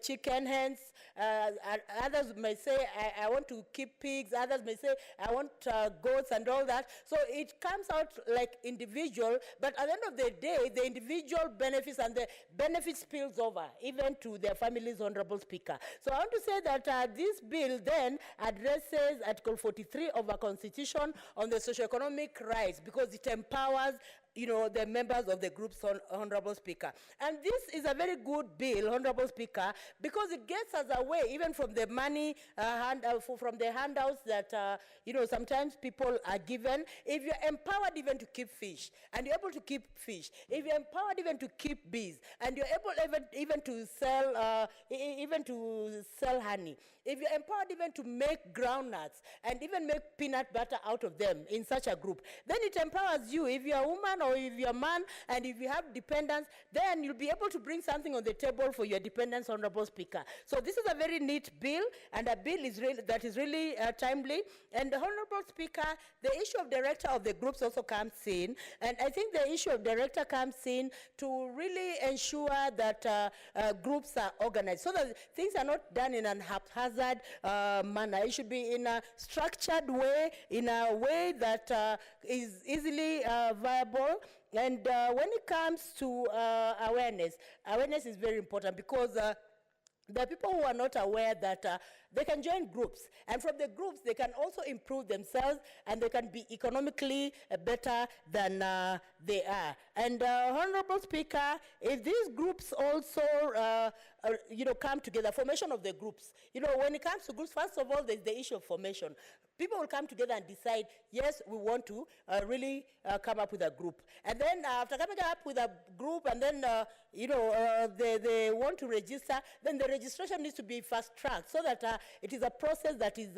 S6: chicken, hens. Others may say, I want to keep pigs. Others may say, I want goats and all that. So it comes out like individual, but at the end of the day, the individual benefits and the benefit spills over even to their families, Honorable Speaker. So I want to say that this bill then addresses Article 43 of our Constitution on the socio-economic rights, because it empowers the members of the groups, Honorable Speaker. And this is a very good bill, Honorable Speaker, because it gets us away even from the money, from the handouts that, sometimes people are given. If you're empowered even to keep fish, and you're able to keep fish, if you're empowered even to keep bees, and you're able even to sell honey, if you're empowered even to make groundnuts, and even make peanut butter out of them in such a group, then it empowers you. If you're a woman or if you're a man, and if you have dependents, then you'll be able to bring something on the table for your dependents, Honorable Speaker. So this is a very neat bill, and a bill that is really timely. And the Honorable Speaker, the issue of director of the groups also comes in, and I think the issue of director comes in to really ensure that groups are organized, so that things are not done in a haphazard manner. It should be in a structured way, in a way that is easily viable, And when it comes to awareness is very important because there are people who are not aware that they can join groups, and from the groups they can also improve themselves and they can be economically better than they are. And Honorable Speaker, if these groups also come together, formation of the groups, when it comes to groups, first of all, there's the issue of formation. People will come together and decide, yes, we want to really come up with a group. And then after coming up with a group and then, they want to register, then the registration needs to be fast-tracked so that it is a process that is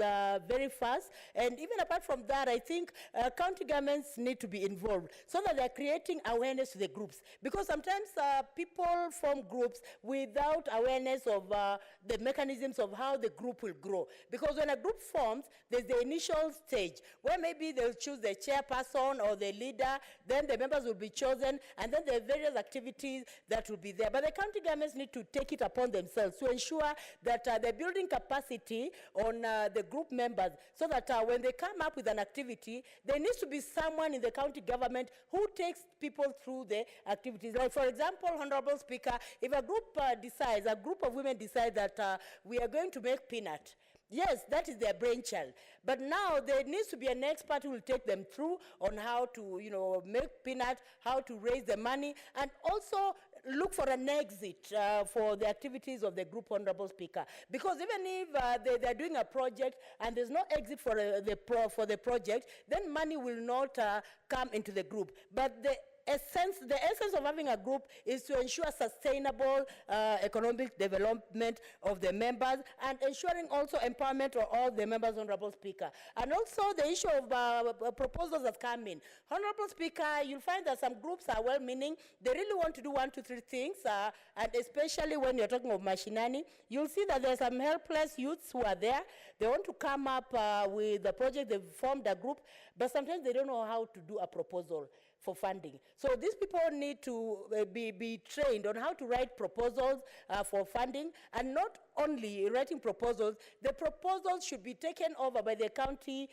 S6: very fast. And even apart from that, I think county governments need to be involved so that they're creating awareness to the groups. Because sometimes people form groups without awareness of the mechanisms of how the group will grow. Because when a group forms, there's the initial stage where maybe they'll choose the chairperson or the leader, then the members will be chosen, and then there are various activities that will be there. But the county governments need to take it upon themselves to ensure that they're building capacity on the group members so that when they come up with an activity, there needs to be someone in the county government who takes people through the activities. Like, for example, Honorable Speaker, if a group of women decide that we are going to make peanut, yes, that is their brainchild. But now there needs to be an expert who will take them through on how to, make peanut, how to raise the money, and also look for an exit for the activities of the group, Honorable Speaker. Because even if they're doing a project and there's no exit for the project, then money will not come into the group. But the essence of having a group is to ensure sustainable economic development of the members and ensuring also empowerment of all the members, Honorable Speaker. And also the issue of proposals that come in. Honorable Speaker, you'll find that some groups are well-meaning. They really want to do 1, 2, 3 things, and especially when you're talking of mashinani, you'll see that there's some helpless youths who are there. They want to come up with a project, they've formed a group, but sometimes they don't know how to do a proposal for funding. So these people need to be trained on how to write proposals for funding, and not only writing proposals, the proposals should be taken over by the county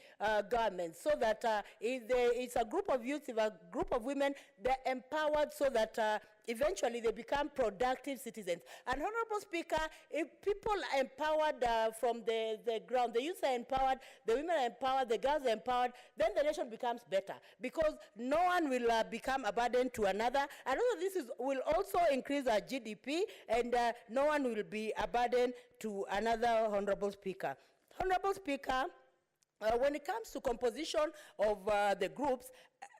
S6: government so that if it's a group of youth, if a group of women, they're empowered so that eventually they become productive citizens. And Honorable Speaker, if people are empowered from the ground, the youth are empowered, the women are empowered, the girls are empowered, then the nation becomes better because no one will become a burden to another. And also this will also increase our GDP, and no one will be a burden to another, Honorable Speaker. Honorable Speaker, when it comes to composition of the groups,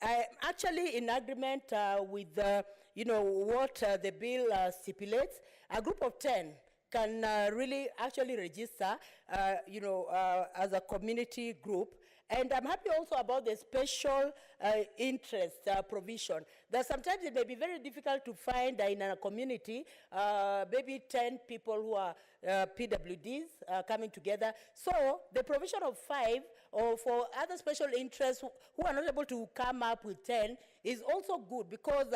S6: I'm actually in agreement with what the bill stipulates. A group of 10 can really actually register, as a community group. And I'm happy also about the special interest provision. That sometimes it may be very difficult to find in a community, maybe 10 people who are PWDs coming together. So the provision of 5 or for other special interests who are not able to come up with 10 is also good, because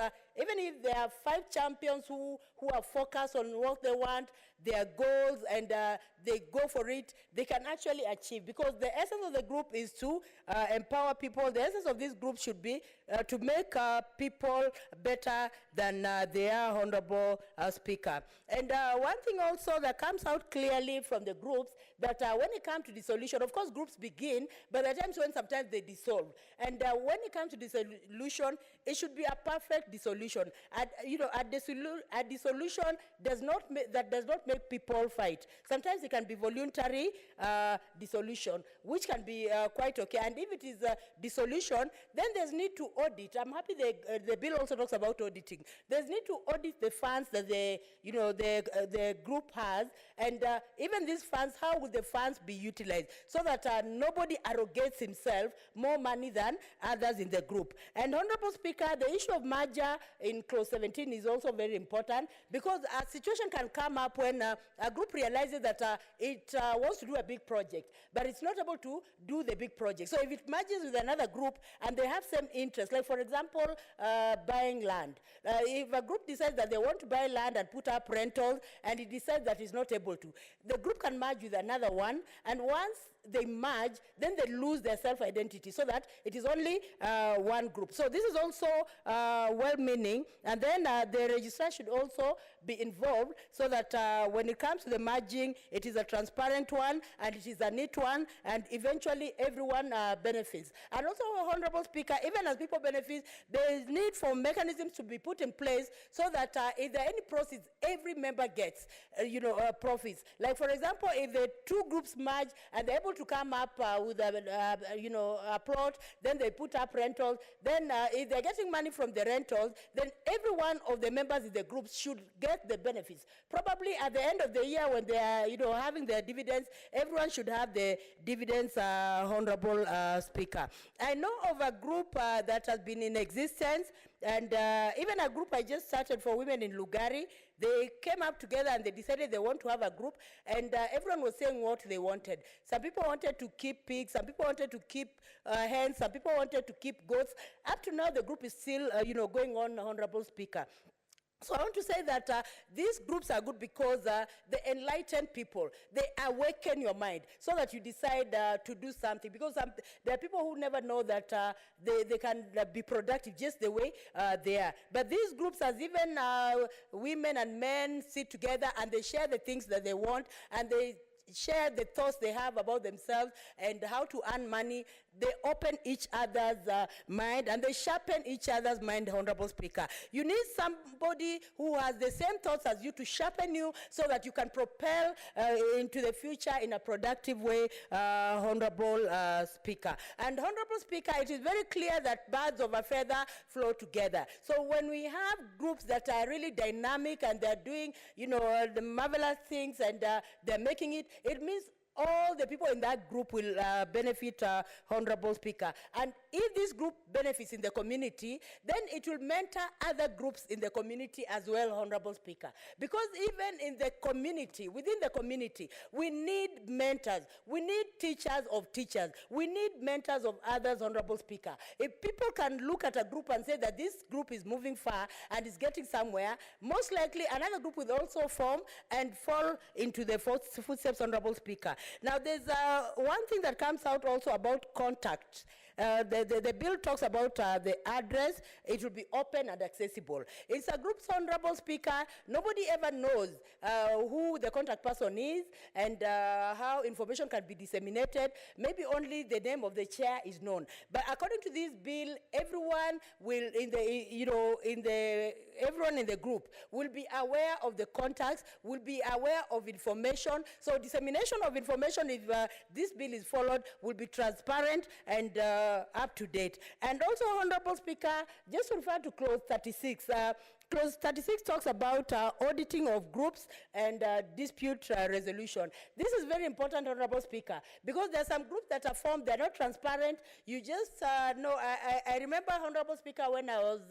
S6: even if there are 5 champions who are focused on what they want, their goals, and they go for it, they can actually achieve. Because the essence of the group is to empower people. The essence of this group should be to make people better than they are, Honorable Speaker. And one thing also that comes out clearly from the groups, that when it comes to dissolution, of course groups begin, but there are times when sometimes they dissolve. And when it comes to dissolution, it should be a perfect dissolution. A dissolution does not make people fight. Sometimes it can be voluntary dissolution, which can be quite okay. And if it is dissolution, then there's need to audit. I'm happy the bill also talks about auditing. There's need to audit the funds that the group has, and even these funds, how would the funds be utilized, so that nobody arrogates himself more money than others in the group. And Honorable Speaker, the issue of merger in clause 17 is also very important, because a situation can come up when a group realizes that it wants to do a big project, but it's not able to do the big project. So if it merges with another group and they have same interest, like for example, buying land. If a group decides that they want to buy land and put up rentals, and it decides that it's not able to, the group can merge with another one, and once they merge, then they lose their self-identity, so that it is only one group. So this is also well-meaning, and then the registrar should also be involved, so that when it comes to the merging, it is a transparent one, and it is a neat one, and eventually everyone benefits. And also, Honorable Speaker, even as people benefit, there is need for mechanisms to be put in place, so that if there are any proceeds, every member gets, profits. Like, for example, if the two groups merge and they're able to come up with a plot, then they put up rentals, then if they're getting money from the rentals, then every one of the members in the groups should get the benefits. Probably at the end of the year, when they are, having their dividends, everyone should have the dividends, Honorable Speaker. I know of a group that has been in existence, and even a group I just started for women in Lugari. They came up together and they decided they want to have a group, and everyone was saying what they wanted. Some people wanted to keep pigs, some people wanted to keep hens, some people wanted to keep goats. Up to now, the group is still, going on, Honorable Speaker. So I want to say that these groups are good because they enlighten people. They awaken your mind so that you decide to do something. Because there are people who never know that they can be productive just the way they are. But these groups, as even women and men sit together and they share the things that they want, and they share the thoughts they have about themselves and how to earn money. They open each other's mind, and they sharpen each other's mind, Honorable Speaker. You need somebody who has the same thoughts as you to sharpen you, so that you can propel into the future in a productive way, Honorable Speaker. And Honorable Speaker, it is very clear that birds of a feather flow together. So when we have groups that are really dynamic and they're doing, the marvelous things, and they're making it, it means all the people in that group will benefit, Honorable Speaker. And if this group benefits in the community, then it will mentor other groups in the community as well, Honorable Speaker. Because even in the community, within the community, we need mentors. We need teachers of teachers. We need mentors of others, Honorable Speaker. If people can look at a group and say that this group is moving far and is getting somewhere, most likely another group will also form and fall into the footsteps, Honorable Speaker. Now, there's one thing that comes out also about contact. The bill talks about the address. It will be open and accessible. It's a group, Honorable Speaker. Nobody ever knows who the contact person is and how information can be disseminated. Maybe only the name of the chair is known. But according to this bill, everyone will everyone in the group will be aware of the contacts, will be aware of information. So dissemination of information, if this bill is followed, will be transparent and up to date. And also, Honorable Speaker, just to refer to clause 36. Clause 36 talks about auditing of groups and dispute resolution. This is very important, Honorable Speaker, because there are some groups that are formed, they're not transparent. You just know, I remember, Honorable Speaker, when I was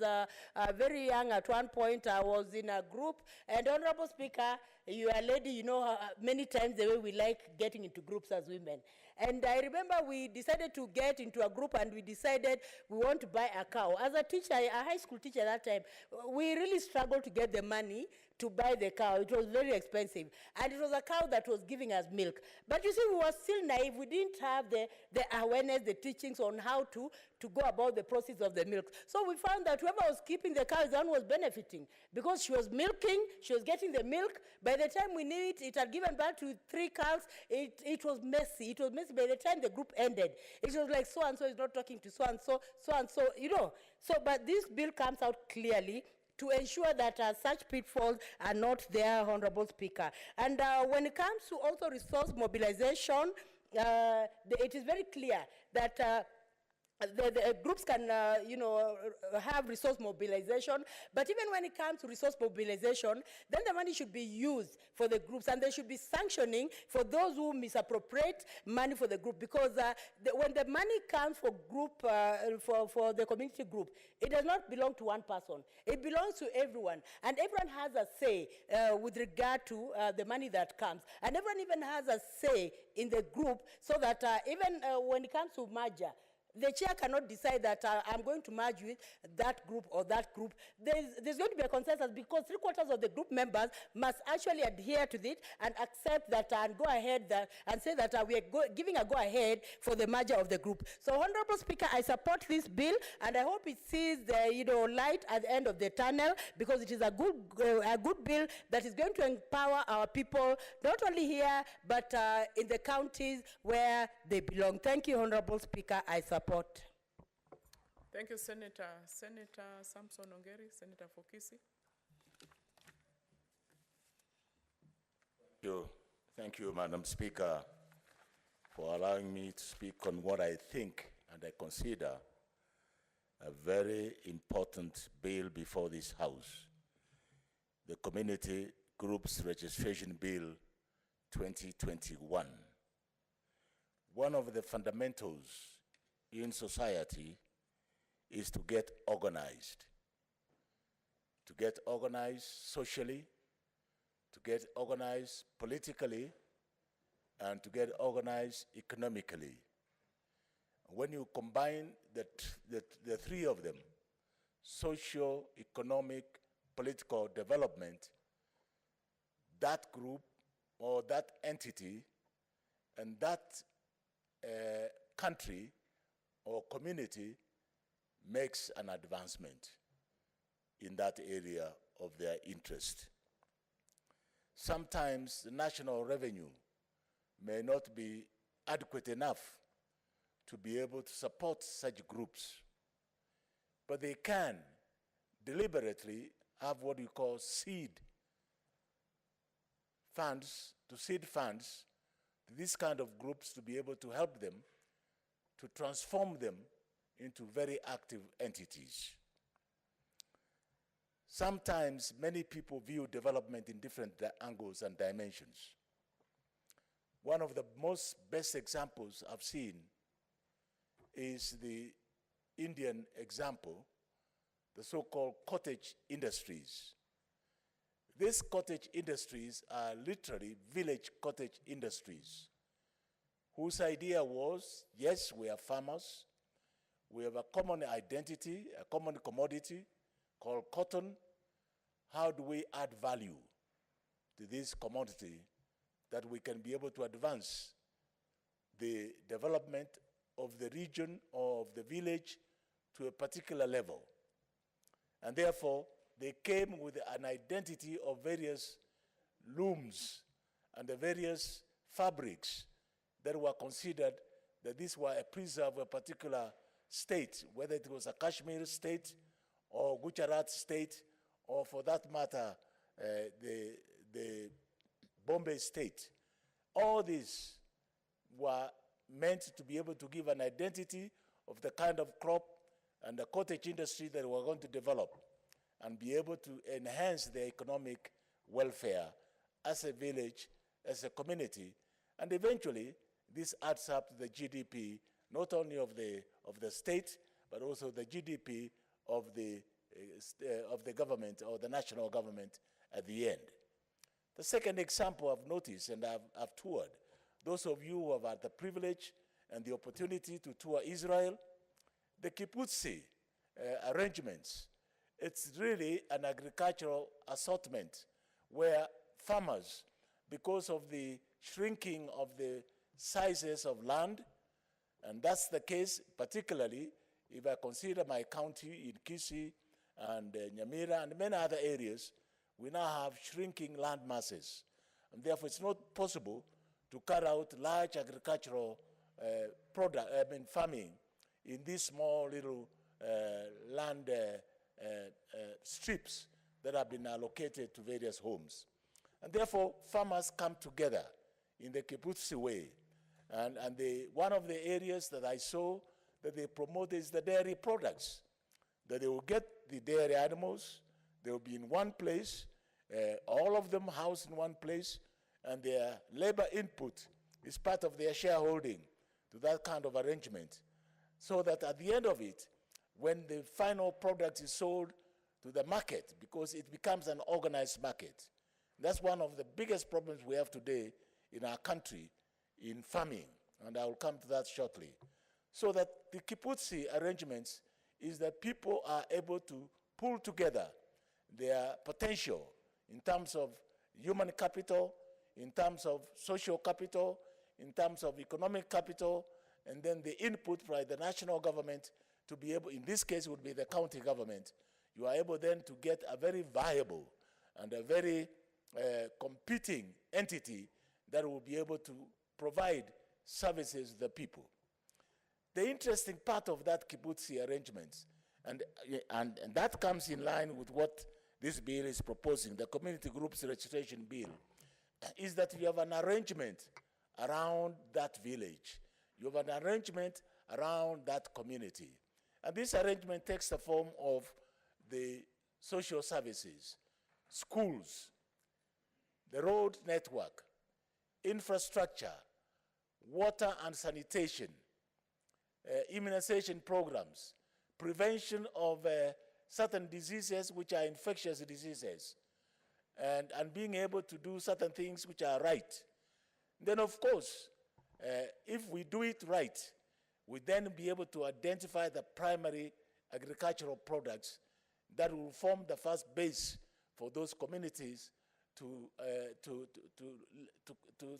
S6: very young at one point, I was in a group, and Honorable Speaker, you are a lady, you know many times the way we like getting into groups as women. And I remember we decided to get into a group, and we decided we want to buy a cow. As a teacher, a high school teacher at that time, we really struggled to get the money to buy the cow. It was very expensive. And it was a cow that was giving us milk. But you see, we were still naive. We didn't have the awareness, the teachings on how to go about the process of the milk. So we found that whoever was keeping the cow is the one who was benefiting, because she was milking, she was getting the milk. By the time we knew it, it had given birth to 3 cows. It was messy. It was messy. By the time the group ended, it was like so-and-so is not talking to so-and-so, so-and-so, So, but this bill comes out clearly to ensure that such pitfalls are not there, Honorable Speaker. And when it comes to also resource mobilization, it is very clear that the groups can, have resource mobilization, but even when it comes to resource mobilization, then the money should be used for the groups, and there should be sanctioning for those who misappropriate money for the group, because when the money comes for group, for the community group, it does not belong to one person. It belongs to everyone, and everyone has a say with regard to the money that comes, and everyone even has a say in the group, so that even when it comes to merger, the chair cannot decide that I'm going to merge with that group or that group. There's going to be a consensus because 3/4 of the group members must actually adhere to it and accept that and go ahead and say that we are giving a go-ahead for the merger of the group. So, Honorable Speaker, I support this bill and I hope it sees the light at the end of the tunnel because it is a good bill that is going to empower our people, not only here, but in the counties where they belong. Thank you, Honorable Speaker. I support.
S10: Thank you, Senator. Senator Samson Ongeri, Senator Fokisi.
S13: Thank you, Madam Speaker, for allowing me to speak on what I think and I consider a very important bill before this House, the Community Groups Registration Bill 2021. One of the fundamentals in society is to get organized socially, to get organized politically, and to get organized economically. When you combine the three of them, socio, economic, political development, that group or that entity and that country or community makes an advancement in that area of their interest. Sometimes the national revenue may not be adequate enough to be able to support such groups, but they can deliberately have what we call seed funds, to these kind of groups to be able to help them to transform them into very active entities. Sometimes many people view development in different angles and dimensions. One of the best examples I've seen is the Indian example, the so-called cottage industries. These cottage industries are literally village cottage industries, whose idea was, yes, we are farmers, we have a common identity, a common commodity called cotton. How do we add value to this commodity that we can be able to advance the development of the region or of the village to a particular level? And therefore, they came with an identity of various looms and the various fabrics that were considered that these were a preserve of a particular state, whether it was a Kashmir state or Gujarat state, or for that matter, the Bombay state. All these were meant to be able to give an identity of the kind of crop and the cottage industry that we're going to develop and be able to enhance their economic welfare as a village, as a community, and eventually this adds up to the GDP, not only of the state, but also the GDP of the government or the national government at the end. The second example I've noticed, and I've toured, those of you who have had the privilege and the opportunity to tour Israel, the kibbutzi arrangements, it's really an agricultural assortment where farmers, because of the shrinking of the sizes of land, and that's the case particularly if I consider my county in Kisii and Nyamira and many other areas, we now have shrinking land masses. And therefore, it's not possible to carry out large agricultural farming in these small little land strips that have been allocated to various homes. And therefore, farmers come together in the kibbutzi way. And one of the areas that I saw that they promote is the dairy products, that they will get the dairy animals, they will be in one place, all of them housed in one place, and their labor input is part of their shareholding to that kind of arrangement. So that at the end of it, when the final product is sold to the market, because it becomes an organized market. That's one of the biggest problems we have today in our country in farming, and I will come to that shortly. So that the Kibutzi arrangements is that people are able to pull together their potential in terms of human capital, in terms of social capital, in terms of economic capital, and then the input by the national government to be able, in this case would be the county government, you are able then to get a very viable and a very competing entity that will be able to provide services to the people. The interesting part of that Kibutzi arrangements, and that comes in line with what this bill is proposing, the Community Groups Registration Bill, is that you have an arrangement around that village. You have an arrangement around that community. And this arrangement takes the form of the social services, schools, the road network, infrastructure, water and sanitation, immunization programs, prevention of certain diseases which are infectious diseases, and being able to do certain things which are right. Then, of course, if we do it right, we then be able to identify the primary agricultural products that will form the first base for those communities to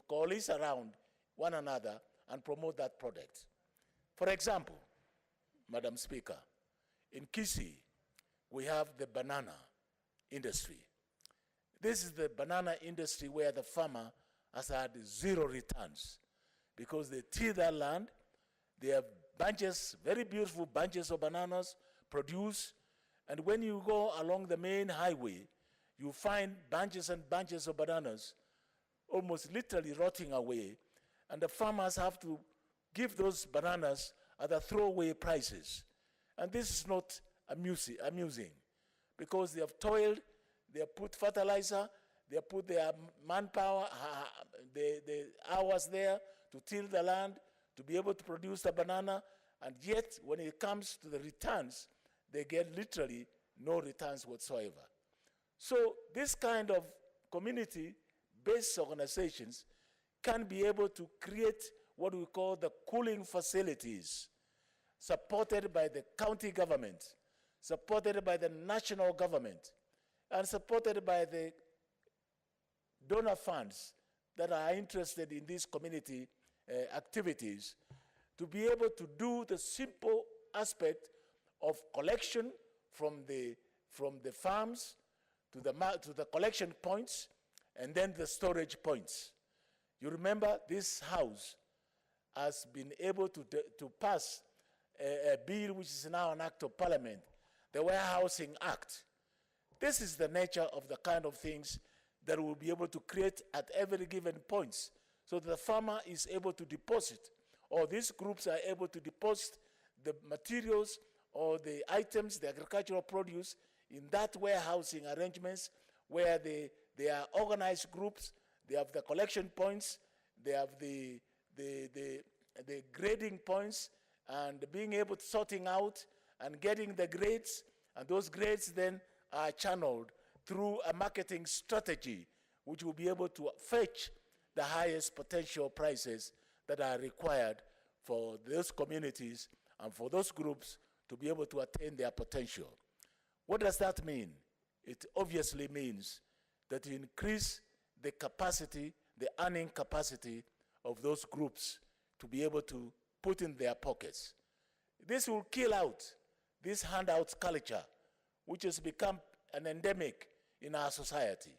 S13: coalesce around one another and promote that product. For example, Madam Speaker, in Kisii, we have the banana industry. This is the banana industry where the farmer has had zero returns because they till their land, they have bunches, very beautiful bunches of bananas produced, and when you go along the main highway, you find bunches and bunches of bananas almost literally rotting away, and the farmers have to give those bananas at the throwaway prices. And this is not amusing because they have toiled, they have put fertilizer, they have put their manpower, the hours there to till the land, to be able to produce the banana, and yet when it comes to the returns, they get literally no returns whatsoever. So this kind of community-based organizations can be able to create what we call the cooling facilities, supported by the county government, supported by the national government, and supported by the donor funds that are interested in these community activities, to be able to do the simple aspect of collection from the farms to the collection points and then the storage points. You remember this house has been able to pass a bill which is now an act of parliament, the Warehousing Act. This is the nature of the kind of things that we'll be able to create at every given point, so that the farmer is able to deposit, or these groups are able to deposit the materials or the items, the agricultural produce, in that warehousing arrangements where they are organized groups, they have the collection points, they have the grading points, and being able to sorting out and getting the grades, and those grades then are channeled through a marketing strategy which will be able to fetch the highest potential prices that are required for those communities and for those groups to be able to attain their potential. What does that mean? It obviously means that you increase the capacity, the earning capacity of those groups to be able to put in their pockets. This will kill out this handout culture, which has become an endemic in our society.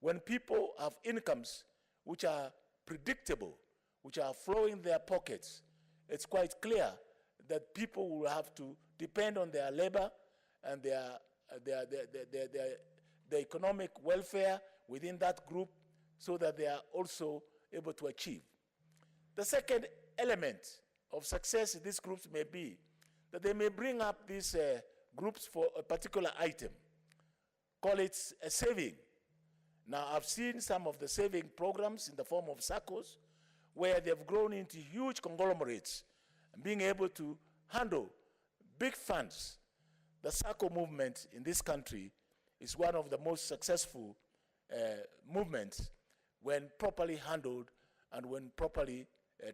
S13: When people have incomes which are predictable, which are flowing in their pockets, it's quite clear that people will have to depend on their labor and their economic welfare within that group so that they are also able to achieve. The second element of success in these groups may be that they may bring up these groups for a particular item, call it a saving. Now, I've seen some of the saving programs in the form of SACCOs where they've grown into huge conglomerates and being able to handle big funds. The SACCO movement in this country is one of the most successful movements when properly handled and when properly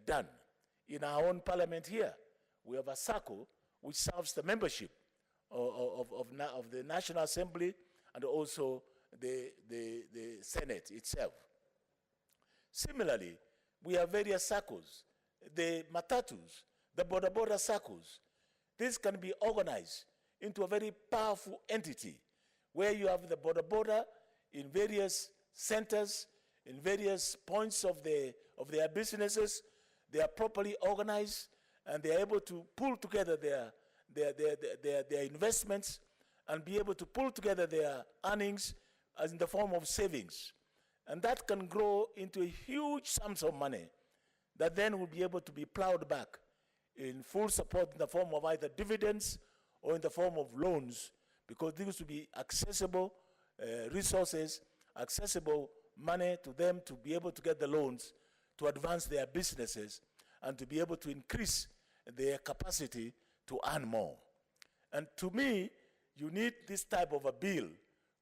S13: done. In our own parliament here, we have a circle which serves the membership of the National Assembly and also the Senate itself. Similarly, we have various circles, the matatus, the border circles. This can be organized into a very powerful entity where you have the border in various centers, in various points of their businesses. They are properly organized and they are able to pull together their investments and be able to pull together their earnings as in the form of savings. And that can grow into a huge sums of money that then will be able to be plowed back in full support in the form of either dividends or in the form of loans, because these will be accessible resources, accessible money to them to be able to get the loans to advance their businesses and to be able to increase their capacity to earn more. And to me, you need this type of a bill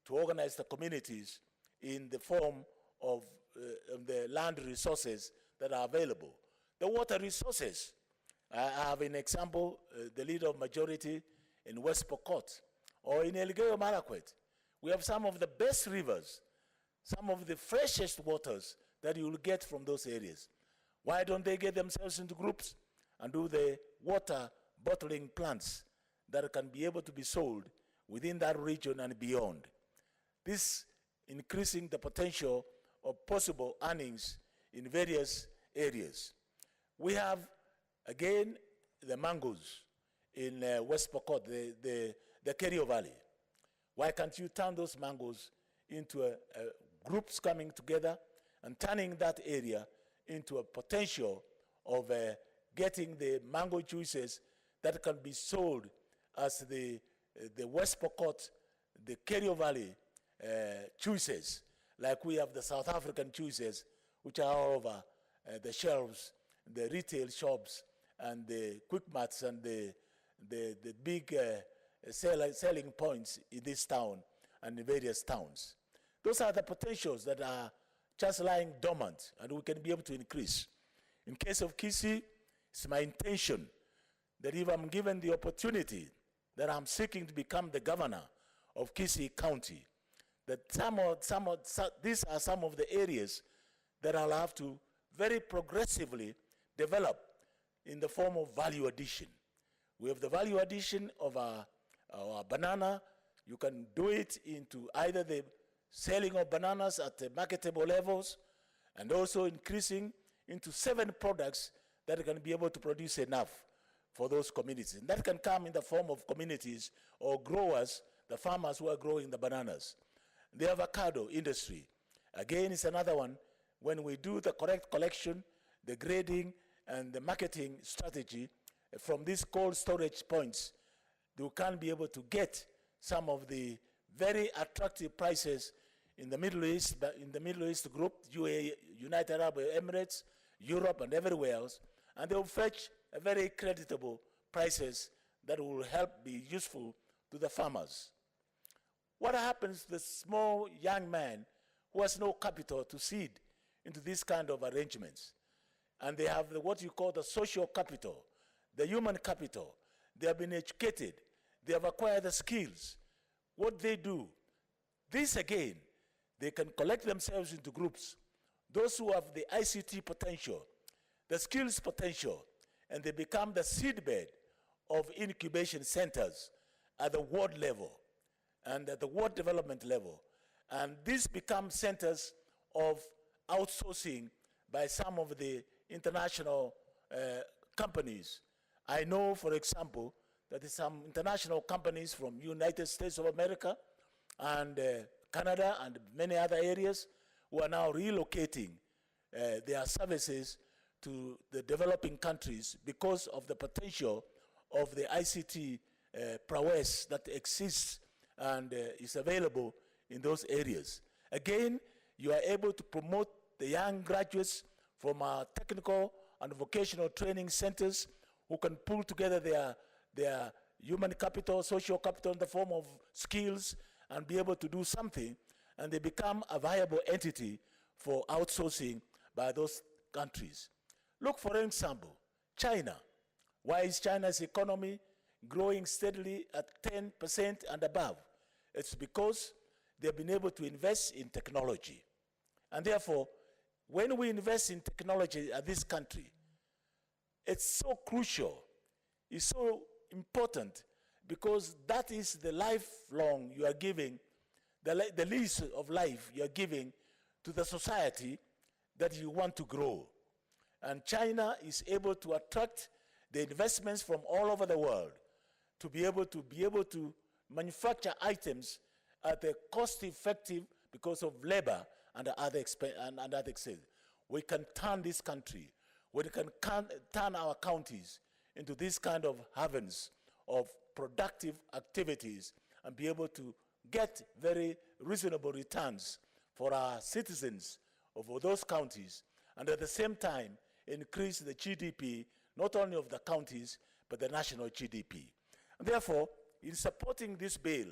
S13: to organize the communities in the form of the land resources that are available. The water resources, I have an example, the leader of majority in West Pokot or in Elgeyo Marakwet. We have some of the best rivers, some of the freshest waters that you will get from those areas. Why don't they get themselves into groups and do the water bottling plants that can be able to be sold within that region and beyond? This increasing the potential of possible earnings in various areas. We have, again, the mangoes in West Pokot, the Kerio Valley. Why can't you turn those mangoes into groups coming together and turning that area into a potential of getting the mango juices that can be sold as the West Pokot, the Kerio Valley juices, like we have the South African juices, which are all over the shelves, the retail shops, and the quick marts and the big selling points in this town and in various towns. Those are the potentials that are just lying dormant and we can be able to increase. In case of Kisii, it's my intention that if I'm given the opportunity that I'm seeking to become the governor of Kisii County, that these are some of the areas that I'll have to very progressively develop in the form of value addition. We have the value addition of our banana. You can do it into either the selling of bananas at the marketable levels and also increasing into 7 products that can be able to produce enough for those communities. And that can come in the form of communities or growers, the farmers who are growing the bananas. The avocado industry, again, is another one. When we do the correct collection, the grading, and the marketing strategy from these cold storage points, you can be able to get some of the very attractive prices in the Middle East, in the Middle East group, UAE, United Arab Emirates, Europe, and everywhere else, and they will fetch a very creditable prices that will help be useful to the farmers. What happens to the small young man who has no capital to seed into these kind of arrangements? And they have what you call the social capital, the human capital. They have been educated. They have acquired the skills. What they do, this again, they can collect themselves into groups. Those who have the ICT potential, the skills potential, and they become the seedbed of incubation centers at the ward level and at the ward development level. And these become centers of outsourcing by some of the international companies. I know, for example, that some international companies from United States of America and Canada and many other areas who are now relocating their services to the developing countries because of the potential of the ICT prowess that exists and is available in those areas. Again, you are able to promote the young graduates from our technical and vocational training centers who can pull together their human capital, social capital in the form of skills and be able to do something, and they become a viable entity for outsourcing by those countries. Look, for example, China. Why is China's economy growing steadily at 10% and above? It's because they've been able to invest in technology. And therefore, when we invest in technology at this country, it's so crucial, it's so important, because that is the lifelong you are giving, the lease of life you are giving to the society that you want to grow. And China is able to attract the investments from all over the world to be able to manufacture items at a cost-effective because of labor and other expenses. We can turn this country, we can turn our counties into this kind of havens of productive activities and be able to get very reasonable returns for our citizens of those counties, and at the same time increase the GDP, not only of the counties, but the national GDP. And therefore, in supporting this bill,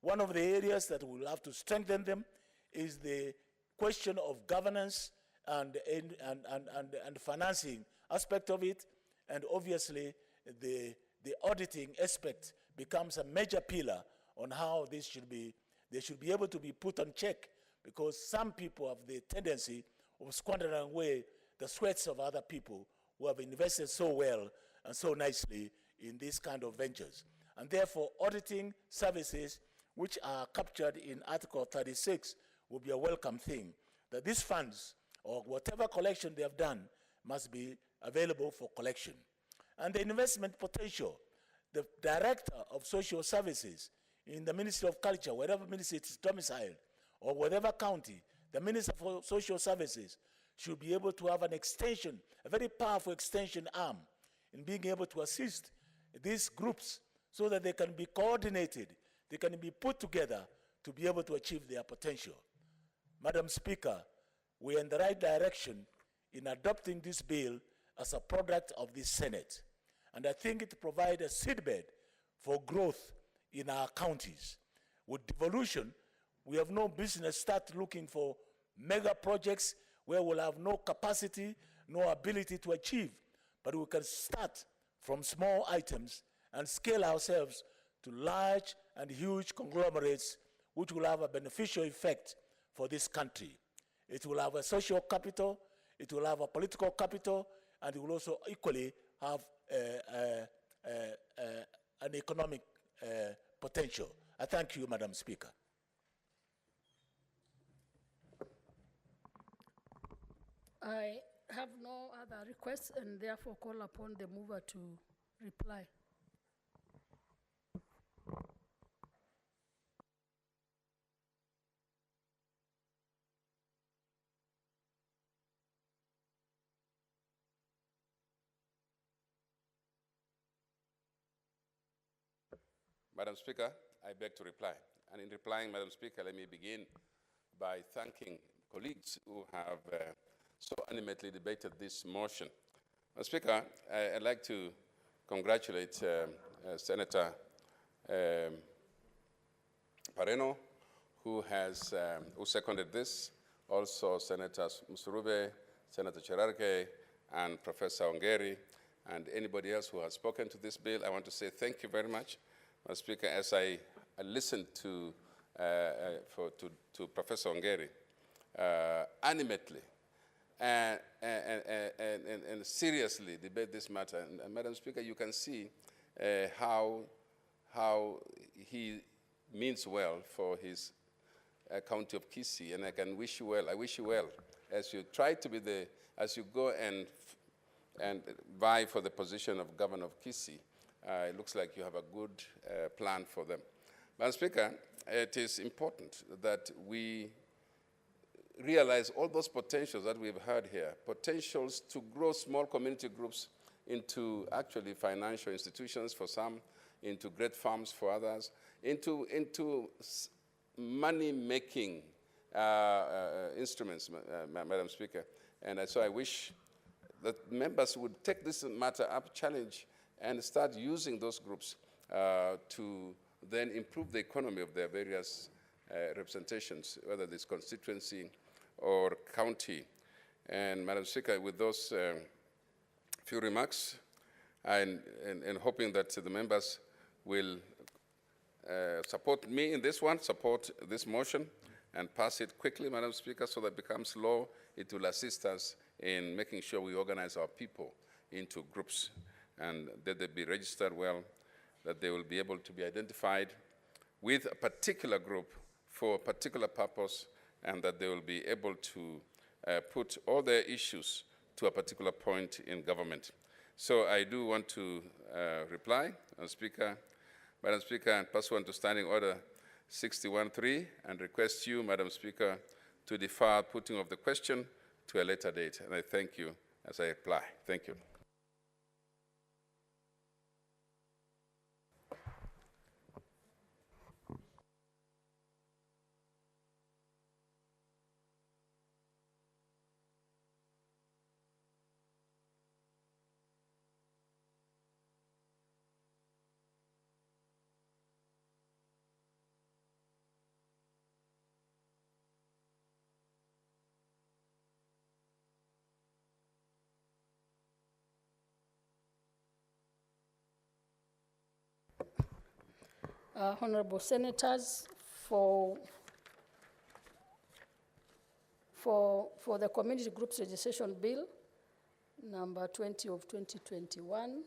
S13: one of the areas that we'll have to strengthen them is the question of governance and financing aspect of it, and obviously the auditing aspect becomes a major pillar on how they should be able to be put on check, because some people have the tendency of squandering away the sweats of other people who have invested so well and so nicely in these kind of ventures. And therefore, auditing services, which are captured in Article 36, will be a welcome thing, that these funds, or whatever collection they have done, must be available for collection. And the investment potential, the Director of Social Services in the Ministry of Culture, wherever ministry it is domiciled, or whatever county, the Minister for Social Services should be able to have an extension, a very powerful extension arm in being able to assist these groups so that they can be coordinated, they can be put together to be able to achieve their potential. Madam Speaker, we are in the right direction in adopting this bill as a product of this Senate. And I think it provides a seedbed for growth in our counties. With devolution, we have no business start looking for mega projects where we'll have no capacity, no ability to achieve. But we can start from small items and scale ourselves to large and huge conglomerates which will have a beneficial effect for this country. It will have a social capital, it will have a political capital, and it will also equally have an economic potential. I thank you, Madam Speaker.
S12: I have no other requests and therefore call upon the mover to reply.
S4: Madam Speaker, I beg to reply. And in replying, Madam Speaker, let me begin by thanking colleagues who have so animately debated this motion. Madam Speaker, I'd like to congratulate Senator Pareno, who seconded this, also Senator Musurube, Senator Cherarke, and Professor Ongeri, and anybody else who has spoken to this bill. I want to say thank you very much, Madam Speaker, as I listened to Professor Ongeri animately and seriously debate this matter. And Madam Speaker, you can see how he means well for his county of Kisii, and I can wish you well. I wish you well as you try to be as you go and vie for the position of Governor of Kisii. It looks like you have a good plan for them. Madam Speaker, it is important that we realize all those potentials that we've heard here, potentials to grow small community groups into actually financial institutions for some, into great farms for others, into money-making instruments, Madam Speaker. And so I wish that members would take this matter up, challenge, and start using those groups to then improve the economy of their various representations, whether it's constituency or county. And Madam Speaker, with those few remarks, and hoping that the members will support me in this one, support this motion, and pass it quickly, Madam Speaker, so that it becomes law. It will assist us in making sure we organize our people into groups and that they be registered well, that they will be able to be identified with a particular group for a particular purpose, and that they will be able to put all their issues to a particular point in government. So I do want to reply, Madam Speaker, and pursuant to Standing Order 61.3, and request you, Madam Speaker, to defer putting of the question to a later date. And I thank you as I reply. Thank you.
S12: Honorable Senators, for the Community Groups Registration Bill, number 20 of 2021,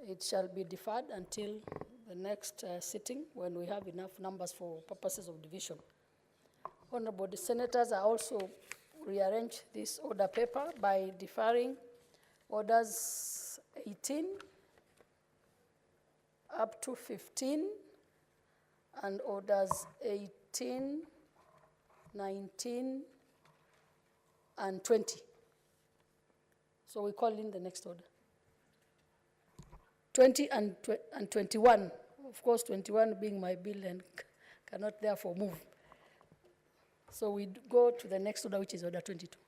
S12: it shall be deferred until the next sitting when we have enough numbers for purposes of division. Honorable Senators, I also rearrange this order paper by deferring orders 18 up to 15, and orders 18, 19, and 20. So we call in the next order. 20 and 21. Of course, 21 being my bill and cannot therefore move. So we go to the next order, which is order 22.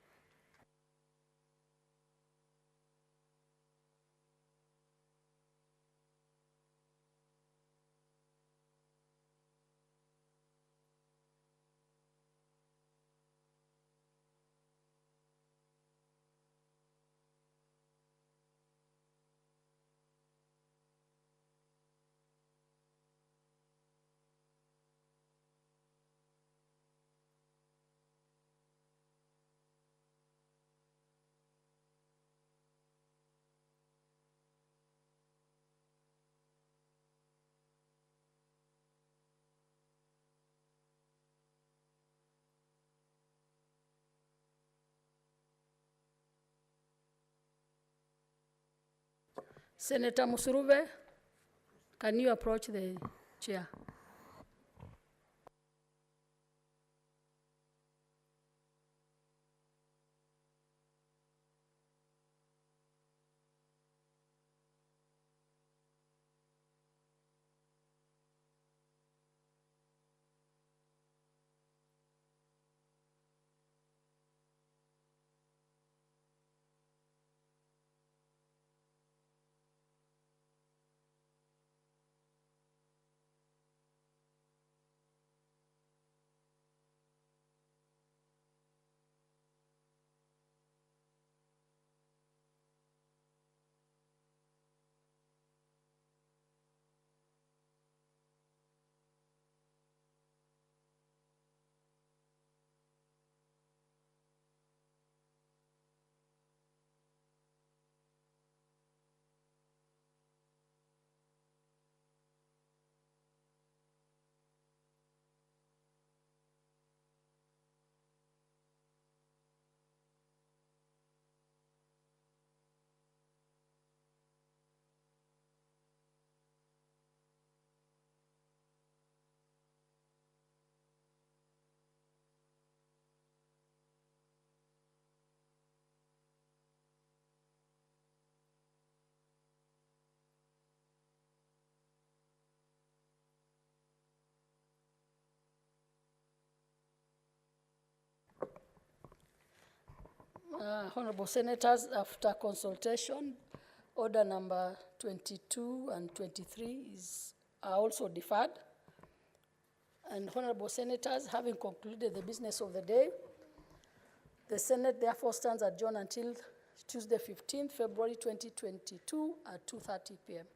S12: Senator Musuruve, can you approach the chair? Honorable Senators, after consultation, order number 22 and 23 are also deferred. And Honorable Senators, having concluded the business of the day, the Senate therefore stands adjourned until Tuesday 15th February 2022 at 2:30 p.m.